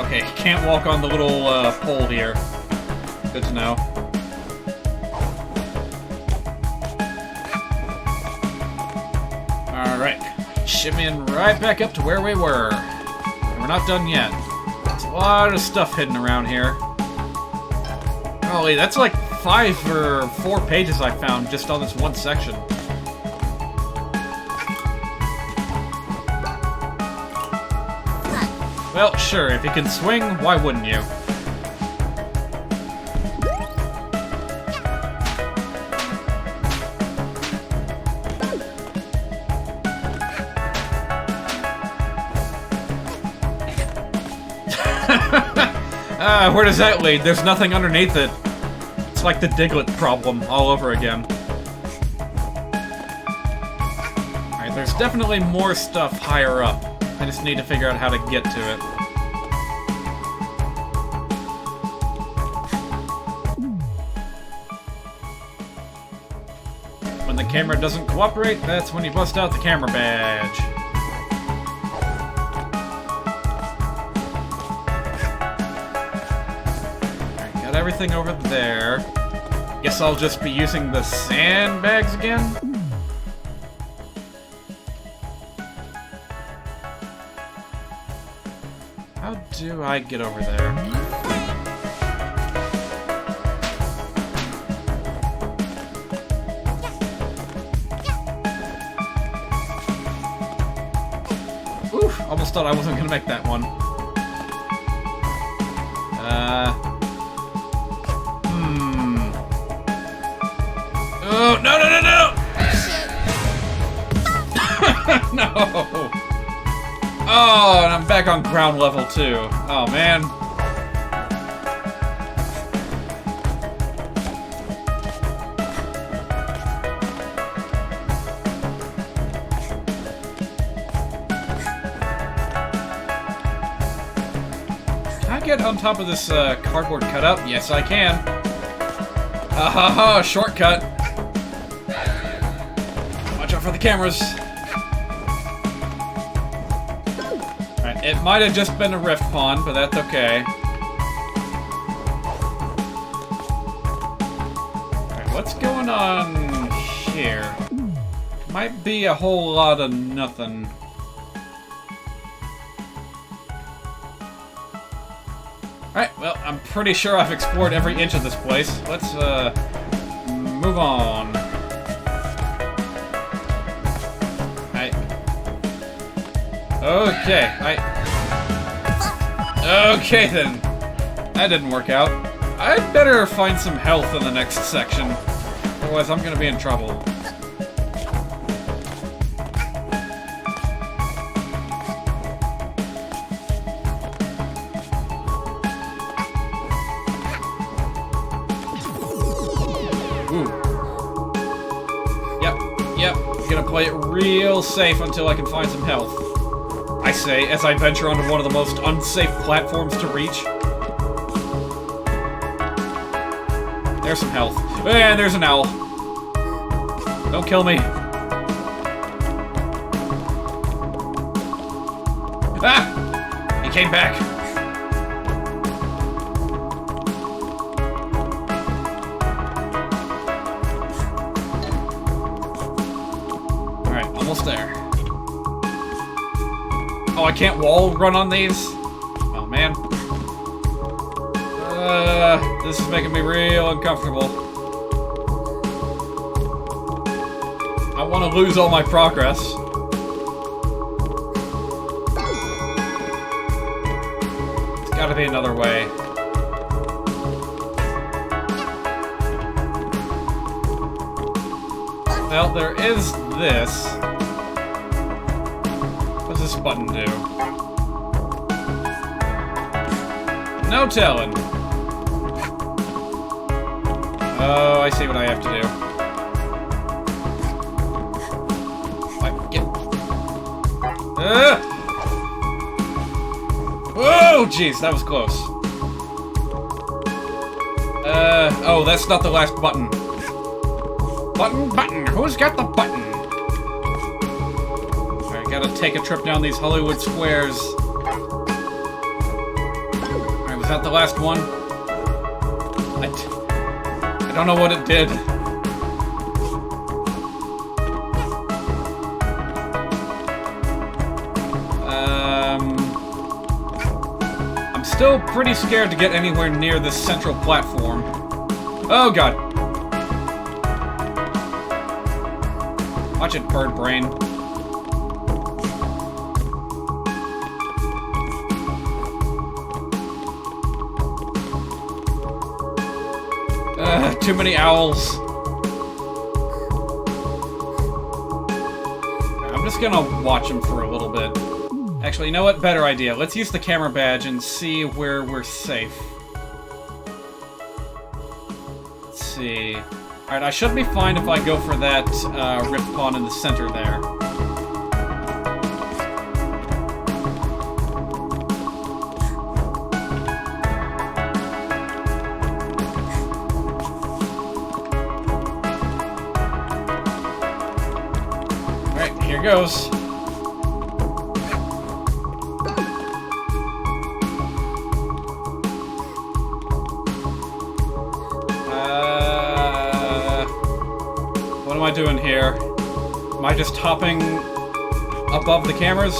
Okay, can't walk on the little pole here. Good to know. Alright. Shimmying right back up to where we were. And we're not done yet. There's a lot of stuff hidden around here. Holy, that's like 5 or 4 pages I found just on this one section. Well, sure, if you can swing, why wouldn't you? Where does that lead? There's nothing underneath it. It's like the Diglett problem all over again. Alright, there's definitely more stuff higher up. I just need to figure out how to get to it. When the camera doesn't cooperate, that's when you bust out the camera badge. Everything over there. Guess I'll just be using the sandbags again? How do I get over there? Oof, almost thought I wasn't gonna make that one. Oh, no, no, no, no! No! Oh, and I'm back on ground level, too. Oh, man. Can I get on top of this cardboard cutout? Yes, I can. Ha ha ha, shortcut. Watch out for the cameras. Alright, it might have just been a rift pawn, but that's okay. Alright, what's going on here? Might be a whole lot of nothing. Alright, well, I'm pretty sure I've explored every inch of this place. Let's, move on. Okay, okay then. That didn't work out. I'd better find some health in the next section. Otherwise, I'm gonna be in trouble. Ooh. Yep. I'm gonna play it real safe until I can find some health. I say, as I venture onto one of the most unsafe platforms to reach. There's some health. And there's an owl. Don't kill me. Ah! He came back. Alright, almost there. Oh, I can't wall run on these? Oh, man. This is making me real uncomfortable. I want to lose all my progress. There's gotta be another way. Well, there is this. What's this button do? No telling. Oh, I see what I have to do. Oh, jeez, that was close. Oh, that's not the last button. Button, who's got the button? Alright, gotta take a trip down these Hollywood squares. Alright, was that the last one? I don't know what it did. I'm still pretty scared to get anywhere near this central platform. Oh god. Watch it, bird brain. Too many owls. I'm just gonna watch them for a little bit. Actually, you know what? Better idea. Let's use the camera badge and see where we're safe. Let's see. Alright, I should be fine if I go for that rift pawn in the center there. Alright, here goes. What am I doing here? Am I just hopping above the cameras?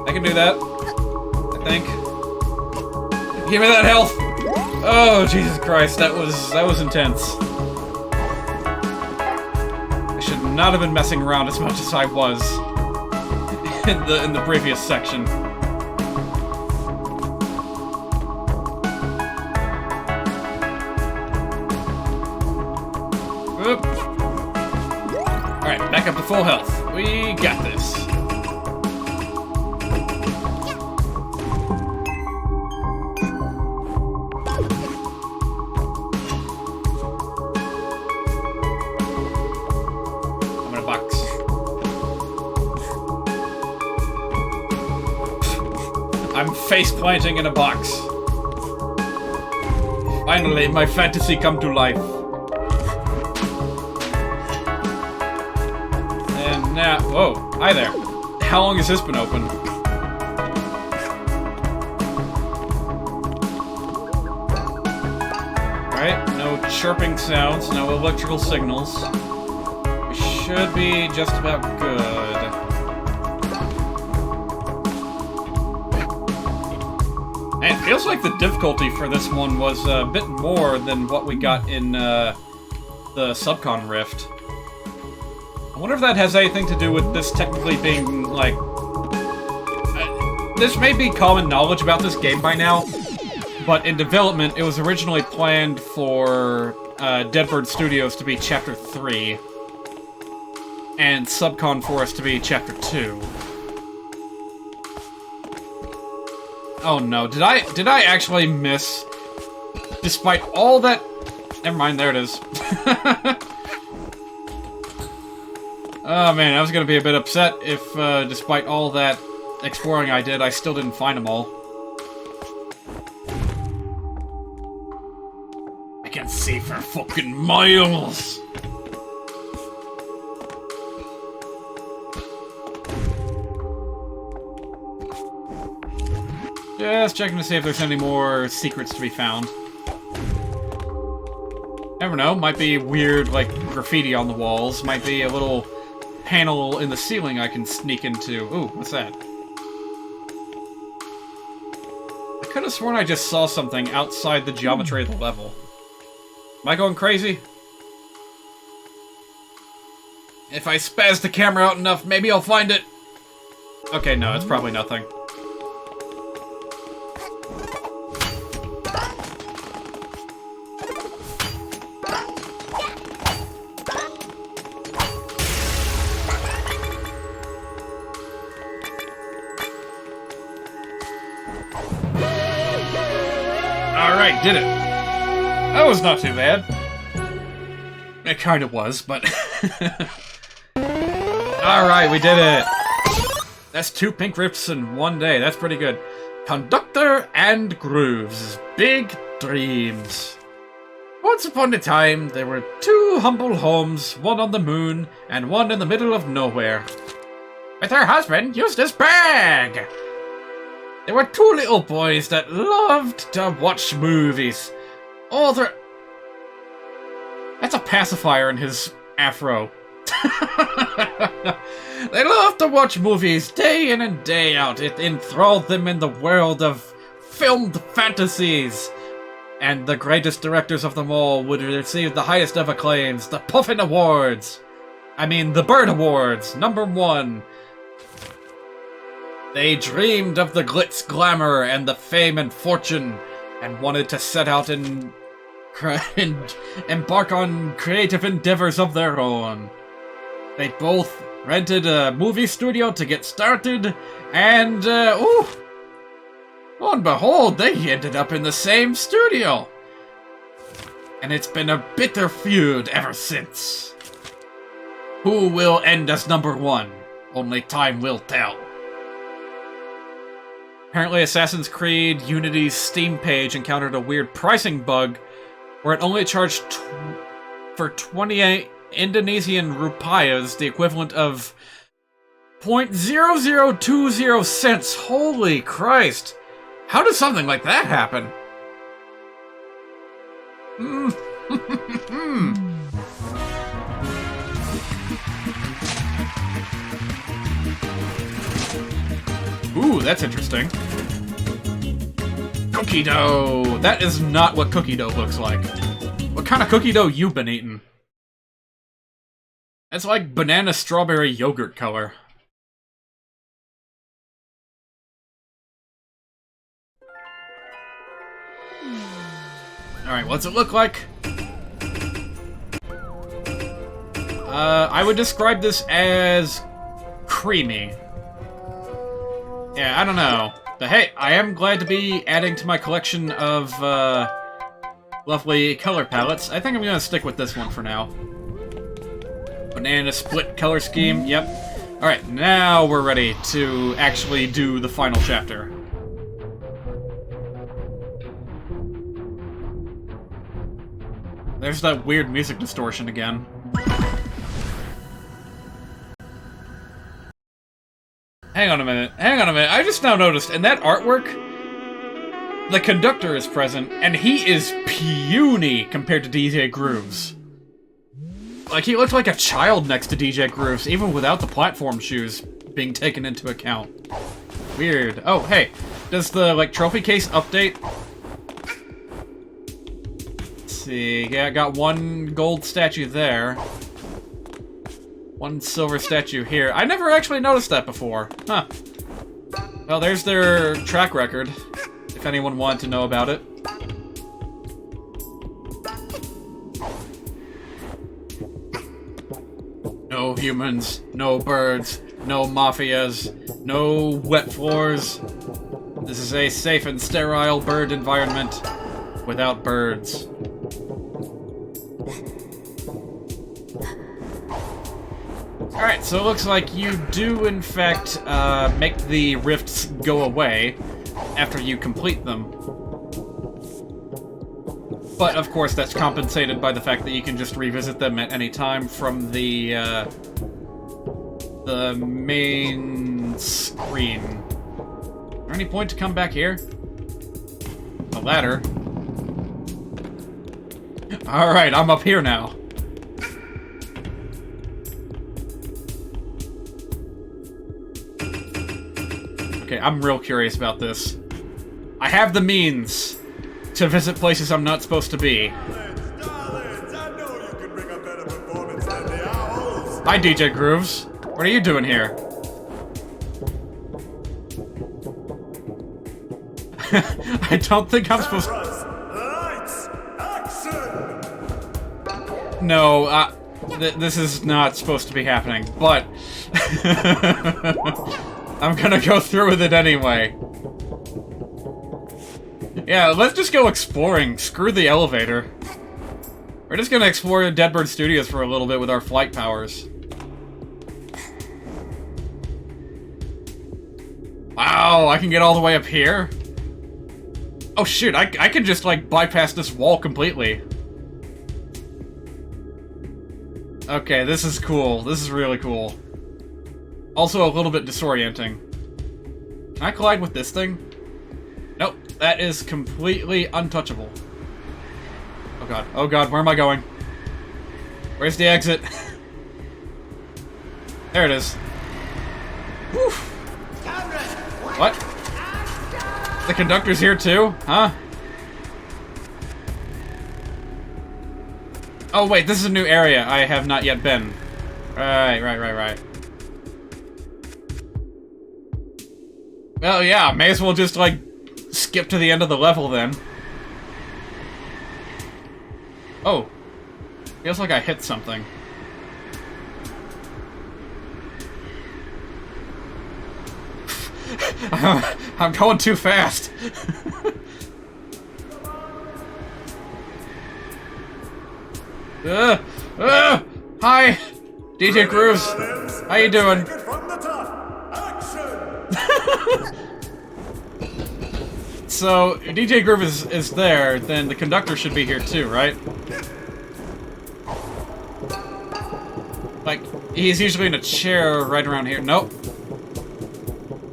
I can do that. I think. Give me that health! Oh, Jesus Christ, that was intense. I should not have been messing around as much as I was in the previous section. Oop. Alright, back up to full health. We got this. I'm in a box. I'm face planting in a box. Finally, my fantasy come to life. Now, whoa, hi there. How long has this been open? Right, no chirping sounds, no electrical signals. We should be just about good. And it feels like the difficulty for this one was a bit more than what we got in the Subcon Rift. I wonder if that has anything to do with this technically being, like... this may be common knowledge about this game by now, but in development, it was originally planned for Deadbird Studios to be Chapter 3, and Subcon Forest to be Chapter 2. Oh no, did I actually miss... Despite all that... Never mind, there it is. Oh man, I was gonna be a bit upset if, despite all that exploring I did, I still didn't find them all. I can see for fucking miles! Just checking to see if there's any more secrets to be found. Never know, might be weird, like, graffiti on the walls, might be a little panel in the ceiling I can sneak into. Ooh, what's that? I could have sworn I just saw something outside the geometry of the level. Am I going crazy? If I spaz the camera out enough, maybe I'll find it. Okay, no, it's probably nothing. Alright, did it. That was not too bad. It kind of was, but... Alright, we did it! That's 2 pink rips in one day. That's pretty good. Conductor and Grooves' Big Dreams. Once upon a time, there were 2 humble homes, one on the moon and one in the middle of nowhere. With her husband, Eustace Bag! There were 2 little boys that loved to watch movies. Oh, they're... That's a pacifier in his afro. They loved to watch movies day in and day out. It enthralled them in the world of filmed fantasies. And the greatest directors of them all would receive the highest of acclaims, the Puffin Awards. I mean, the Bird Awards, #1. They dreamed of the glitz, glamour, and the fame and fortune, and wanted to set out and embark on creative endeavors of their own. They both rented a movie studio to get started, and, lo and behold, they ended up in the same studio. And it's been a bitter feud ever since. Who will end as #1? Only time will tell. Apparently Assassin's Creed Unity's Steam page encountered a weird pricing bug where it only charged for 28 Indonesian rupiahs, the equivalent of 0.0020 cents. Holy Christ! How does something like that happen? Ooh, that's interesting. Cookie dough! That is not what cookie dough looks like. What kind of cookie dough you been eating? It's like banana strawberry yogurt color. Alright, what's it look like? I would describe this as creamy. Yeah, I don't know. But hey, I am glad to be adding to my collection of lovely color palettes. I think I'm gonna stick with this one for now. Banana split color scheme, yep. Alright, now we're ready to actually do the final chapter. There's that weird music distortion again. Hang on a minute, I just now noticed, in that artwork, the conductor is present, and he is puny compared to DJ Grooves. Like, he looked like a child next to DJ Grooves, even without the platform shoes being taken into account. Weird. Oh, hey, does the, like, trophy case update? Let's see, yeah, I got 1 gold statue there. 1 silver statue here. I never actually noticed that before. Huh. Well, there's their track record, if anyone wanted to know about it. No humans, no birds, no mafias, no wet floors. This is a safe and sterile bird environment without birds. Alright, so it looks like you do, in fact, make the rifts go away after you complete them. But, of course, that's compensated by the fact that you can just revisit them at any time from the main screen. Is there any point to come back here? A ladder. Alright, I'm up here now. Okay, I'm real curious about this. I have the means to visit places I'm not supposed to be. Hi, DJ Grooves. What are you doing here? I don't think I'm supposed to... No, this is not supposed to be happening, but... I'm gonna go through with it anyway. Yeah, let's just go exploring. Screw the elevator. We're just gonna explore Deadbird Studios for a little bit with our flight powers. Wow, I can get all the way up here? Oh shoot, I can just, like, bypass this wall completely. Okay, this is cool. This is really cool. Also a little bit disorienting. Can I collide with this thing? Nope, that is completely untouchable. Oh god, where am I going? Where's the exit? There it is. Whew. What? The conductor's here too? Huh? Oh wait, this is a new area I have not yet been. Right. Well, yeah, may as well just, like, skip to the end of the level then. Oh. Feels like I hit something. I'm going too fast. Hi, DJ Grooves. How you doing? So, DJ Groove is there, then the conductor should be here too, right? Like, he's usually in a chair right around here. Nope.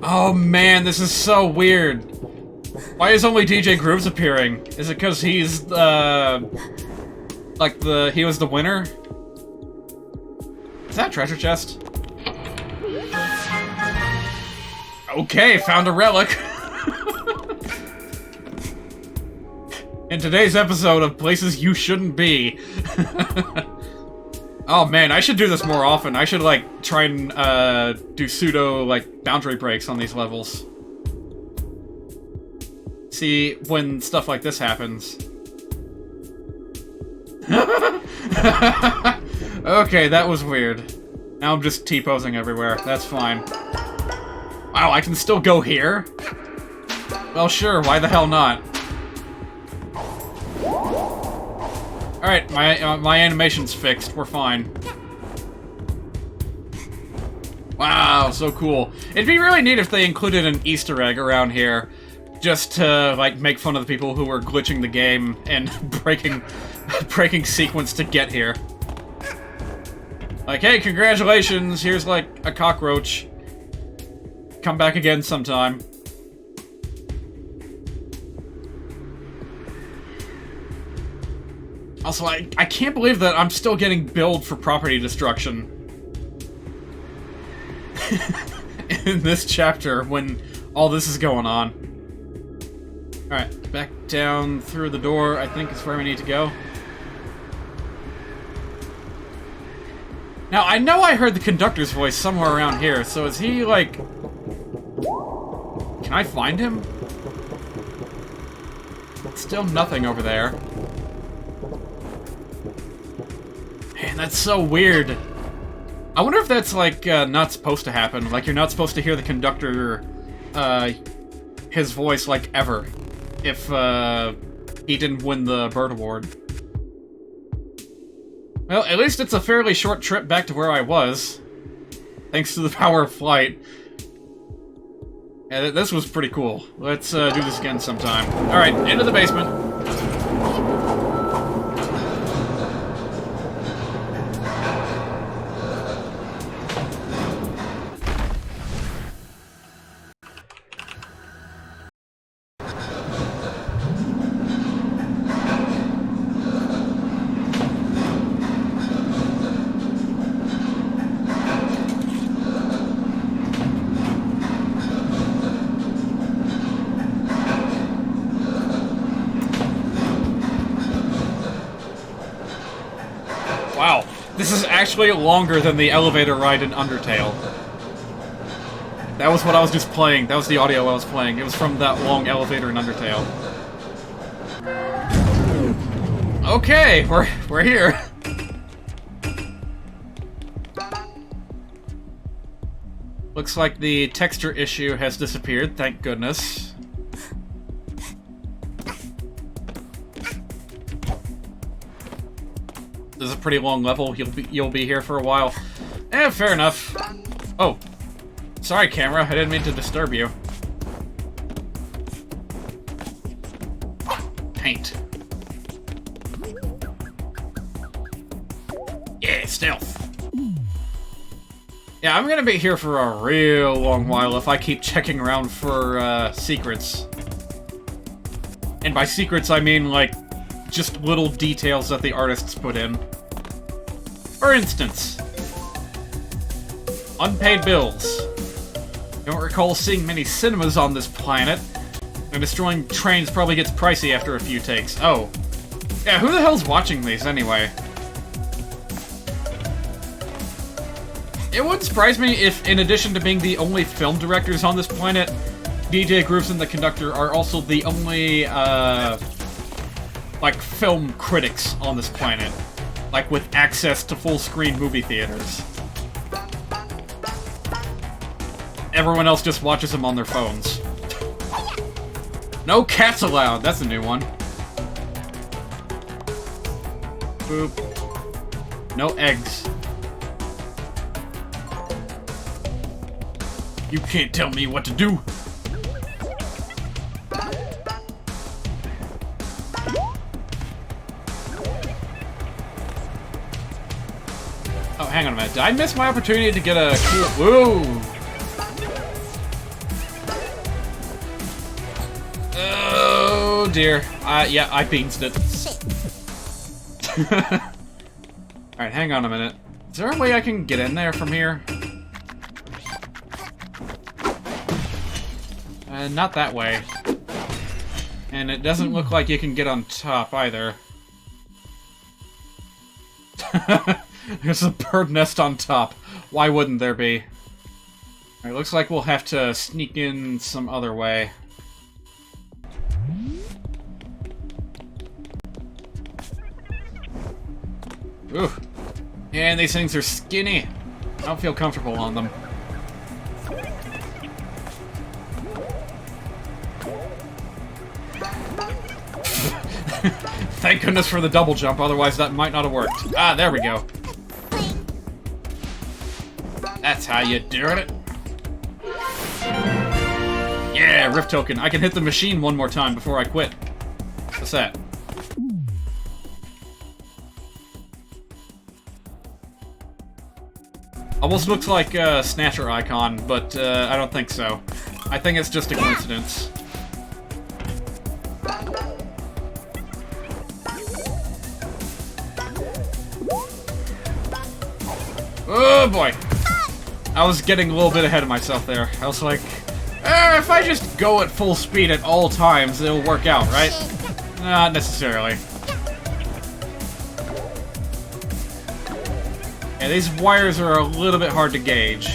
Oh man, this is so weird. Why is only DJ Grooves appearing? Is it because he's, he was the winner? Is that a treasure chest? Okay, found a relic. In today's episode of Places You Shouldn't Be. Oh man, I should do this more often. I should, like, try and, do pseudo, like, boundary breaks on these levels. See when stuff like this happens. Okay, that was weird. Now I'm just T-posing everywhere. That's fine. Wow, I can still go here? Well, sure, why the hell not? Alright, my animation's fixed. We're fine. Wow, so cool. It'd be really neat if they included an Easter egg around here, just to, like, make fun of the people who were glitching the game and breaking sequence to get here. Like, hey, congratulations, here's, like, a cockroach. Come back again sometime. Also, I can't believe that I'm still getting billed for property destruction. In this chapter, when all this is going on. Alright, back down through the door, I think is where we need to go. Now, I know I heard the conductor's voice somewhere around here, so is he, like... Can I find him? Still nothing over there. Man, that's so weird. I wonder if that's, like, not supposed to happen. Like, you're not supposed to hear the conductor, his voice, like, ever. If, he didn't win the Bird Award. Well, at least it's a fairly short trip back to where I was. Thanks to the power of flight. Yeah, this was pretty cool. Let's, do this again sometime. Alright, into the basement. Wow, this is actually longer than the elevator ride in Undertale. That was what I was just playing. That was the audio I was playing. It was from that long elevator in Undertale. Okay, we're here. Looks like the texture issue has disappeared, thank goodness. This is a pretty long level. You'll be here for a while. Eh, fair enough. Oh. Sorry, camera. I didn't mean to disturb you. paint. Yeah, stealth. Yeah, I'm gonna be here for a real long while if I keep checking around for, secrets. And by secrets, I mean, like, just little details that the artists put in. For instance, unpaid bills. Don't recall seeing many cinemas on this planet, and destroying trains probably gets pricey after a few takes. Oh. Yeah, who the hell's watching these anyway? It wouldn't surprise me if, in addition to being the only film directors on this planet, DJ Grooves and the Conductor are also the only, like, film critics on this planet. Like, with access to full-screen movie theaters. Everyone else just watches them on their phones. No cats allowed! That's a new one. Boop. No eggs. You can't tell me what to do! Oh, hang on a minute. Did I miss my opportunity to get a cool... Whoa! Oh, dear. Yeah, I beansed it. Alright, hang on a minute. Is there a way I can get in there from here? Not that way. And it doesn't look like you can get on top, either. There's a bird nest on top. Why wouldn't there be? Alright, looks like we'll have to sneak in some other way. Ooh. And these things are skinny. I don't feel comfortable on them. Thank goodness for the double jump, otherwise that might not have worked. Ah, there we go. That's how you do it. Yeah, Rift Token. I can hit the machine one more time before I quit. What's that? Almost looks like a Snatcher icon, but I don't think so. I think it's just a coincidence. Oh boy! I was getting a little bit ahead of myself there. I was like, if I just go at full speed at all times, it'll work out, right? Not necessarily. Yeah, these wires are a little bit hard to gauge.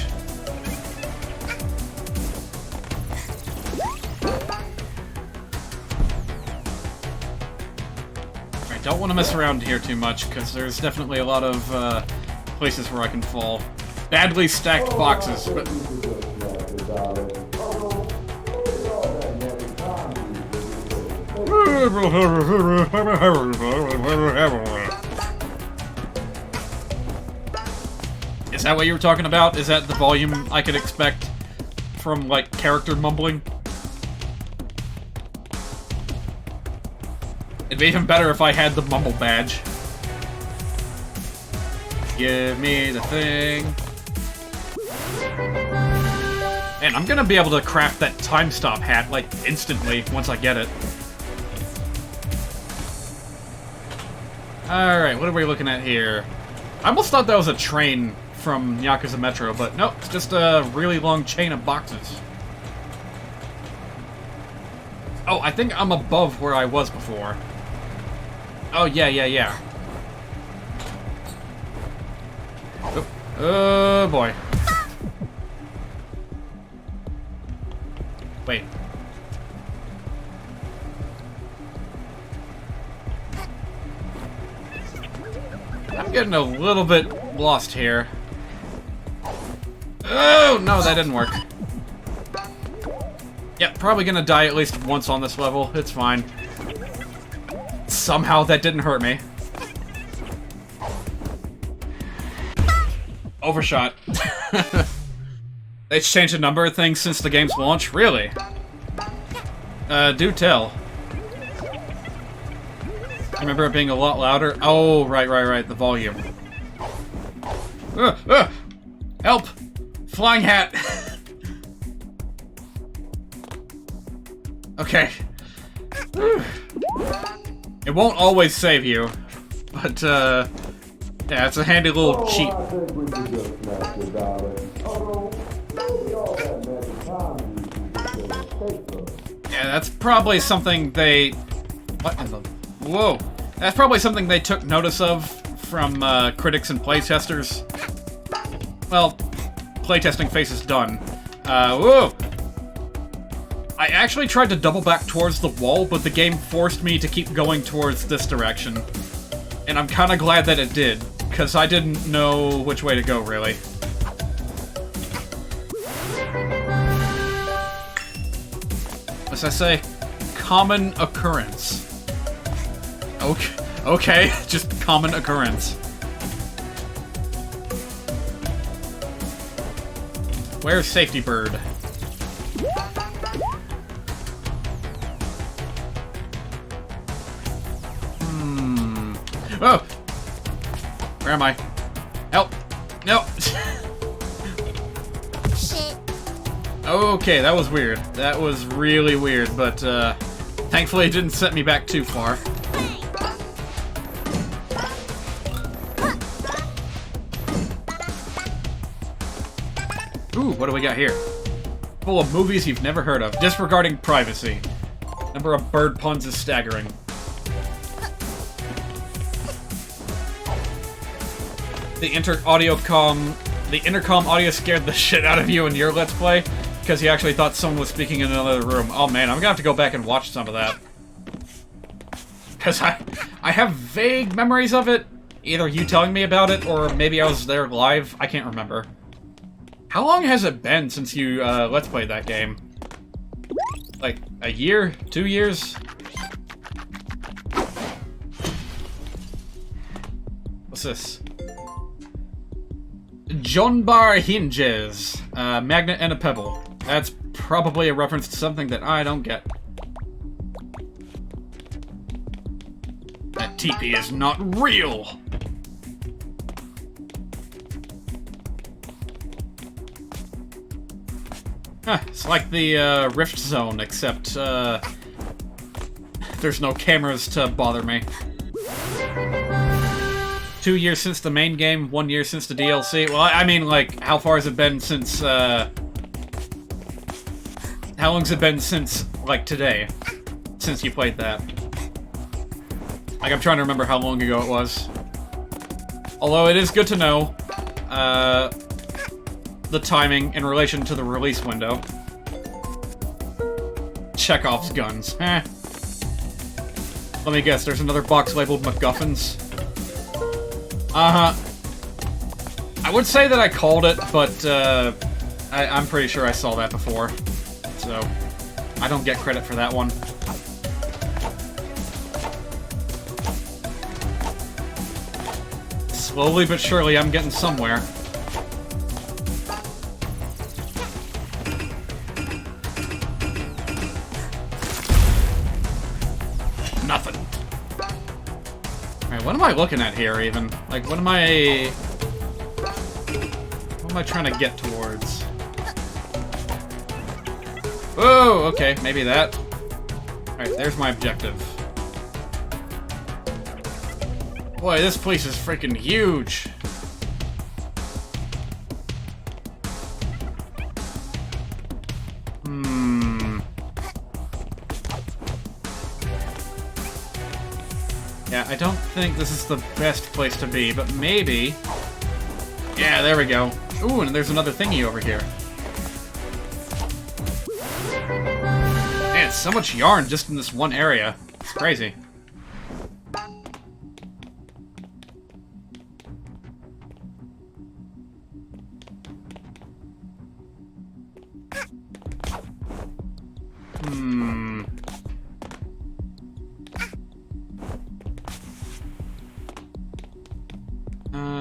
I don't want to mess around here too much, because there's definitely a lot of places where I can fall. Badly stacked boxes, but... Is that what you were talking about? Is that the volume I could expect from, like, character mumbling? It'd be even better if I had the mumble badge. Give me the thing. Man, I'm gonna be able to craft that time stop hat, like, instantly once I get it. Alright, what are we looking at here? I almost thought that was a train from Yakuza Metro, but nope, it's just a really long chain of boxes. Oh, I think I'm above where I was before. Oh, yeah. Oh boy. Wait. I'm getting a little bit lost here. Oh, no, that didn't work. Yeah, probably gonna die at least once on this level. It's fine. Somehow that didn't hurt me. Overshot. They changed a number of things since the game's launch? Really? Do tell. I remember it being a lot louder. Oh, right, the volume. Help! Flying hat! Okay. It won't always save you, but, yeah, it's a handy little cheat. Yeah, that's probably something they... What in the... Whoa. That's probably something they took notice of from, critics and playtesters. Well, playtesting phase is done. Whoa! I actually tried to double back towards the wall, but the game forced me to keep going towards this direction. And I'm kinda glad that it did, because I didn't know which way to go, really. As I say, common occurrence. Okay, just common occurrence. Where's Safety Bird? Oh! Where am I? Help! No! Shit. Okay, that was weird. That was really weird, but, thankfully it didn't set me back too far. Ooh, what do we got here? Full of movies you've never heard of. Disregarding privacy. Number of bird puns is staggering. The intercom audio scared the shit out of you in your Let's Play, because you actually thought someone was speaking in another room. Oh man, I'm gonna have to go back and watch some of that. Because I have vague memories of it. Either you telling me about it, or maybe I was there live. I can't remember. How long has it been since you Let's Played that game? Like, a year? 2 years? What's this? John Bar hinges. Magnet and a pebble. That's probably a reference to something that I don't get. That teepee is not real! Huh, it's like the Rift Zone, except there's no cameras to bother me. 2 years since the main game, 1 year since the DLC. Well, I mean, like, how far has it been since, how long's it been since, like, today? Since you played that? Like, I'm trying to remember how long ago it was. Although, it is good to know, the timing in relation to the release window. Chekhov's guns. Eh. Let me guess, there's another box labeled MacGuffins. Uh-huh. I would say that I called it, but I'm pretty sure I saw that before. So, I don't get credit for that one. Slowly but surely, I'm getting somewhere. Nothing. Alright, what am I looking at here, even? Like, what am I trying to get towards? Oh, okay, maybe that. Alright, there's my objective. Boy, this place is freaking huge! Yeah, I don't think this is the best place to be, but maybe... Yeah, there we go. Ooh, and there's another thingy over here. Man, so much yarn just in this one area. It's crazy.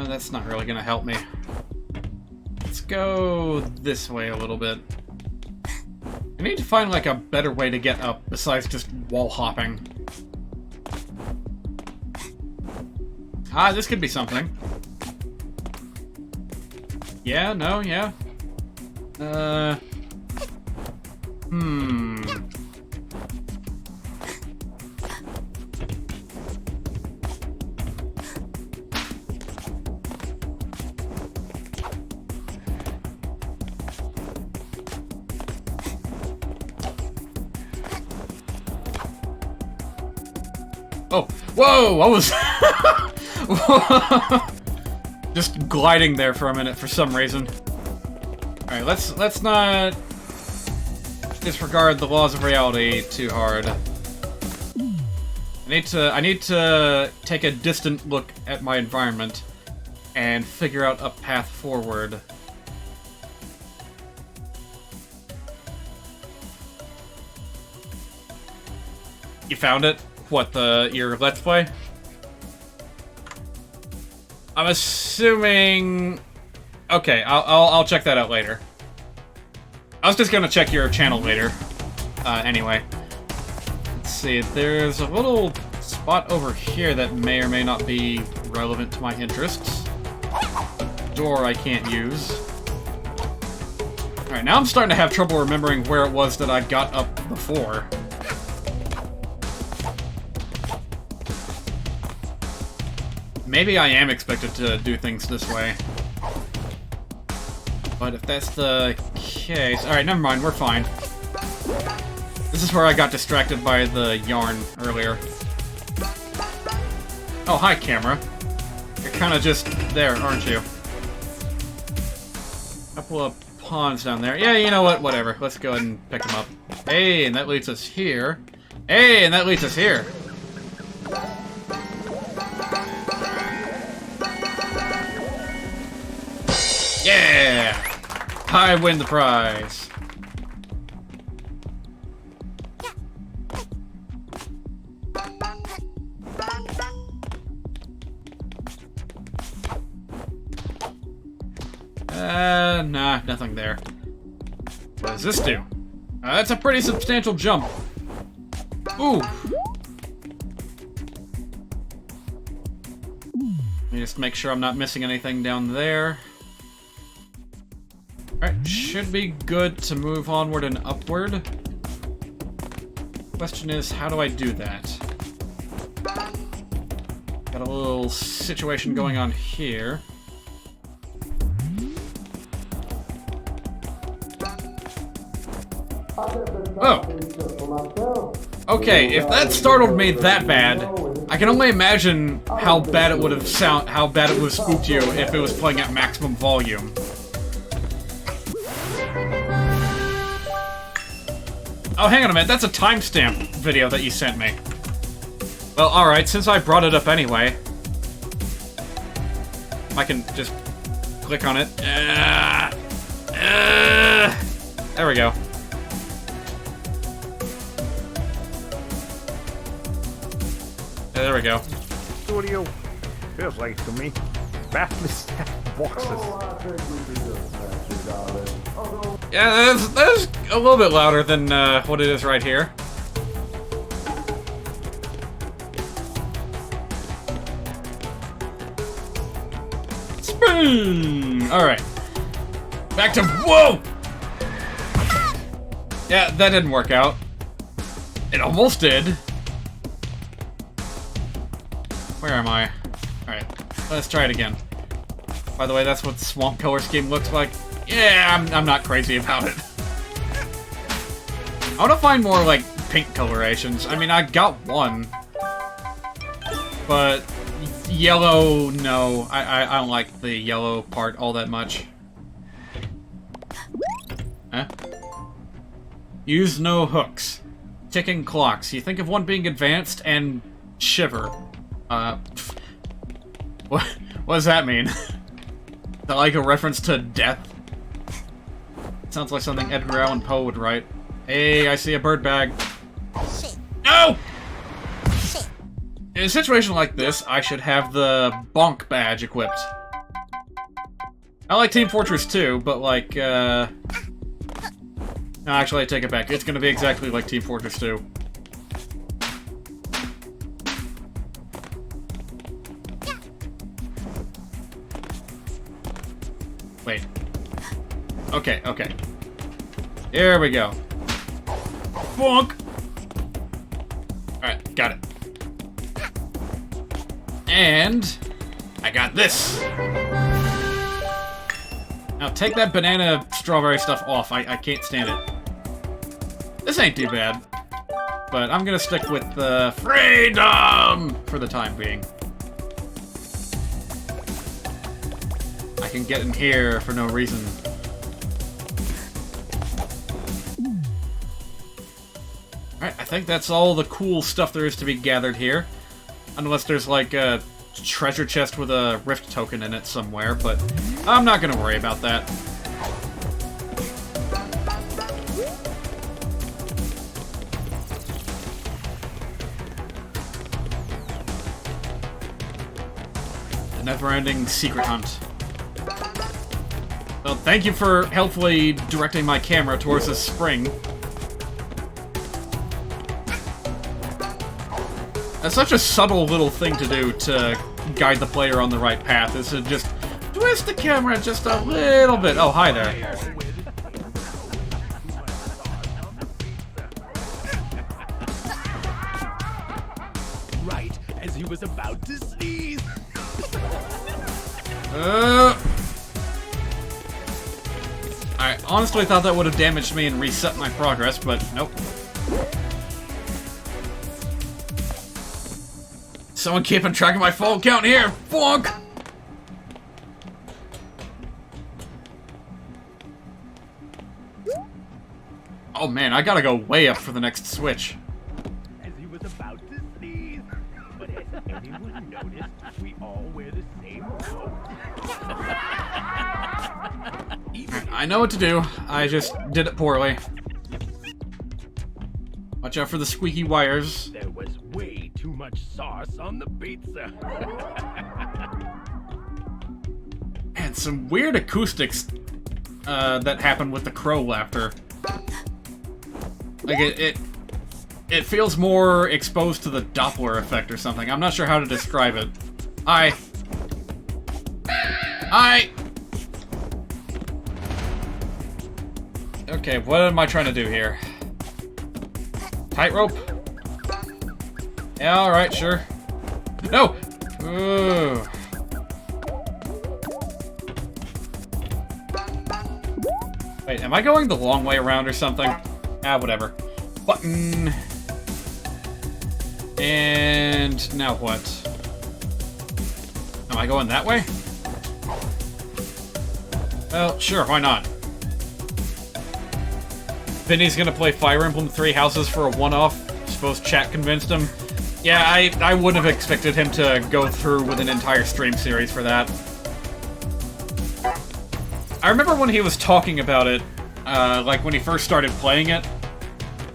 That's not really gonna help me. Let's go this way a little bit. I need to find, like, a better way to get up besides just wall hopping. Ah, this could be something. Yeah, no, yeah. Oh, whoa! I was just gliding there for a minute for some reason. All right, let's not disregard the laws of reality too hard. I need to take a distant look at my environment and figure out a path forward. You found it? What, your Let's Play? I'm assuming... Okay, I'll check that out later. I was just gonna check your channel later. Anyway. Let's see, there's a little spot over here that may or may not be relevant to my interests. Door I can't use. Alright, now I'm starting to have trouble remembering where it was that I got up before. Maybe I am expected to do things this way. But if that's the case... Alright, never mind, we're fine. This is where I got distracted by the yarn earlier. Oh, hi, camera. You're kinda just there, aren't you? Couple of pawns down there. Yeah, you know what? Whatever. Let's go ahead and pick them up. Hey, and that leads us here. Hey, and that leads us here. Yeah! I win the prize. Nah, nothing there. What does this do? That's a pretty substantial jump. Ooh. Let me just make sure I'm not missing anything down there. Alright, should be good to move onward and upward. Question is, how do I do that? Got a little situation going on here. Oh! Okay, if that startled me that bad, I can only imagine how bad it would have how bad it would have spooked you if it was playing at maximum volume. Oh, hang on a minute, that's a timestamp video that you sent me. Well, alright, since I brought it up anyway, I can just click on it. There we go. There we go. Studio feels like to me. Vastly stacked boxes. Yeah, that's a little bit louder than what it is right here. Spoon! Alright. Back to... Whoa! Yeah, that didn't work out. It almost did. Where am I? Alright, let's try it again. By the way, that's what the swamp color scheme looks like. Yeah, I'm not crazy about it. I want to find more, like, pink colorations. I mean, I got one. But yellow, no. I don't like the yellow part all that much. Huh? Use no hooks. Ticking clocks. You think of one being advanced and shiver. What does that mean? Is that like a reference to death? Sounds like something Edgar Allan Poe would write. Hey, I see a bird bag. Shit. No! Shit. In a situation like this, I should have the bonk badge equipped. I like Team Fortress 2, but like, No, actually, I take it back. It's gonna be exactly like Team Fortress 2. Wait. Okay, okay. Here we go. Bonk! Alright, got it. And I got this. Now take that banana strawberry stuff off. I can't stand it. This ain't too bad. But I'm gonna stick with the freedom for the time being. I can get in here for no reason. Alright, I think that's all the cool stuff there is to be gathered here. Unless there's like a treasure chest with a rift token in it somewhere, but I'm not gonna worry about that. The never-ending secret hunt. Well, thank you for helpfully directing my camera towards this spring. That's such a subtle little thing to do to guide the player on the right path, is to just twist the camera just a little bit. Oh, hi there. Right as he was about to sneeze. I honestly thought that would have damaged me and reset my progress, but nope. Someone keeping track of my fall count here! Bonk! Oh man, I gotta go way up for the next switch. As he was about to sneeze. But has anyone noticed we all wear the same coat? I know what to do. I just did it poorly. Watch out for the squeaky wires. There was way too much sauce on the pizza. And some weird acoustics that happen with the crow laughter. Like it feels more exposed to the Doppler effect or something. I'm not sure how to describe it. Hi. Hi. Okay, what am I trying to do here? Tightrope? Yeah, alright, sure. No! Ooh. Wait, am I going the long way around or something? Ah, whatever. Button. And now what? Am I going that way? Well, sure, why not? Vinny's gonna play Fire Emblem Three Houses for a one-off. Suppose chat convinced him. Yeah, I wouldn't have expected him to go through with an entire stream series for that. I remember when he was talking about it, like when he first started playing it,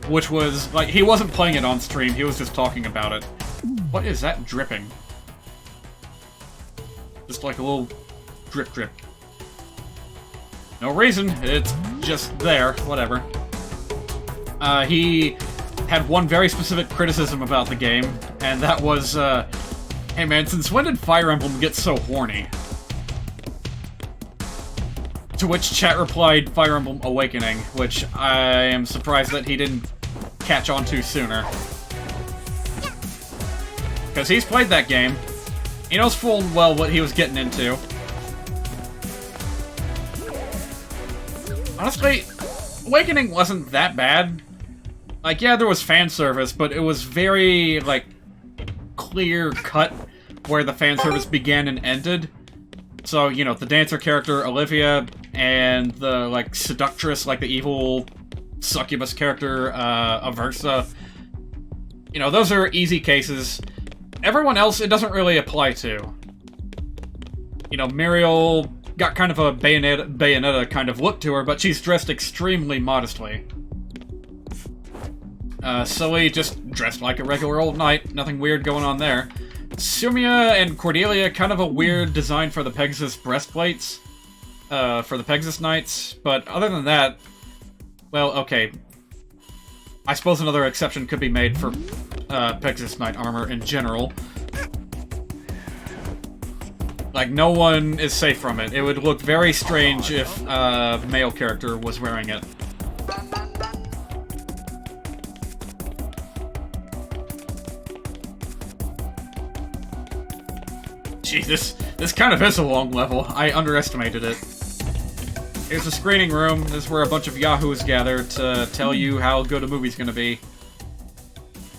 which was, like, he wasn't playing it on stream, he was just talking about it. What is that dripping? Just like a little drip drip. No reason, it's just there, whatever. He had one very specific criticism about the game, and that was, hey man, since when did Fire Emblem get so horny? To which chat replied, Fire Emblem Awakening, which I am surprised that he didn't catch on to sooner. Because he's played that game. He knows full well what he was getting into. Honestly, Awakening wasn't that bad. Like, yeah, there was fan service, but it was very, like, clear-cut where the fan service began and ended. So, you know, the dancer character, Olivia, and the, like, seductress, like the evil succubus character, Aversa. You know, those are easy cases. Everyone else, it doesn't really apply to. You know, Muriel got kind of a Bayonetta kind of look to her, but she's dressed extremely modestly. Sully just dressed like a regular old knight, nothing weird going on there. Sumia and Cordelia, kind of a weird design for the Pegasus breastplates, for the Pegasus Knights, but other than that, well, okay. I suppose another exception could be made for Pegasus Knight armor in general. Like, no one is safe from it. It would look very strange if a male character was wearing it. Jesus, this kind of is a long level. I underestimated it. Here's the screening room. This is where a bunch of yahoos gather to tell you how good a movie's gonna be.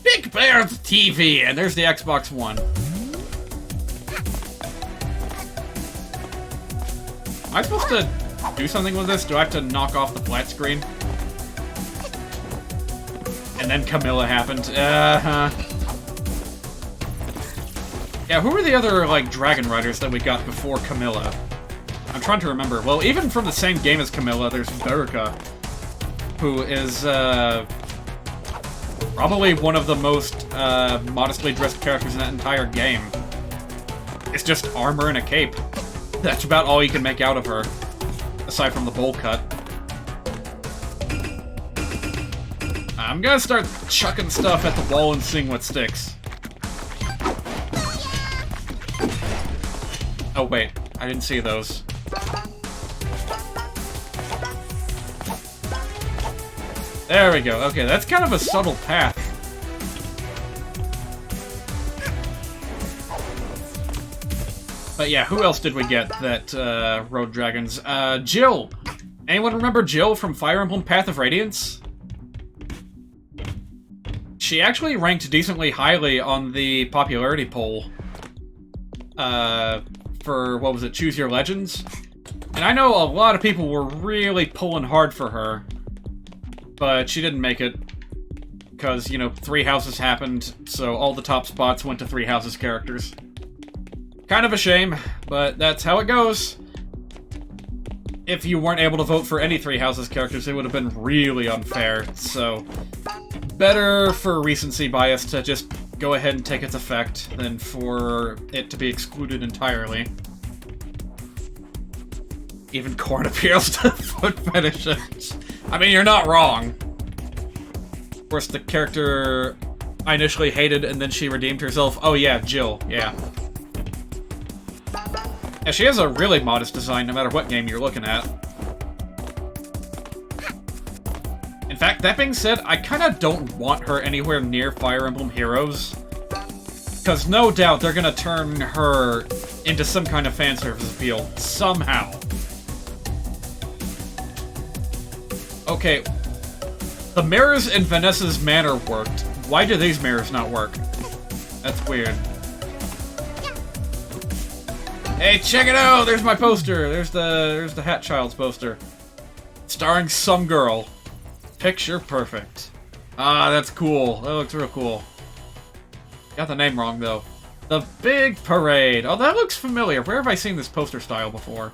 Big Bear's TV! And there's the Xbox One. Am I supposed to do something with this? Do I have to knock off the flat screen? And then Camilla happened. Yeah, who were the other, like, Dragon Riders that we got before Camilla? I'm trying to remember. Well, even from the same game as Camilla, there's Veruca, who is, probably one of the most, modestly dressed characters in that entire game. It's just armor and a cape. That's about all you can make out of her, aside from the bowl cut. I'm gonna start chucking stuff at the wall and seeing what sticks. Oh wait, I didn't see those. There we go. Okay, that's kind of a subtle path. But yeah, who else did we get that rode dragons? Jill! Anyone remember Jill from Fire Emblem Path of Radiance? She actually ranked decently highly on the popularity poll. For, what was it, Choose Your Legends? And I know a lot of people were really pulling hard for her. But she didn't make it. Because, you know, 3 houses happened, so all the top spots went to 3 houses characters. Kind of a shame, but that's how it goes. If you weren't able to vote for any 3 houses characters, it would have been really unfair, so... better for recency bias to just go ahead and take its effect than for it to be excluded entirely. Even Korn appeals to foot fetishes. I mean, you're not wrong. Of course, the character I initially hated and then she redeemed herself. Oh yeah, Jill, yeah. Yeah, she has a really modest design no matter what game you're looking at. In fact, that being said, I kinda don't want her anywhere near Fire Emblem Heroes. Because no doubt they're gonna turn her into some kind of fanservice appeal, somehow. Okay, the mirrors in Vanessa's manor worked. Why do these mirrors not work? That's weird. Hey, check it out! There's my poster! There's the Hat Child's poster. Starring some girl. Picture perfect. Ah, that's cool. That looks real cool. Got the name wrong, though. The Big Parade. Oh, that looks familiar. Where have I seen this poster style before?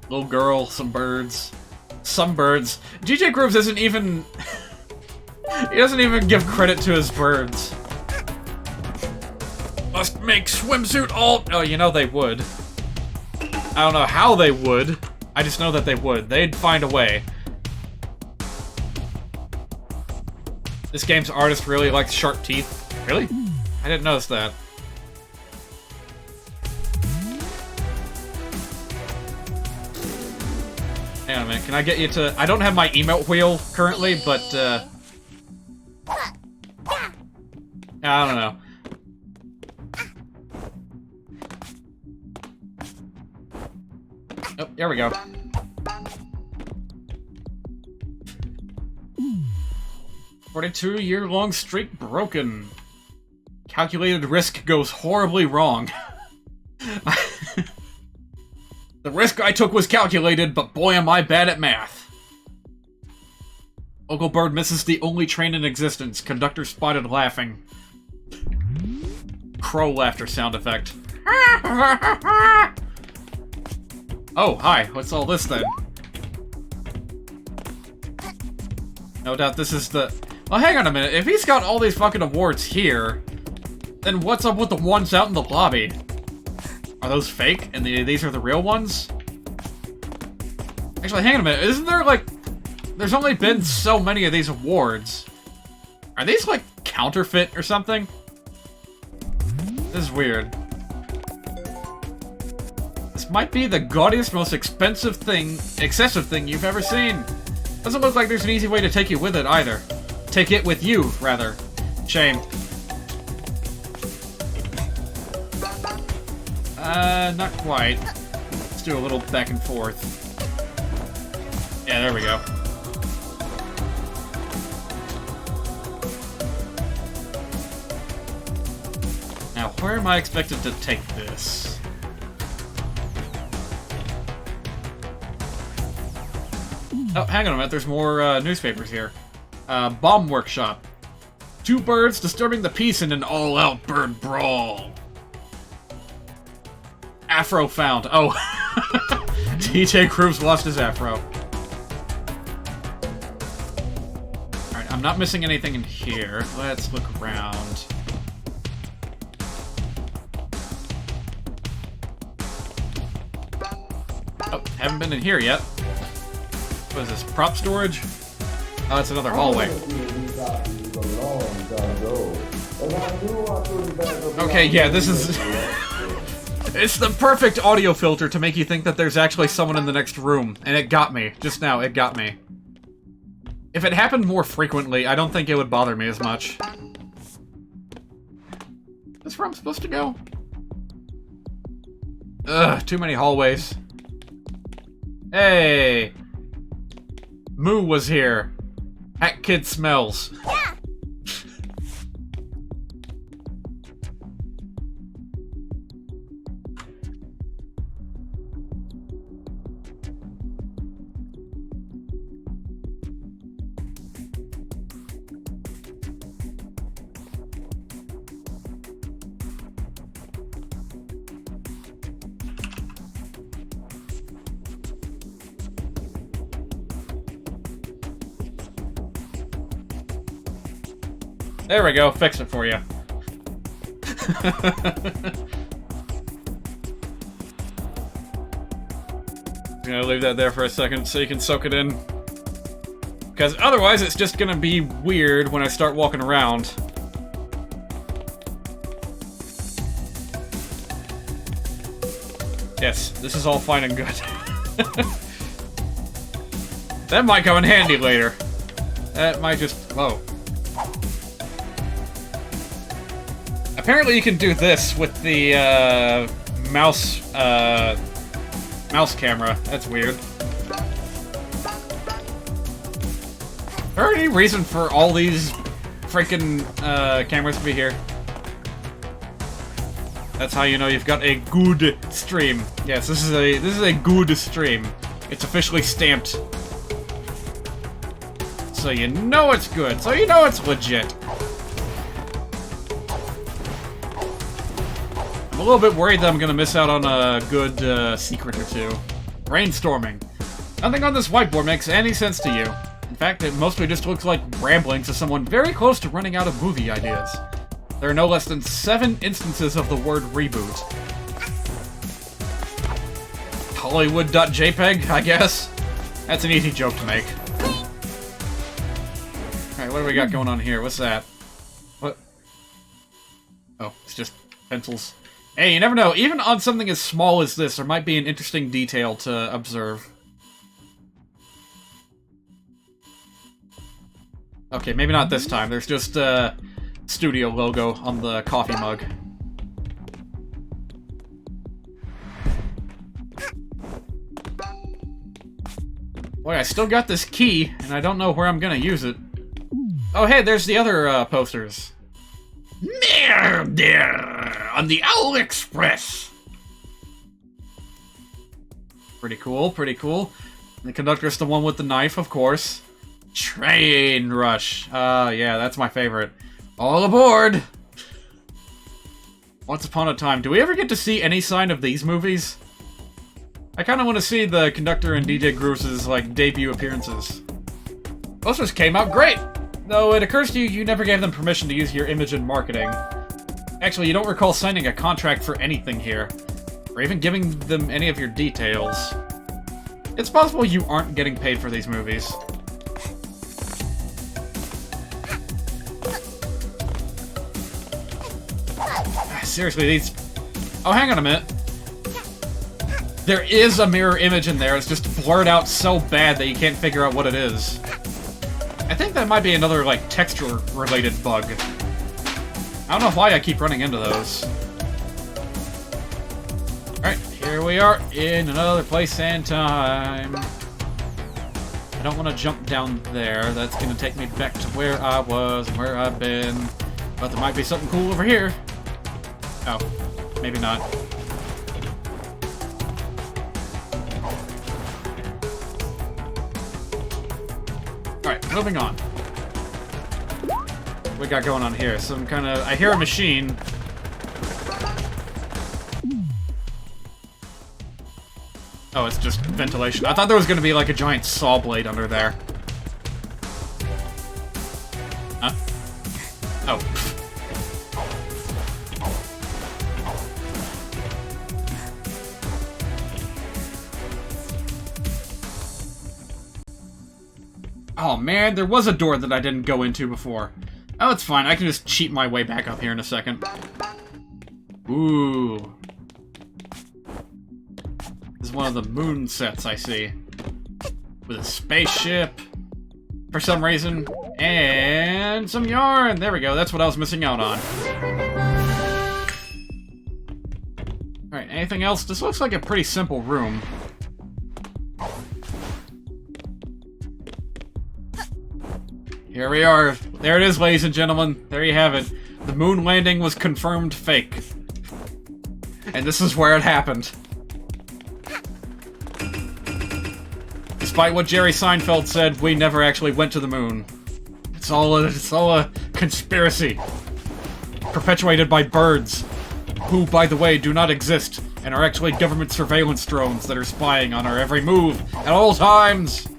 Little girl, some birds. Some birds. GJ Grooves isn't even... he doesn't even give credit to his birds. Must make swimsuit all... Oh, you know they would. I don't know how they would. I just know that they would. They'd find a way. This game's artist really likes sharp teeth. Really? I didn't notice that. Hang on a minute, can I get you to... I don't have my emote wheel currently, but, I don't know. Oh, there we go. 42-year-long streak broken. Calculated risk goes horribly wrong. The risk I took was calculated, but boy am I bad at math. Local bird misses the only train in existence. Conductor spotted laughing. Crow laughter sound effect. Oh, hi. What's all this then? No doubt this is the... Well, hang on a minute. If he's got all these fucking awards here, then what's up with the ones out in the lobby? Are those fake? And these are the real ones? Actually, hang on a minute. Isn't there, like... There's only been so many of these awards. Are these, like, counterfeit or something? This is weird. This might be the gaudiest, most excessive thing you've ever seen. Doesn't look like there's an easy way to take you with it, either. Take it with you, rather. Shame. Not quite. Let's do a little back and forth. Yeah, there we go. Now, where am I expected to take this? Oh, hang on a minute, there's more newspapers here. Bomb workshop. 2 birds disturbing the peace in an all-out bird brawl. Afro found. Oh. DJ Grooves lost his afro. Alright, I'm not missing anything in here. Let's look around. Oh, haven't been in here yet. What is this, prop storage? Oh, it's another hallway. Okay, yeah, this is... It's the perfect audio filter to make you think that there's actually someone in the next room. And it got me. Just now, it got me. If it happened more frequently, I don't think it would bother me as much. Is this where I'm supposed to go? Ugh, too many hallways. Hey! Moo was here. Hat kid smells. Yeah. There we go, fixed it for you. I'm gonna leave that there for a second so you can soak it in. Because otherwise it's just gonna be weird when I start walking around. Yes, this is all fine and good. That might come in handy later. That might just... whoa. Apparently you can do this with the, mouse camera. That's weird. Is there any reason for all these freaking, cameras to be here? That's how you know you've got a good stream. Yes, this is a good stream. It's officially stamped. So you know it's good. So you know it's legit. I'm a little bit worried that I'm gonna miss out on a good secret or two. Brainstorming. Nothing on this whiteboard makes any sense to you. In fact, it mostly just looks like ramblings of someone very close to running out of movie ideas. There are no less than 7 instances of the word reboot. Hollywood.jpg, I guess? That's an easy joke to make. Alright, what do we got going on here? What's that? What? Oh, it's just pencils. Hey, you never know. Even on something as small as this, there might be an interesting detail to observe. Okay, maybe not this time. There's just a studio logo on the coffee mug. Boy, I still got this key, and I don't know where I'm gonna use it. Oh, hey, there's the other posters. Murder on the Owl Express. Pretty cool, pretty cool. The conductor's the one with the knife, of course. Train Rush. Yeah, that's my favorite. All aboard! Once Upon a Time. Do we ever get to see any sign of these movies? I kind of want to see the conductor and DJ Grooves' like debut appearances. Posters came out great! Though it occurs to you, you never gave them permission to use your image in marketing. Actually, you don't recall signing a contract for anything here, or even giving them any of your details. It's possible you aren't getting paid for these movies. seriously, these... Oh, hang on a minute. There is a mirror image in there. It's just blurred out so bad that you can't figure out what it is. I think that might be another, like, texture-related bug. I don't know why I keep running into those. Alright, here we are in another place and time. I don't want to jump down there. That's going to take me back to where I was and where I've been. But there might be something cool over here. Oh, maybe not. Alright, moving on. What we got going on here? Some kind of... I hear a machine. Oh, it's just ventilation. I thought there was going to be like a giant saw blade under there. Huh? Oh. Oh man, there was a door that I didn't go into before. Oh, it's fine. I can just cheat my way back up here in a second. Ooh. This is one of the moon sets I see. With a spaceship, for some reason, and some yarn. There we go. That's what I was missing out on. Alright, anything else? This looks like a pretty simple room. Here we are. There it is, ladies and gentlemen. There you have it. The moon landing was confirmed fake. And this is where it happened. Despite what Jerry Seinfeld said, we never actually went to the moon. It's all a conspiracy. Perpetuated by birds. Who, by the way, do not exist, and are actually government surveillance drones that are spying on our every move at all times.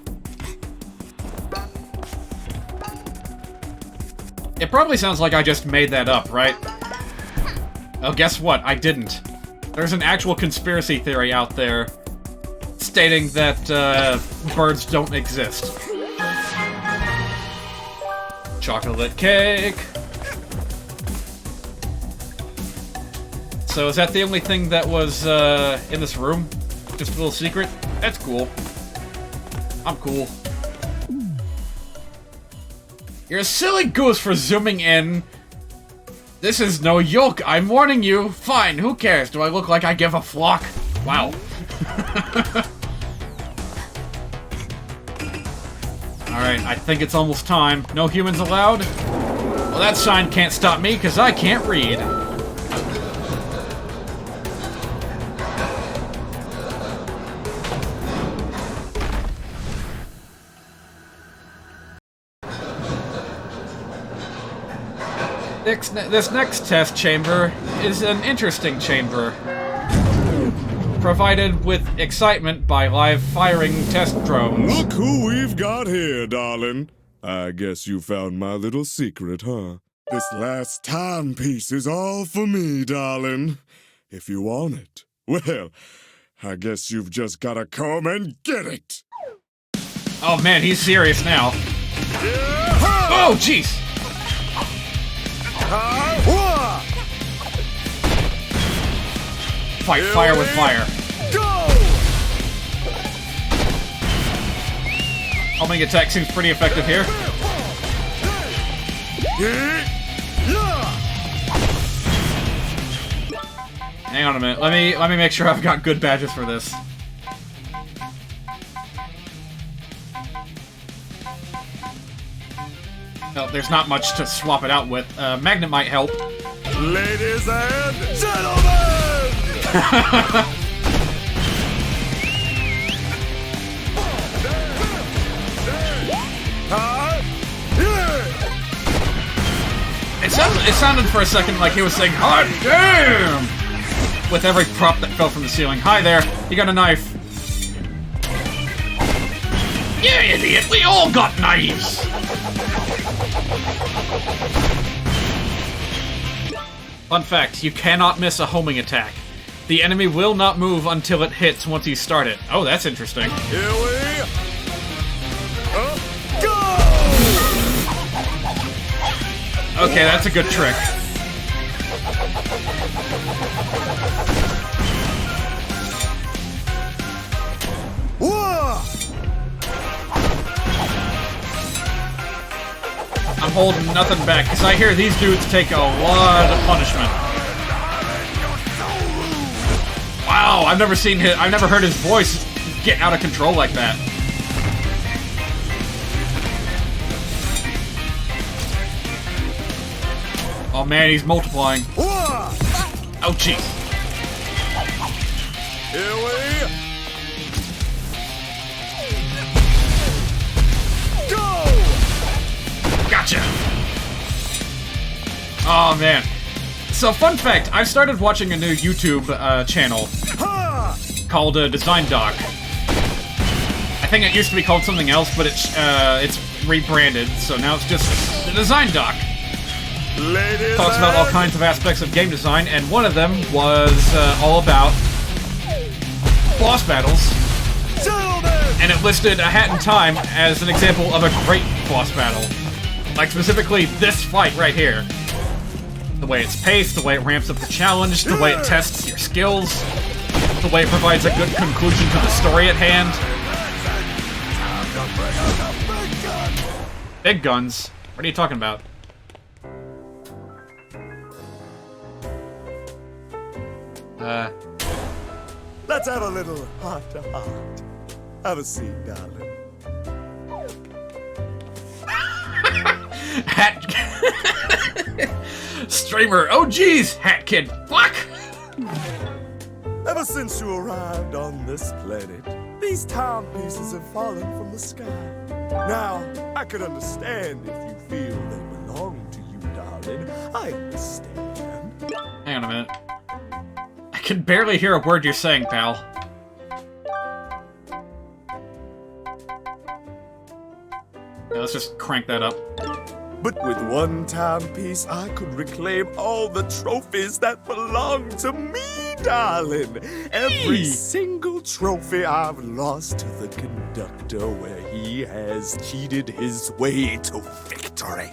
It probably sounds like I just made that up, right? Oh, guess what? I didn't. There's an actual conspiracy theory out there stating that birds don't exist. Chocolate cake. So is that the only thing that was in this room? Just a little secret? That's cool. I'm cool. You're a silly goose for zooming in. This is no yoke, I'm warning you. Fine, who cares? Do I look like I give a flock? Wow. Alright, I think it's almost time. No humans allowed? Well, that sign can't stop me, because I can't read. This next test chamber is an interesting chamber. Provided with excitement by live firing test drones. Look who we've got here, darling. I guess you found my little secret, huh? This last timepiece is all for me, darling. If you want it, well, I guess you've just gotta come and get it. Oh man, he's serious now. Oh, jeez! Fight fire with fire. Go! Homing attack seems pretty effective here. Hang on a minute. Let me make sure I've got good badges for this. No, there's not much to swap it out with. Magnet might help. Ladies and gentlemen! It sounded for a second like he was saying, "Hot damn!" with every prop that fell from the ceiling. Hi there, you got a knife. You idiot, we all got knives! Fun fact, you cannot miss a homing attack. The enemy will not move until it hits once you start it. Oh, that's interesting. Here we go! Okay, that's a good trick. I'm holding nothing back, because I hear these dudes take a lot of punishment. Wow, I've never heard his voice get out of control like that. Oh man, he's multiplying. Oh jeez. Here we go! Gotcha! Oh man. So fun fact, I've started watching a new YouTube channel called Design Doc. I think it used to be called something else, but it's rebranded, so now it's just the Design Doc. Talks about all kinds of aspects of game design, and one of them was all about boss battles. And it listed A Hat in Time as an example of a great boss battle. Like specifically this fight right here. The way it's paced, the way it ramps up the challenge, the way it tests your skills, the way it provides a good conclusion to the story at hand. Big guns? What are you talking about? Let's have a little heart-to-heart. Have a seat, darling. Hat... Streamer, oh geez, Hat Kid, fuck! Ever since you arrived on this planet, these timepieces have fallen from the sky. Now, I could understand if you feel they belong to you, darling. I understand. Hang on a minute. I can barely hear a word you're saying, pal. Yeah, let's just crank that up. But with one timepiece, I could reclaim all the trophies that belong to me, darling. Every single trophy I've lost to the conductor where he has cheated his way to victory.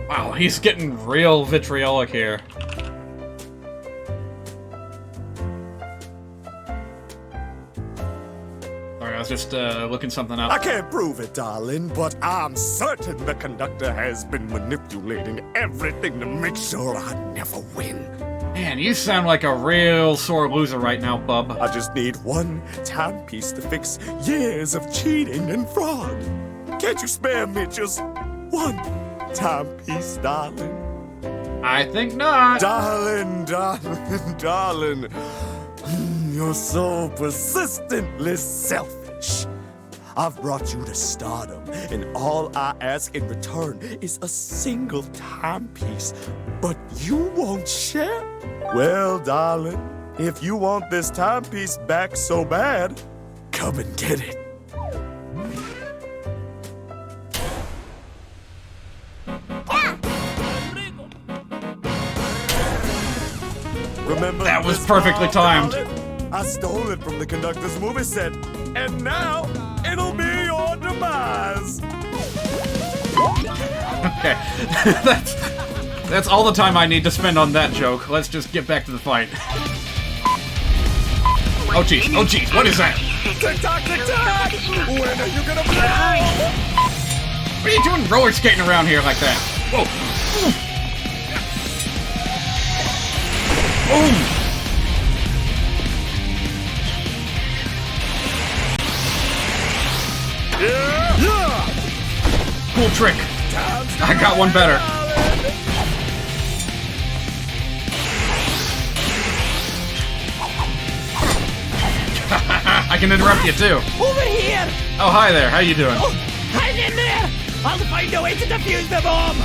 Wow, he's getting real vitriolic here. Sorry, I was just looking something up. I can't prove it, darling, but I'm certain the conductor has been manipulating everything to make sure I never win. Man, you sound like a real sore loser right now, bub. I just need one timepiece to fix years of cheating and fraud. Can't you spare me just one timepiece, darling? I think not. Darling, darling, darling. You're so persistently selfish. I've brought you to stardom, and all I ask in return is a single timepiece. But you won't share? Well, darling, if you want this timepiece back so bad, come and get it. Remember that was perfectly timed. I stole it from the conductor's movie set, and now it'll be your demise. Okay, that's all the time I need to spend on that joke. Let's just get back to the fight. Oh jeez, what is that? Tick-tock, tick-tock! When are you gonna play? What are you doing roller skating around here like that? Whoa! Boom! Yeah! Cool trick. I got one better. I can interrupt you too. Over here! Oh, hi there. How you doing? Oh, hang in there! I'll find a way to defuse the bomb!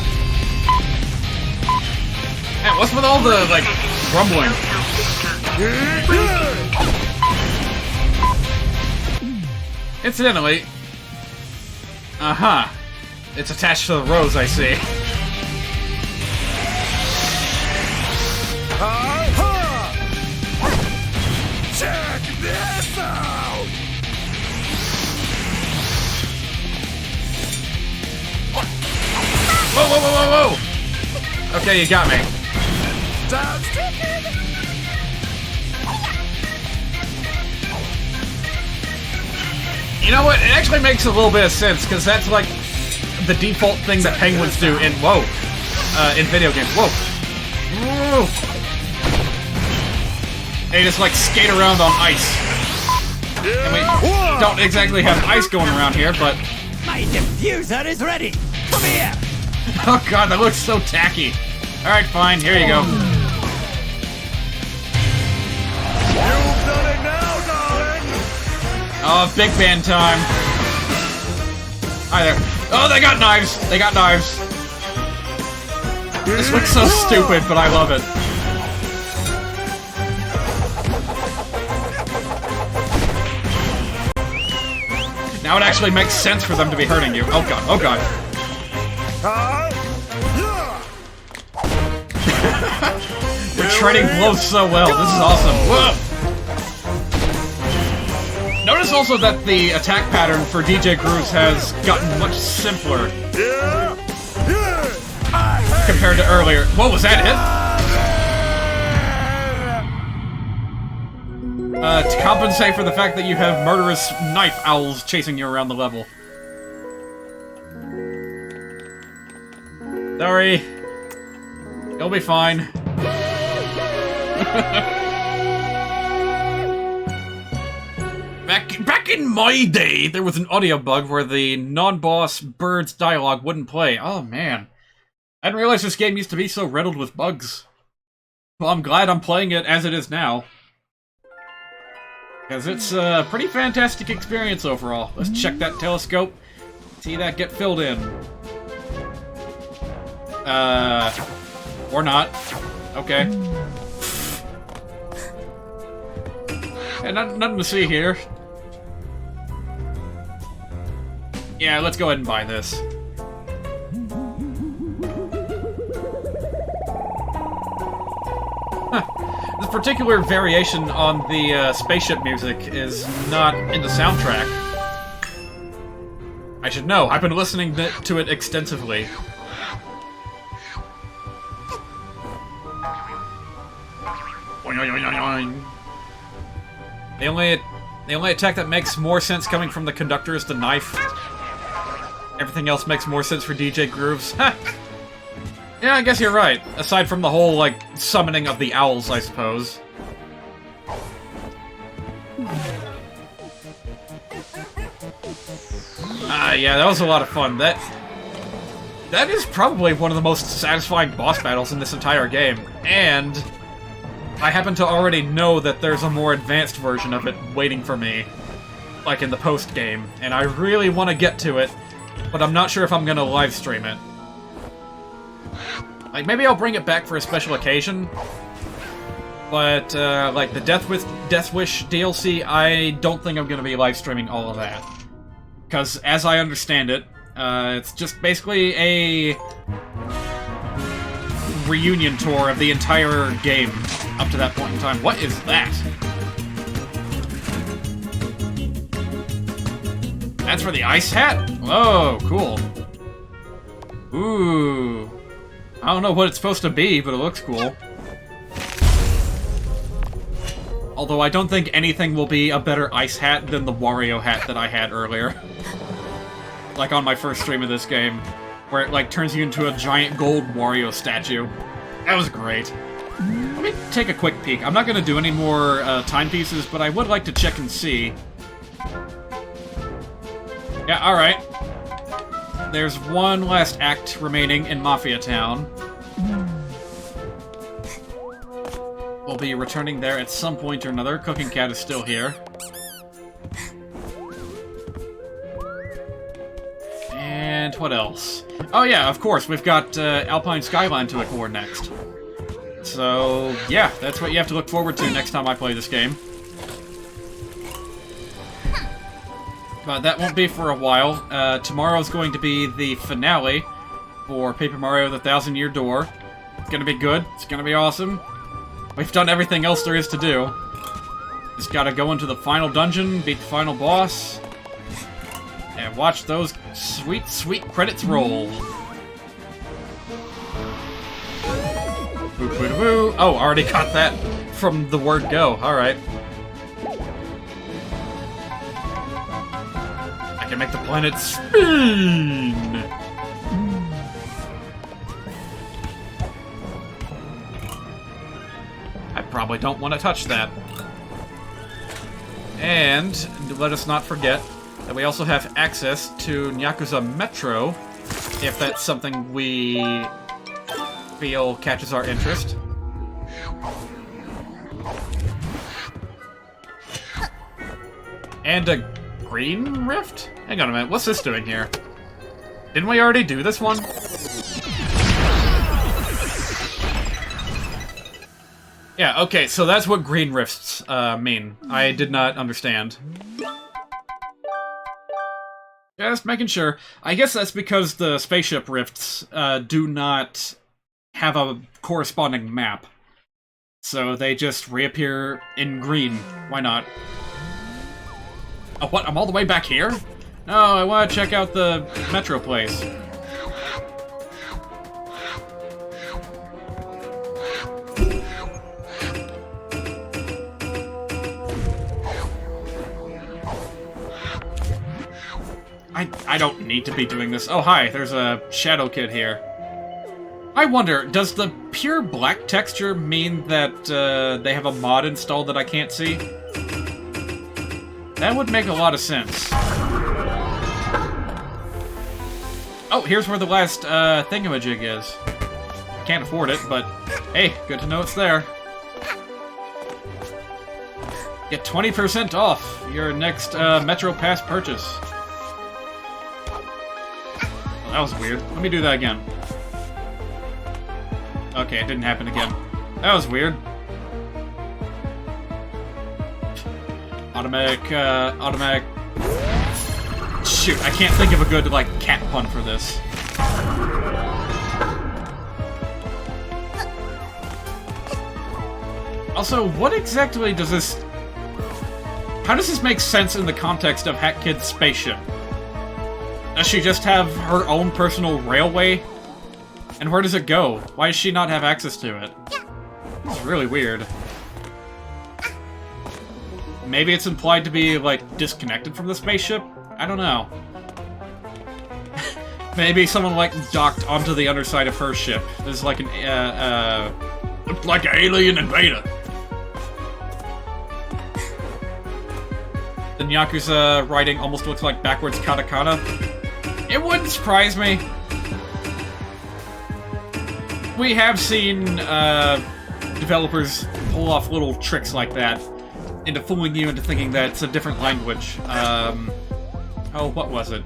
Man, what's with all the, like, rumbling? Incidentally... Uh-huh. It's attached to the rose, I see. Check this out! Whoa! Okay, you got me. Time's ticking! You know what? It actually makes a little bit of sense, because that's like the default thing that penguins do in, in video games. Whoa. Whoa. They just like skate around on ice. And we don't exactly have ice going around here, but... My diffuser is ready! Come here! Oh god, that looks so tacky. Alright, fine, here you go. You've done it now, darling! Oh, big band time. Hi there. Oh, they got knives! They got knives. This looks so stupid, but I love it. Now it actually makes sense for them to be hurting you. Oh god, oh god. We're trading blows so well. This is awesome. Whoa! Notice also that the attack pattern for DJ Grooves has gotten much simpler compared to earlier. What was that hit? To compensate for the fact that you have murderous knife owls chasing you around the level. Sorry. You'll be fine. Back in my day, there was an audio bug where the non-boss bird's dialogue wouldn't play. Oh man. I didn't realize this game used to be so riddled with bugs. Well, I'm glad I'm playing it as it is now. Because it's a pretty fantastic experience overall. Let's check that telescope. See that get filled in. Or not. Okay. Yeah, nothing to see here. Yeah, let's go ahead and buy this. This particular variation on the spaceship music is not in the soundtrack. I should know. I've been listening to it extensively. The only attack that makes more sense coming from the conductor is the knife. Everything else makes more sense for DJ Grooves. Ha! Yeah, I guess you're right. Aside from the whole, like, summoning of the owls, I suppose. Yeah, that was a lot of fun. That is probably one of the most satisfying boss battles in this entire game. And I happen to already know that there's a more advanced version of it waiting for me, like in the post-game. And I really want to get to it, but I'm not sure if I'm going to live stream it. Like, maybe I'll bring it back for a special occasion, but, like, the Death Wish DLC, I don't think I'm going to be live streaming all of that. Because, as I understand it, it's just basically a reunion tour of the entire game up to that point in time. What is that? That's for the ice hat? Oh, cool. Ooh. I don't know what it's supposed to be, but it looks cool. Although I don't think anything will be a better ice hat than the Wario hat that I had earlier. Like on my first stream of this game, where it like turns you into a giant gold Wario statue. That was great. Let me take a quick peek. I'm not going to do any more timepieces, but I would like to check and see. Yeah, alright. There's one last act remaining in Mafia Town. We'll be returning there at some point or another. Cooking Cat is still here. And what else? Oh yeah, of course, we've got Alpine Skyline to explore next. So, yeah, that's what you have to look forward to next time I play this game. But that won't be for a while. Tomorrow's going to be the finale for Paper Mario The Thousand Year Door. It's gonna be good. It's gonna be awesome. We've done everything else there is to do. Just gotta go into the final dungeon, beat the final boss, and watch those sweet, sweet credits roll. Boo, boo, boo. Oh, already got that from the word go. Alright. I can make the planet spin! I probably don't want to touch that. And let us not forget that we also have access to Yakuza Metro, if that's something we feel catches our interest. And a green rift? Hang on a minute, what's this doing here? Didn't we already do this one? Yeah, okay, so that's what green rifts mean. I did not understand. Just making sure. I guess that's because the spaceship rifts do not have a corresponding map. So they just reappear in green. Why not? Oh, what? I'm all the way back here? No, I want to check out the metro place. I don't need to be doing this. Oh, hi, there's a Shadow Kid here. I wonder, does the pure black texture mean that they have a mod installed that I can't see? That would make a lot of sense. Oh, here's where the last thingamajig is. Can't afford it, but hey, good to know it's there. Get 20% off your next Metro Pass purchase. Well, that was weird. Let me do that again. Okay, it didn't happen again. That was weird. Automatic. Shoot, I can't think of a good, like, cat pun for this. Also, what exactly does this... How does this make sense in the context of Hat Kid's spaceship? Does she just have her own personal railway? And where does it go? Why does she not have access to it? It's really weird. Maybe it's implied to be, like, disconnected from the spaceship? I don't know. Maybe someone, like, docked onto the underside of her ship. There's, like, an, looked like an alien invader. The Yakuza writing almost looks like backwards katakana. It wouldn't surprise me. We have seen, developers pull off little tricks like that into fooling you into thinking that it's a different language. Oh, what was it?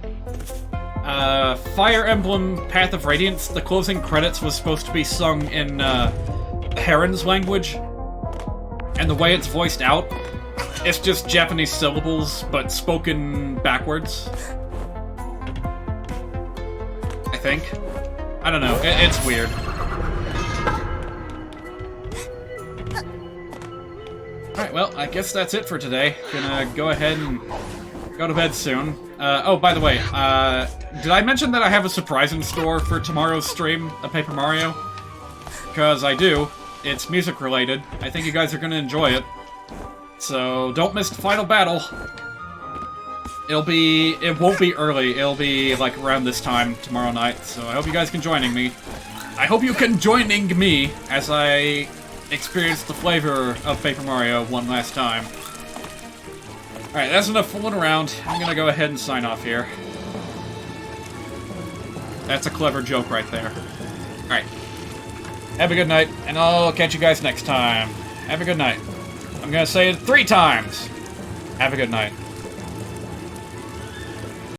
Fire Emblem Path of Radiance, the closing credits was supposed to be sung in, Heron's language. And the way it's voiced out, it's just Japanese syllables, but spoken backwards. I think. I don't know, it's weird. Alright, well, I guess that's it for today. Gonna go ahead and go to bed soon. Oh, by the way, did I mention that I have a surprise in store for tomorrow's stream of Paper Mario? Because I do. It's music related. I think you guys are gonna enjoy it. So, don't miss the final battle. It won't be early. It'll be, like, around this time tomorrow night. So I hope you guys can join me. I hope you can joining me as I experience the flavor of Paper Mario one last time. Alright, that's enough fooling around. I'm gonna go ahead and sign off here. That's a clever joke right there. Alright. Have a good night, and I'll catch you guys next time. Have a good night. I'm gonna say it 3 times. Have a good night.